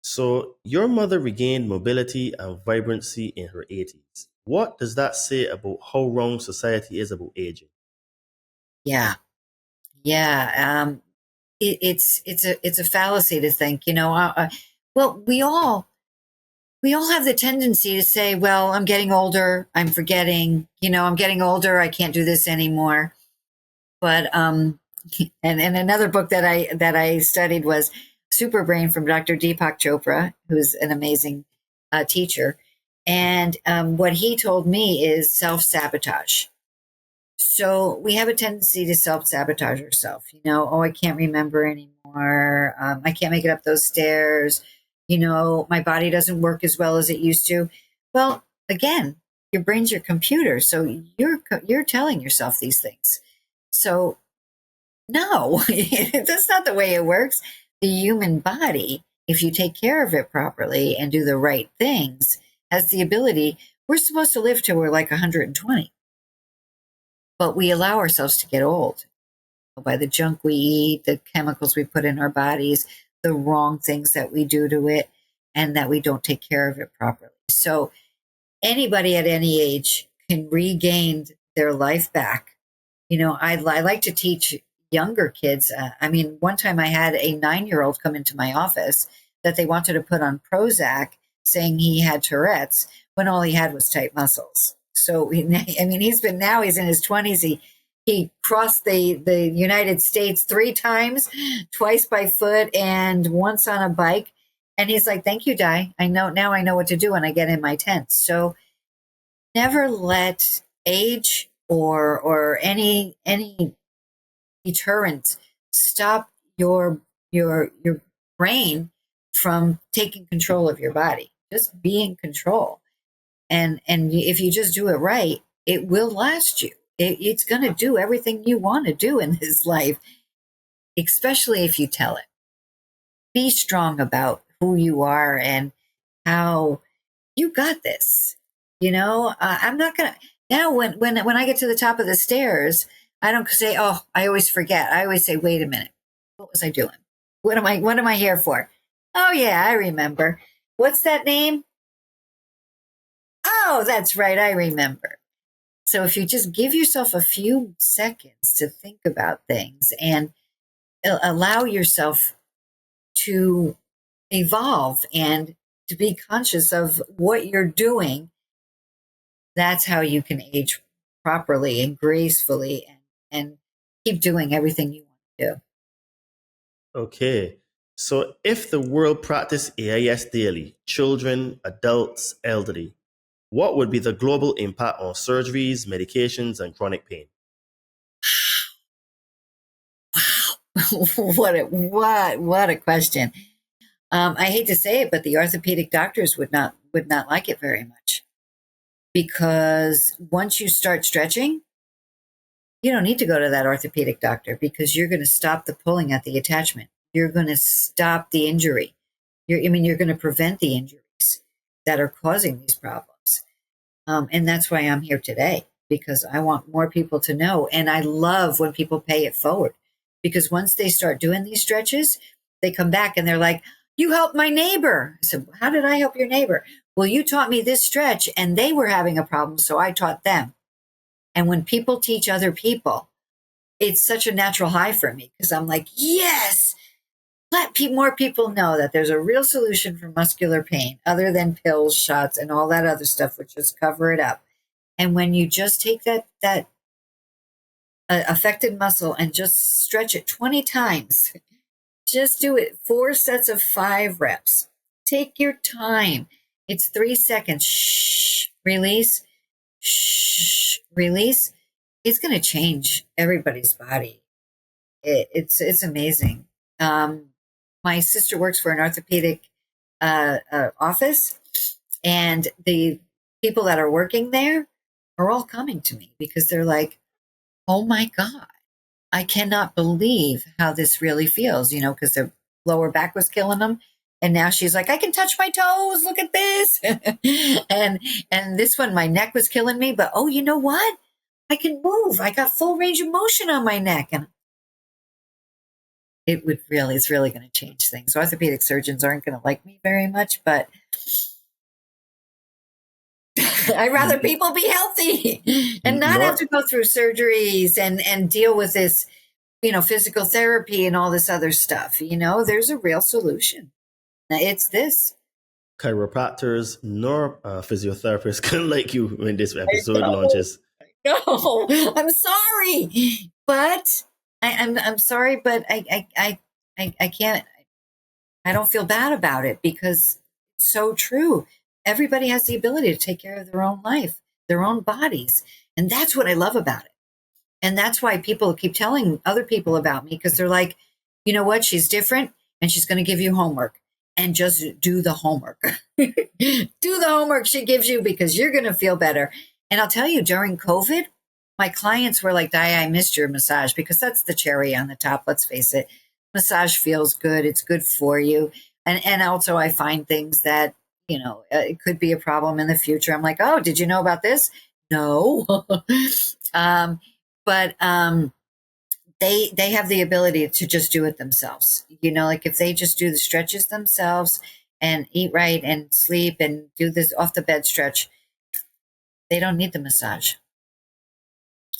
B: So your mother regained mobility and vibrancy in her 80s. What does that say about how wrong society is about aging?
A: Yeah. Yeah. It's a fallacy to think, well, we all have the tendency to say, well, I'm getting older, I'm forgetting, I'm getting older, I can't do this anymore. But and another book that I studied was Super Brain from Dr. Deepak Chopra, who's an amazing teacher. And what he told me is self-sabotage. So we have a tendency to self-sabotage ourselves. Oh, I can't remember anymore. I can't make it up those stairs. My body doesn't work as well as it used to. Well, again, your brain's your computer, so you're telling yourself these things. So no, that's not the way it works. The human body, if you take care of it properly and do the right things, has the ability. We're supposed to live till we're like 120. But we allow ourselves to get old by the junk we eat, the chemicals we put in our bodies, the wrong things that we do to it, and that we don't take care of it properly. So anybody at any age can regain their life back. I like to teach younger kids. One time I had a 9-year-old come into my office that they wanted to put on Prozac, saying he had Tourette's when all he had was tight muscles. So, he's in his 20s. He crossed the United States 3 times, twice by foot and once on a bike. And he's like, thank you, Di. I know what to do when I get in my tent. So never let age or any deterrent stop your brain from taking control of your body. Just be in control. And if you just do it right, it will last you. It's going to do everything you want to do in this life, especially if you tell it. Be strong about who you are and how you got this. I'm not going to, now when I get to the top of the stairs, I don't say, oh, I always forget. I always say, wait a minute. What was I doing? What am I here for? Oh yeah, I remember. What's that name? Oh, that's right. I remember. So if you just give yourself a few seconds to think about things and allow yourself to evolve and to be conscious of what you're doing. That's how you can age properly and gracefully and keep doing everything you want to do.
B: Okay. So if the world practiced AIS daily, children, adults, elderly, what would be the global impact on surgeries, medications, and chronic pain?
A: What a question. I hate to say it, but the orthopedic doctors would not like it very much, because once you start stretching, you don't need to go to that orthopedic doctor, because you're going to stop the pulling at the attachment. You're going to stop the injury. You're going to prevent the injuries that are causing these problems. And that's why I'm here today, because I want more people to know. And I love when people pay it forward, because once they start doing these stretches, they come back and they're like, you helped my neighbor. I said, how did I help your neighbor? Well, you taught me this stretch and they were having a problem, so I taught them. And when people teach other people, it's such a natural high for me, because I'm like, yes, let more people know that there's a real solution for muscular pain other than pills, shots, and all that other stuff, which just cover it up. And when you just take that affected muscle and just stretch it 20 times, just do it 4 sets of 5 reps. Take your time. It's 3 seconds. Shh, release. Shh, release. It's going to change everybody's body. It's amazing. My sister works for an orthopedic office, and the people that are working there are all coming to me because they're like, oh my God, I cannot believe how this really feels, because their lower back was killing them. And now she's like, I can touch my toes. Look at this. and this one, my neck was killing me. But, oh, you know what? I can move. I got full range of motion on my neck. And it's really going to change things. Orthopedic surgeons aren't going to like me very much, but I'd rather people be healthy and not have to go through surgeries and deal with this, physical therapy and all this other stuff. There's a real solution. It's this.
B: Chiropractors nor physiotherapists can like you when this episode launches.
A: No, I'm sorry, but I'm sorry, but I can't. I don't feel bad about it, because it's so true. Everybody has the ability to take care of their own life, their own bodies, and that's what I love about it. And that's why people keep telling other people about me, because they're like, you know what? She's different, and she's going to give you homework. And just do the homework. Do the homework she gives you, because you're going to feel better. And I'll tell you, during COVID, my clients were like, Di, I missed your massage, because that's the cherry on the top. Let's face it. Massage feels good. It's good for you. And also I find things that, it could be a problem in the future. I'm like, oh, did you know about this? No. But they have the ability to just do it themselves. Like if they just do the stretches themselves and eat right and sleep and do this off the bed stretch, they don't need the massage.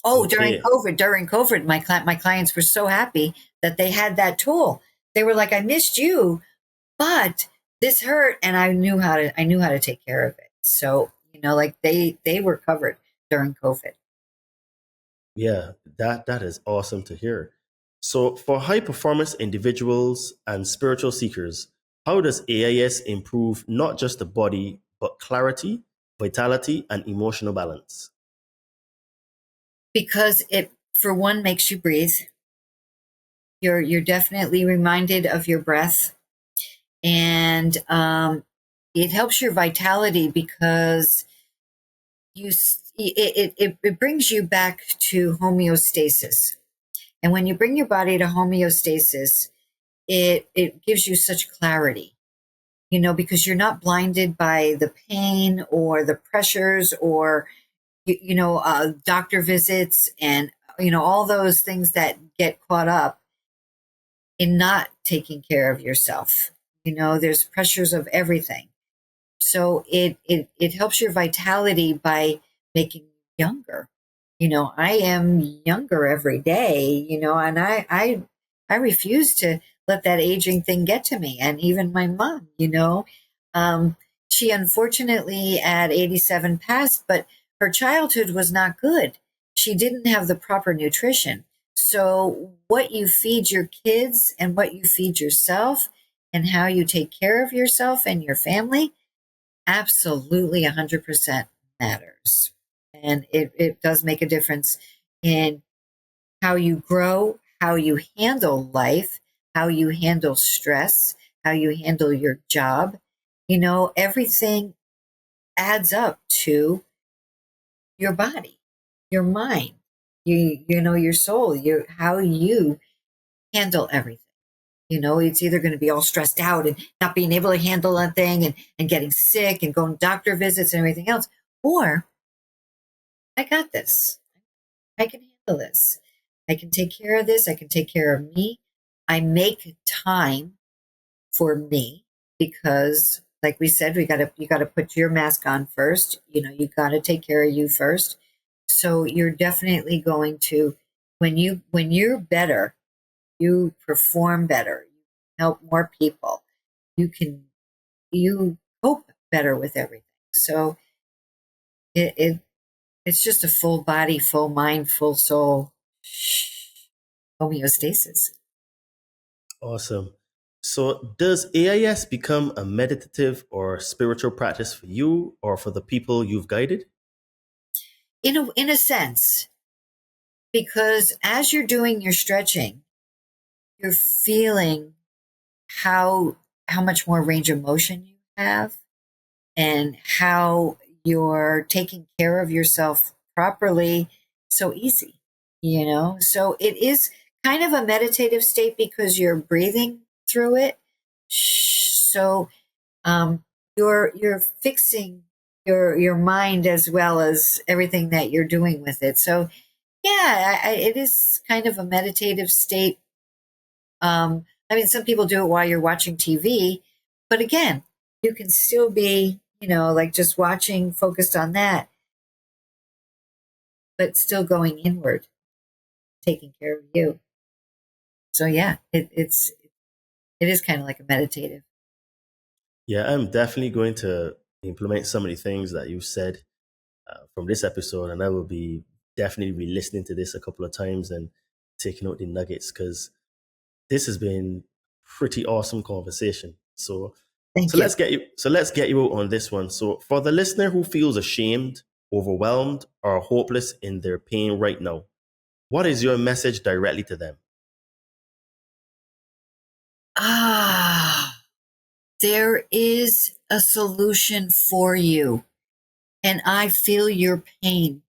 A: Oh,
B: Okay.
A: during COVID, my clients were so happy that they had that tool. They were like, I missed you, but this hurt, and I knew how to take care of it. So, like they were covered during COVID.
B: Yeah, that is awesome to hear. So for high performance individuals and spiritual seekers, how does AIS improve not just the body, but clarity, vitality, and emotional balance?
A: Because it, for one, makes you breathe. You're definitely reminded of your breath, and it helps your vitality, because it brings you back to homeostasis. And when you bring your body to homeostasis, it gives you such clarity, because you're not blinded by the pain or the pressures or doctor visits and all those things that get caught up in not taking care of yourself. There's pressures of everything. So it helps your vitality by making you younger. I am younger every day, and I refuse to let that aging thing get to me. And even my mom, She unfortunately at 87 passed, but her childhood was not good. She didn't have the proper nutrition. So what you feed your kids and what you feed yourself and how you take care of yourself and your family absolutely 100% matters. And it does make a difference in how you grow, how you handle life, how you handle stress, how you handle your job. Everything adds up to your body, your mind, your soul, how you handle everything. It's either going to be all stressed out and not being able to handle a thing and getting sick and going to doctor visits and everything else. Or I got this. I can handle this. I can take care of this. I can take care of me. I make time for me because, like we said, you got to put your mask on first. You got to take care of you first. So you're definitely going to, when you're better, you perform better, you help more people, you cope better with everything. So it's just a full body, full mind, full soul homeostasis.
B: Awesome. So, does AIS become a meditative or spiritual practice for you or for the people you've guided?
A: In a sense, because as you're doing your stretching, you're feeling how much more range of motion you have and how you're taking care of yourself properly so easy, so it is kind of a meditative state because you're breathing through it. So you're fixing your mind as well as everything that you're doing with it. So yeah, it is kind of a meditative state. Some people do it while you're watching TV, but again, you can still be, like just watching, focused on that, but still going inward, taking care of you. So yeah, it is kind of like a meditative.
B: Yeah, I'm definitely going to implement some of the things that you said from this episode, and I will be definitely re-listening to this a couple of times and taking out the nuggets because this has been pretty awesome conversation. So,
A: Thank
B: so
A: you.
B: let's get you out on this one. So, for the listener who feels ashamed, overwhelmed, or hopeless in their pain right now, what is your message directly to them?
A: There is a solution for you, and I feel your pain.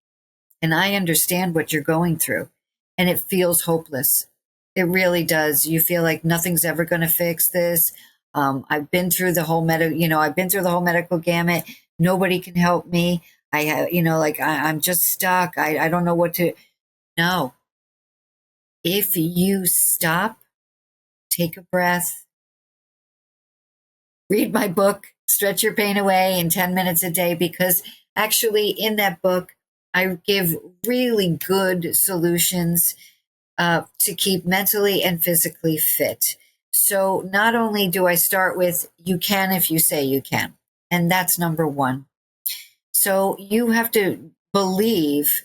A: And I understand what you're going through, and it feels hopeless. It really does. You feel like nothing's ever going to fix this. I've been through the whole I've been through the whole medical gamut. Nobody can help me. I have, I'm just stuck. I don't know what to. No. If you stop, take a breath, read my book, Stretch Your Pain Away in 10 minutes a day, because actually in that book, I give really good solutions to keep mentally and physically fit. So not only do I start with, you can if you say you can, and that's number one. So you have to believe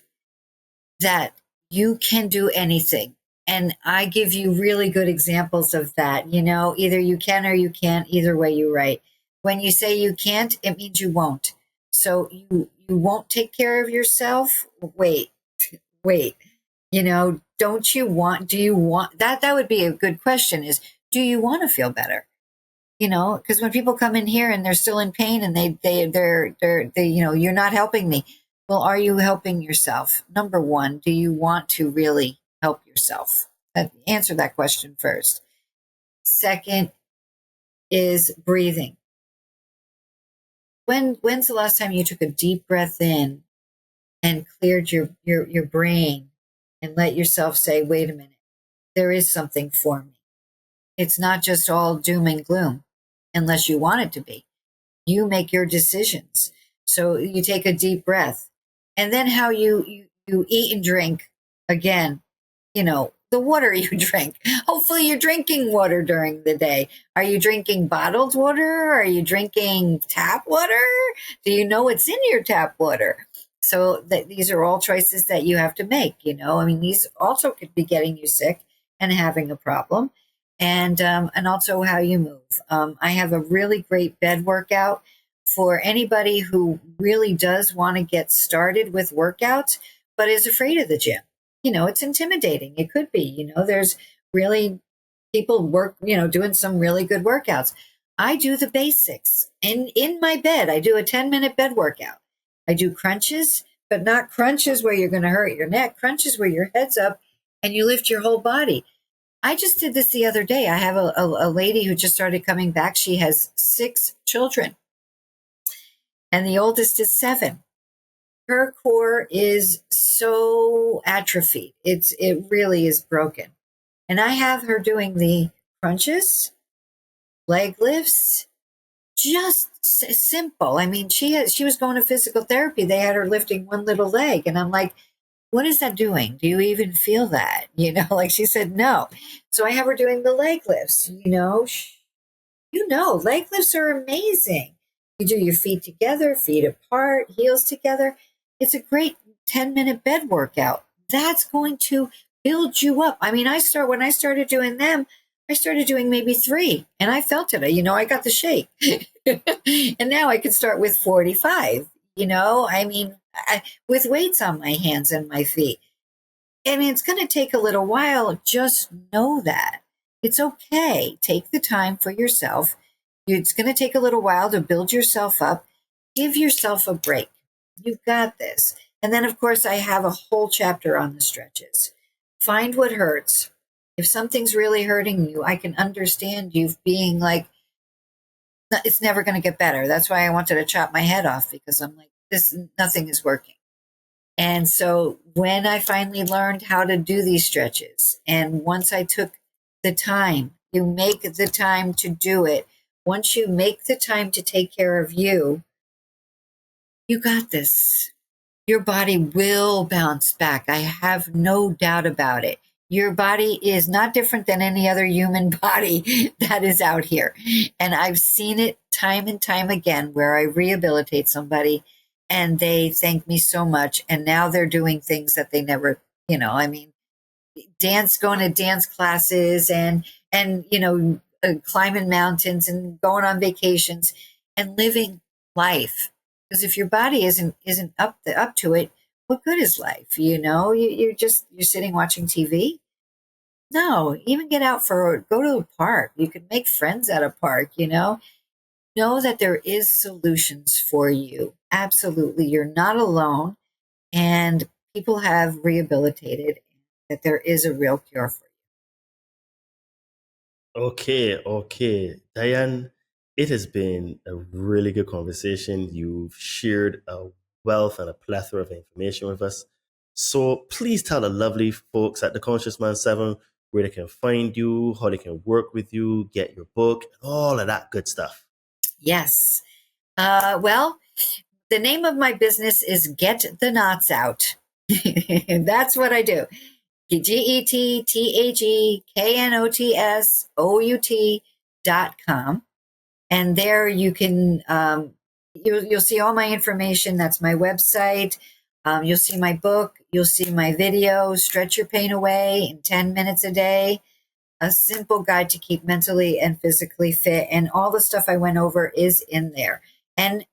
A: that you can do anything. And I give you really good examples of that. Either you can or you can't. Either way, you're right. When you say you can't, it means you won't. So you won't take care of yourself. Wait. Do you want that? That would be a good question is, do you want to feel better? Because when people come in here and they're still in pain and they you're not helping me. Well, are you helping yourself? Number one, do you want to really help yourself? Answer that question first. Second is breathing. When's the last time you took a deep breath in and cleared your brain and let yourself say, wait a minute, there is something for me. It's not just all doom and gloom unless you want it to be. You make your decisions. So you take a deep breath. And then how you eat and drink, again, the water you drink. Hopefully you're drinking water during the day. Are you drinking bottled water? Are you drinking tap water? Do you know what's in your tap water? So these are all choices that you have to make, I mean, these also could be getting you sick and having a problem. And also how you move. I have a really great bed workout for anybody who really does want to get started with workouts, but is afraid of the gym. It's intimidating. It could be, there's really people doing some really good workouts. I do the basics in my bed. I do a 10-minute bed workout. I do crunches, but not crunches where you're going to hurt your neck, crunches where your head's up and you lift your whole body. I just did this the other day. I have a lady who just started coming back. She has 6 children and the oldest is 7. Her core is so atrophied. It really is broken. And I have her doing the crunches, leg lifts, just simple. I mean, she was going to physical therapy. They had her lifting one little leg. And I'm like, what is that doing? Do you even feel that? Like she said, no. So I have her doing the leg lifts, leg lifts are amazing. You do your feet together, feet apart, heels together. It's a great 10-minute bed workout. That's going to build you up. I mean, when I started doing them, I started doing maybe 3 and I felt it. I got the shake. And now I could start with 45, I mean, with weights on my hands and my feet. I mean, it's going to take a little while. Just know that. It's okay. Take the time for yourself. It's going to take a little while to build yourself up. Give yourself a break. You've got this. And then, of course, I have a whole chapter on the stretches. Find what hurts. If something's really hurting you, I can understand you being like, it's never going to get better. That's why I wanted to chop my head off, because I'm like, nothing is working. And so when I finally learned how to do these stretches, and once I took the time, you make the time to do it. Once you make the time to take care of you, you got this. Your body will bounce back. I have no doubt about it. Your body is not different than any other human body that is out here. And I've seen it time and time again where I rehabilitate somebody and they thank me so much. And now they're doing things that they never, going to dance classes and climbing mountains and going on vacations and living life. Because if your body isn't up to it, what good is life? You're sitting watching TV. No, even go to a park. You can make friends at a park. Know that there is solutions for you. Absolutely, you're not alone, and people have rehabilitated. That there is a real cure for you.
B: Okay. Diane, it has been a really good conversation. You've shared a wealth and a plethora of information with us. So please tell the lovely folks at the Conscious Man 7 where they can find you, how they can work with you, get your book, and all of that good stuff.
A: Yes. Well, the name of my business is Get the Knots Out. That's what I do. GETTKNOTSOUT.com. And there you can, you'll see all my information. That's my website. You'll see my book. You'll see my video, Stretch Your Pain Away in 10 minutes a day. A simple guide to keep mentally and physically fit. And all the stuff I went over is in there and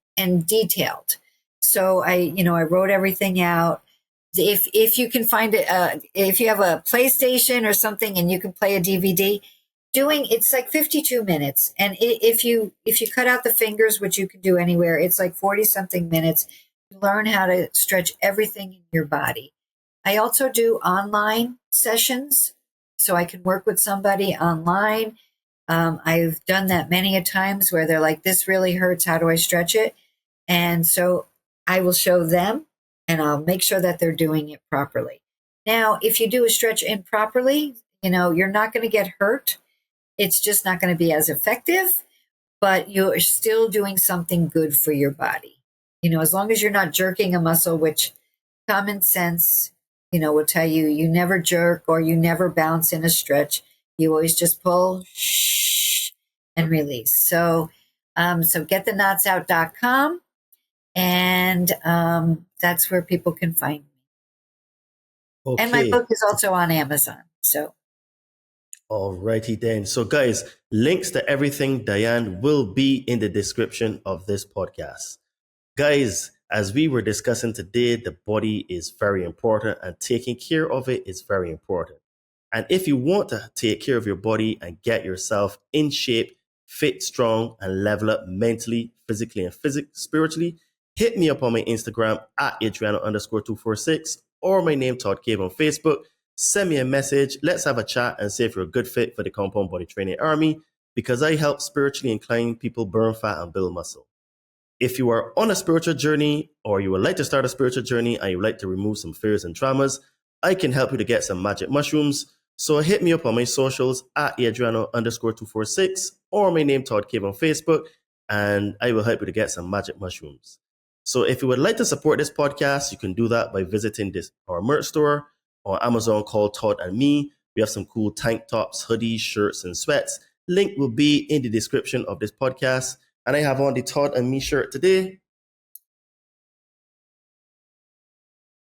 A: detailed. So I wrote everything out. If you can find it, if you have a PlayStation or something and you can play a DVD, it's like 52 minutes. And if you cut out the fingers, which you can do anywhere, it's like 40 something minutes. Learn how to stretch everything in your body. I also do online sessions, so I can work with somebody online. I've done that many a times where they're like, this really hurts. How do I stretch it? And so I will show them and I'll make sure that they're doing it properly. Now, if you do a stretch improperly, you're not going to get hurt. It's just not going to be as effective, but you're still doing something good for your body. As long as you're not jerking a muscle, which common sense, will tell you, you never jerk or you never bounce in a stretch. You always just pull, and release. So getthenotsout.com, and that's where people can find me.
B: Okay.
A: And my book is also on Amazon. So.
B: Alrighty then. So guys, links to everything Diane will be in the description of this podcast. Guys, as we were discussing today, the body is very important and taking care of it is very important. And if you want to take care of your body and get yourself in shape, fit, strong, and level up mentally, physically, and spiritually, hit me up on my Instagram at Adriano_246 or my name, Todd Cave, on Facebook. Send me a message. Let's have a chat and see if you're a good fit for the Compound Body Training Army, because I help spiritually inclined people burn fat and build muscle. If you are on a spiritual journey, or you would like to start a spiritual journey and you would like to remove some fears and traumas, I can help you to get some magic mushrooms. So hit me up on my socials at Adriano_246 or my name, Todd Cave, on Facebook, and I will help you to get some magic mushrooms. So if you would like to support this podcast, you can do that by visiting our merch store on Amazon called Todd and Me. We have some cool tank tops, hoodies, shirts, and sweats. Link will be in the description of this podcast. And I have on the Todd and Me shirt today.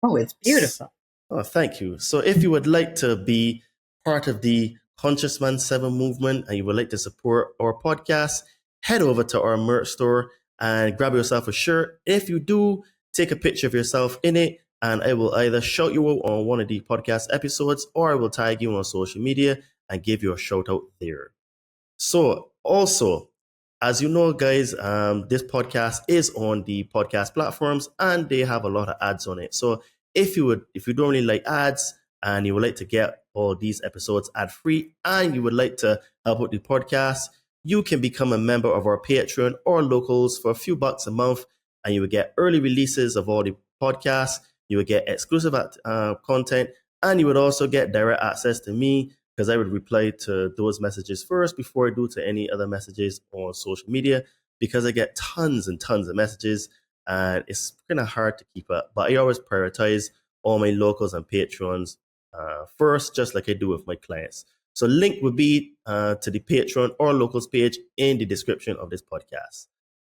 A: Oh, it's beautiful.
B: Oh, thank you. So if you would like to be part of the Conscious Man 7 movement and you would like to support our podcast, head over to our merch store and grab yourself a shirt. If you do, take a picture of yourself in it, and I will either shout you out on one of the podcast episodes, or I will tag you on social media and give you a shout out there. So also, as you know, guys, this podcast is on the podcast platforms and they have a lot of ads on it. So if you don't really like ads and you would like to get all these episodes ad free and you would like to help out the podcast, you can become a member of our Patreon or Locals for a few bucks a month, and you will get early releases of all the podcasts. You would get exclusive content, and you would also get direct access to me, because I would reply to those messages first before I do to any other messages on social media, because I get tons and tons of messages and it's kind of hard to keep up. But I always prioritize all my locals and patrons first, just like I do with my clients. So link will be to the Patreon or locals page in the description of this podcast.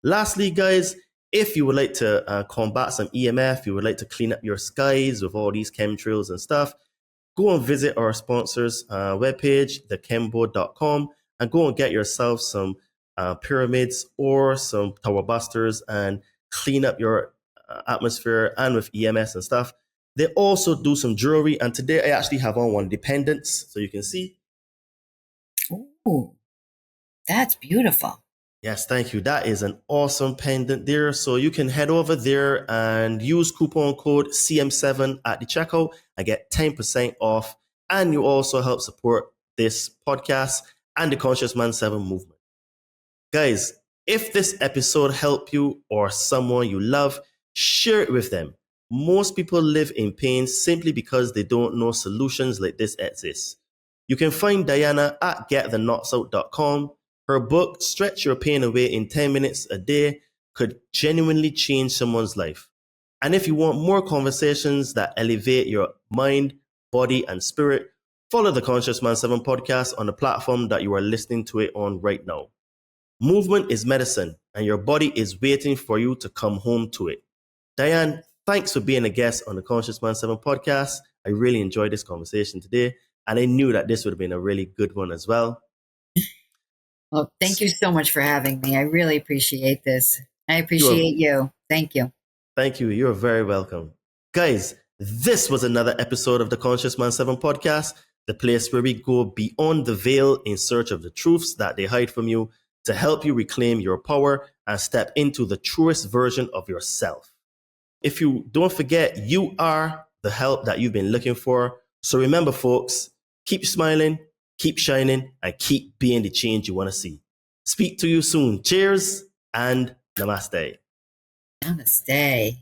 B: Lastly, guys, if you would like to combat some EMF, you would like to clean up your skies with all these chemtrails and stuff, go and visit our sponsors' webpage, thechembo.com, and go and get yourself some pyramids or some tower busters and clean up your atmosphere and with EMS and stuff. They also do some jewelry, and today I actually have on one pendants, so you can see.
A: Ooh, that's beautiful.
B: Yes, thank you. That is an awesome pendant there. So you can head over there and use coupon code CM7 at the checkout and get 10% off. And you also help support this podcast and the Conscious Man 7 movement. Guys, if this episode helped you or someone you love, share it with them. Most people live in pain simply because they don't know solutions like this exist. You can find Diana at getthenotsout.com. Her book, Stretch Your Pain Away in 10 Minutes a Day, could genuinely change someone's life. And if you want more conversations that elevate your mind, body, and spirit, follow the Conscious Man 7 podcast on the platform that you are listening to it on right now. Movement is medicine, and your body is waiting for you to come home to it. Diane, thanks for being a guest on the Conscious Man 7 podcast. I really enjoyed this conversation today, and I knew that this would have been a really good one as well.
A: Well, thank you so much for having me. I really appreciate this. I appreciate you. Thank you.
B: Thank you. You're very welcome. Guys, this was another episode of the Conscious Man 7 podcast, the place where we go beyond the veil in search of the truths that they hide from you to help you reclaim your power and step into the truest version of yourself. If you don't forget, you are the help that you've been looking for. So remember, folks, keep smiling, keep shining, and keep being the change you want to see. Speak to you soon. Cheers and namaste.
A: Namaste.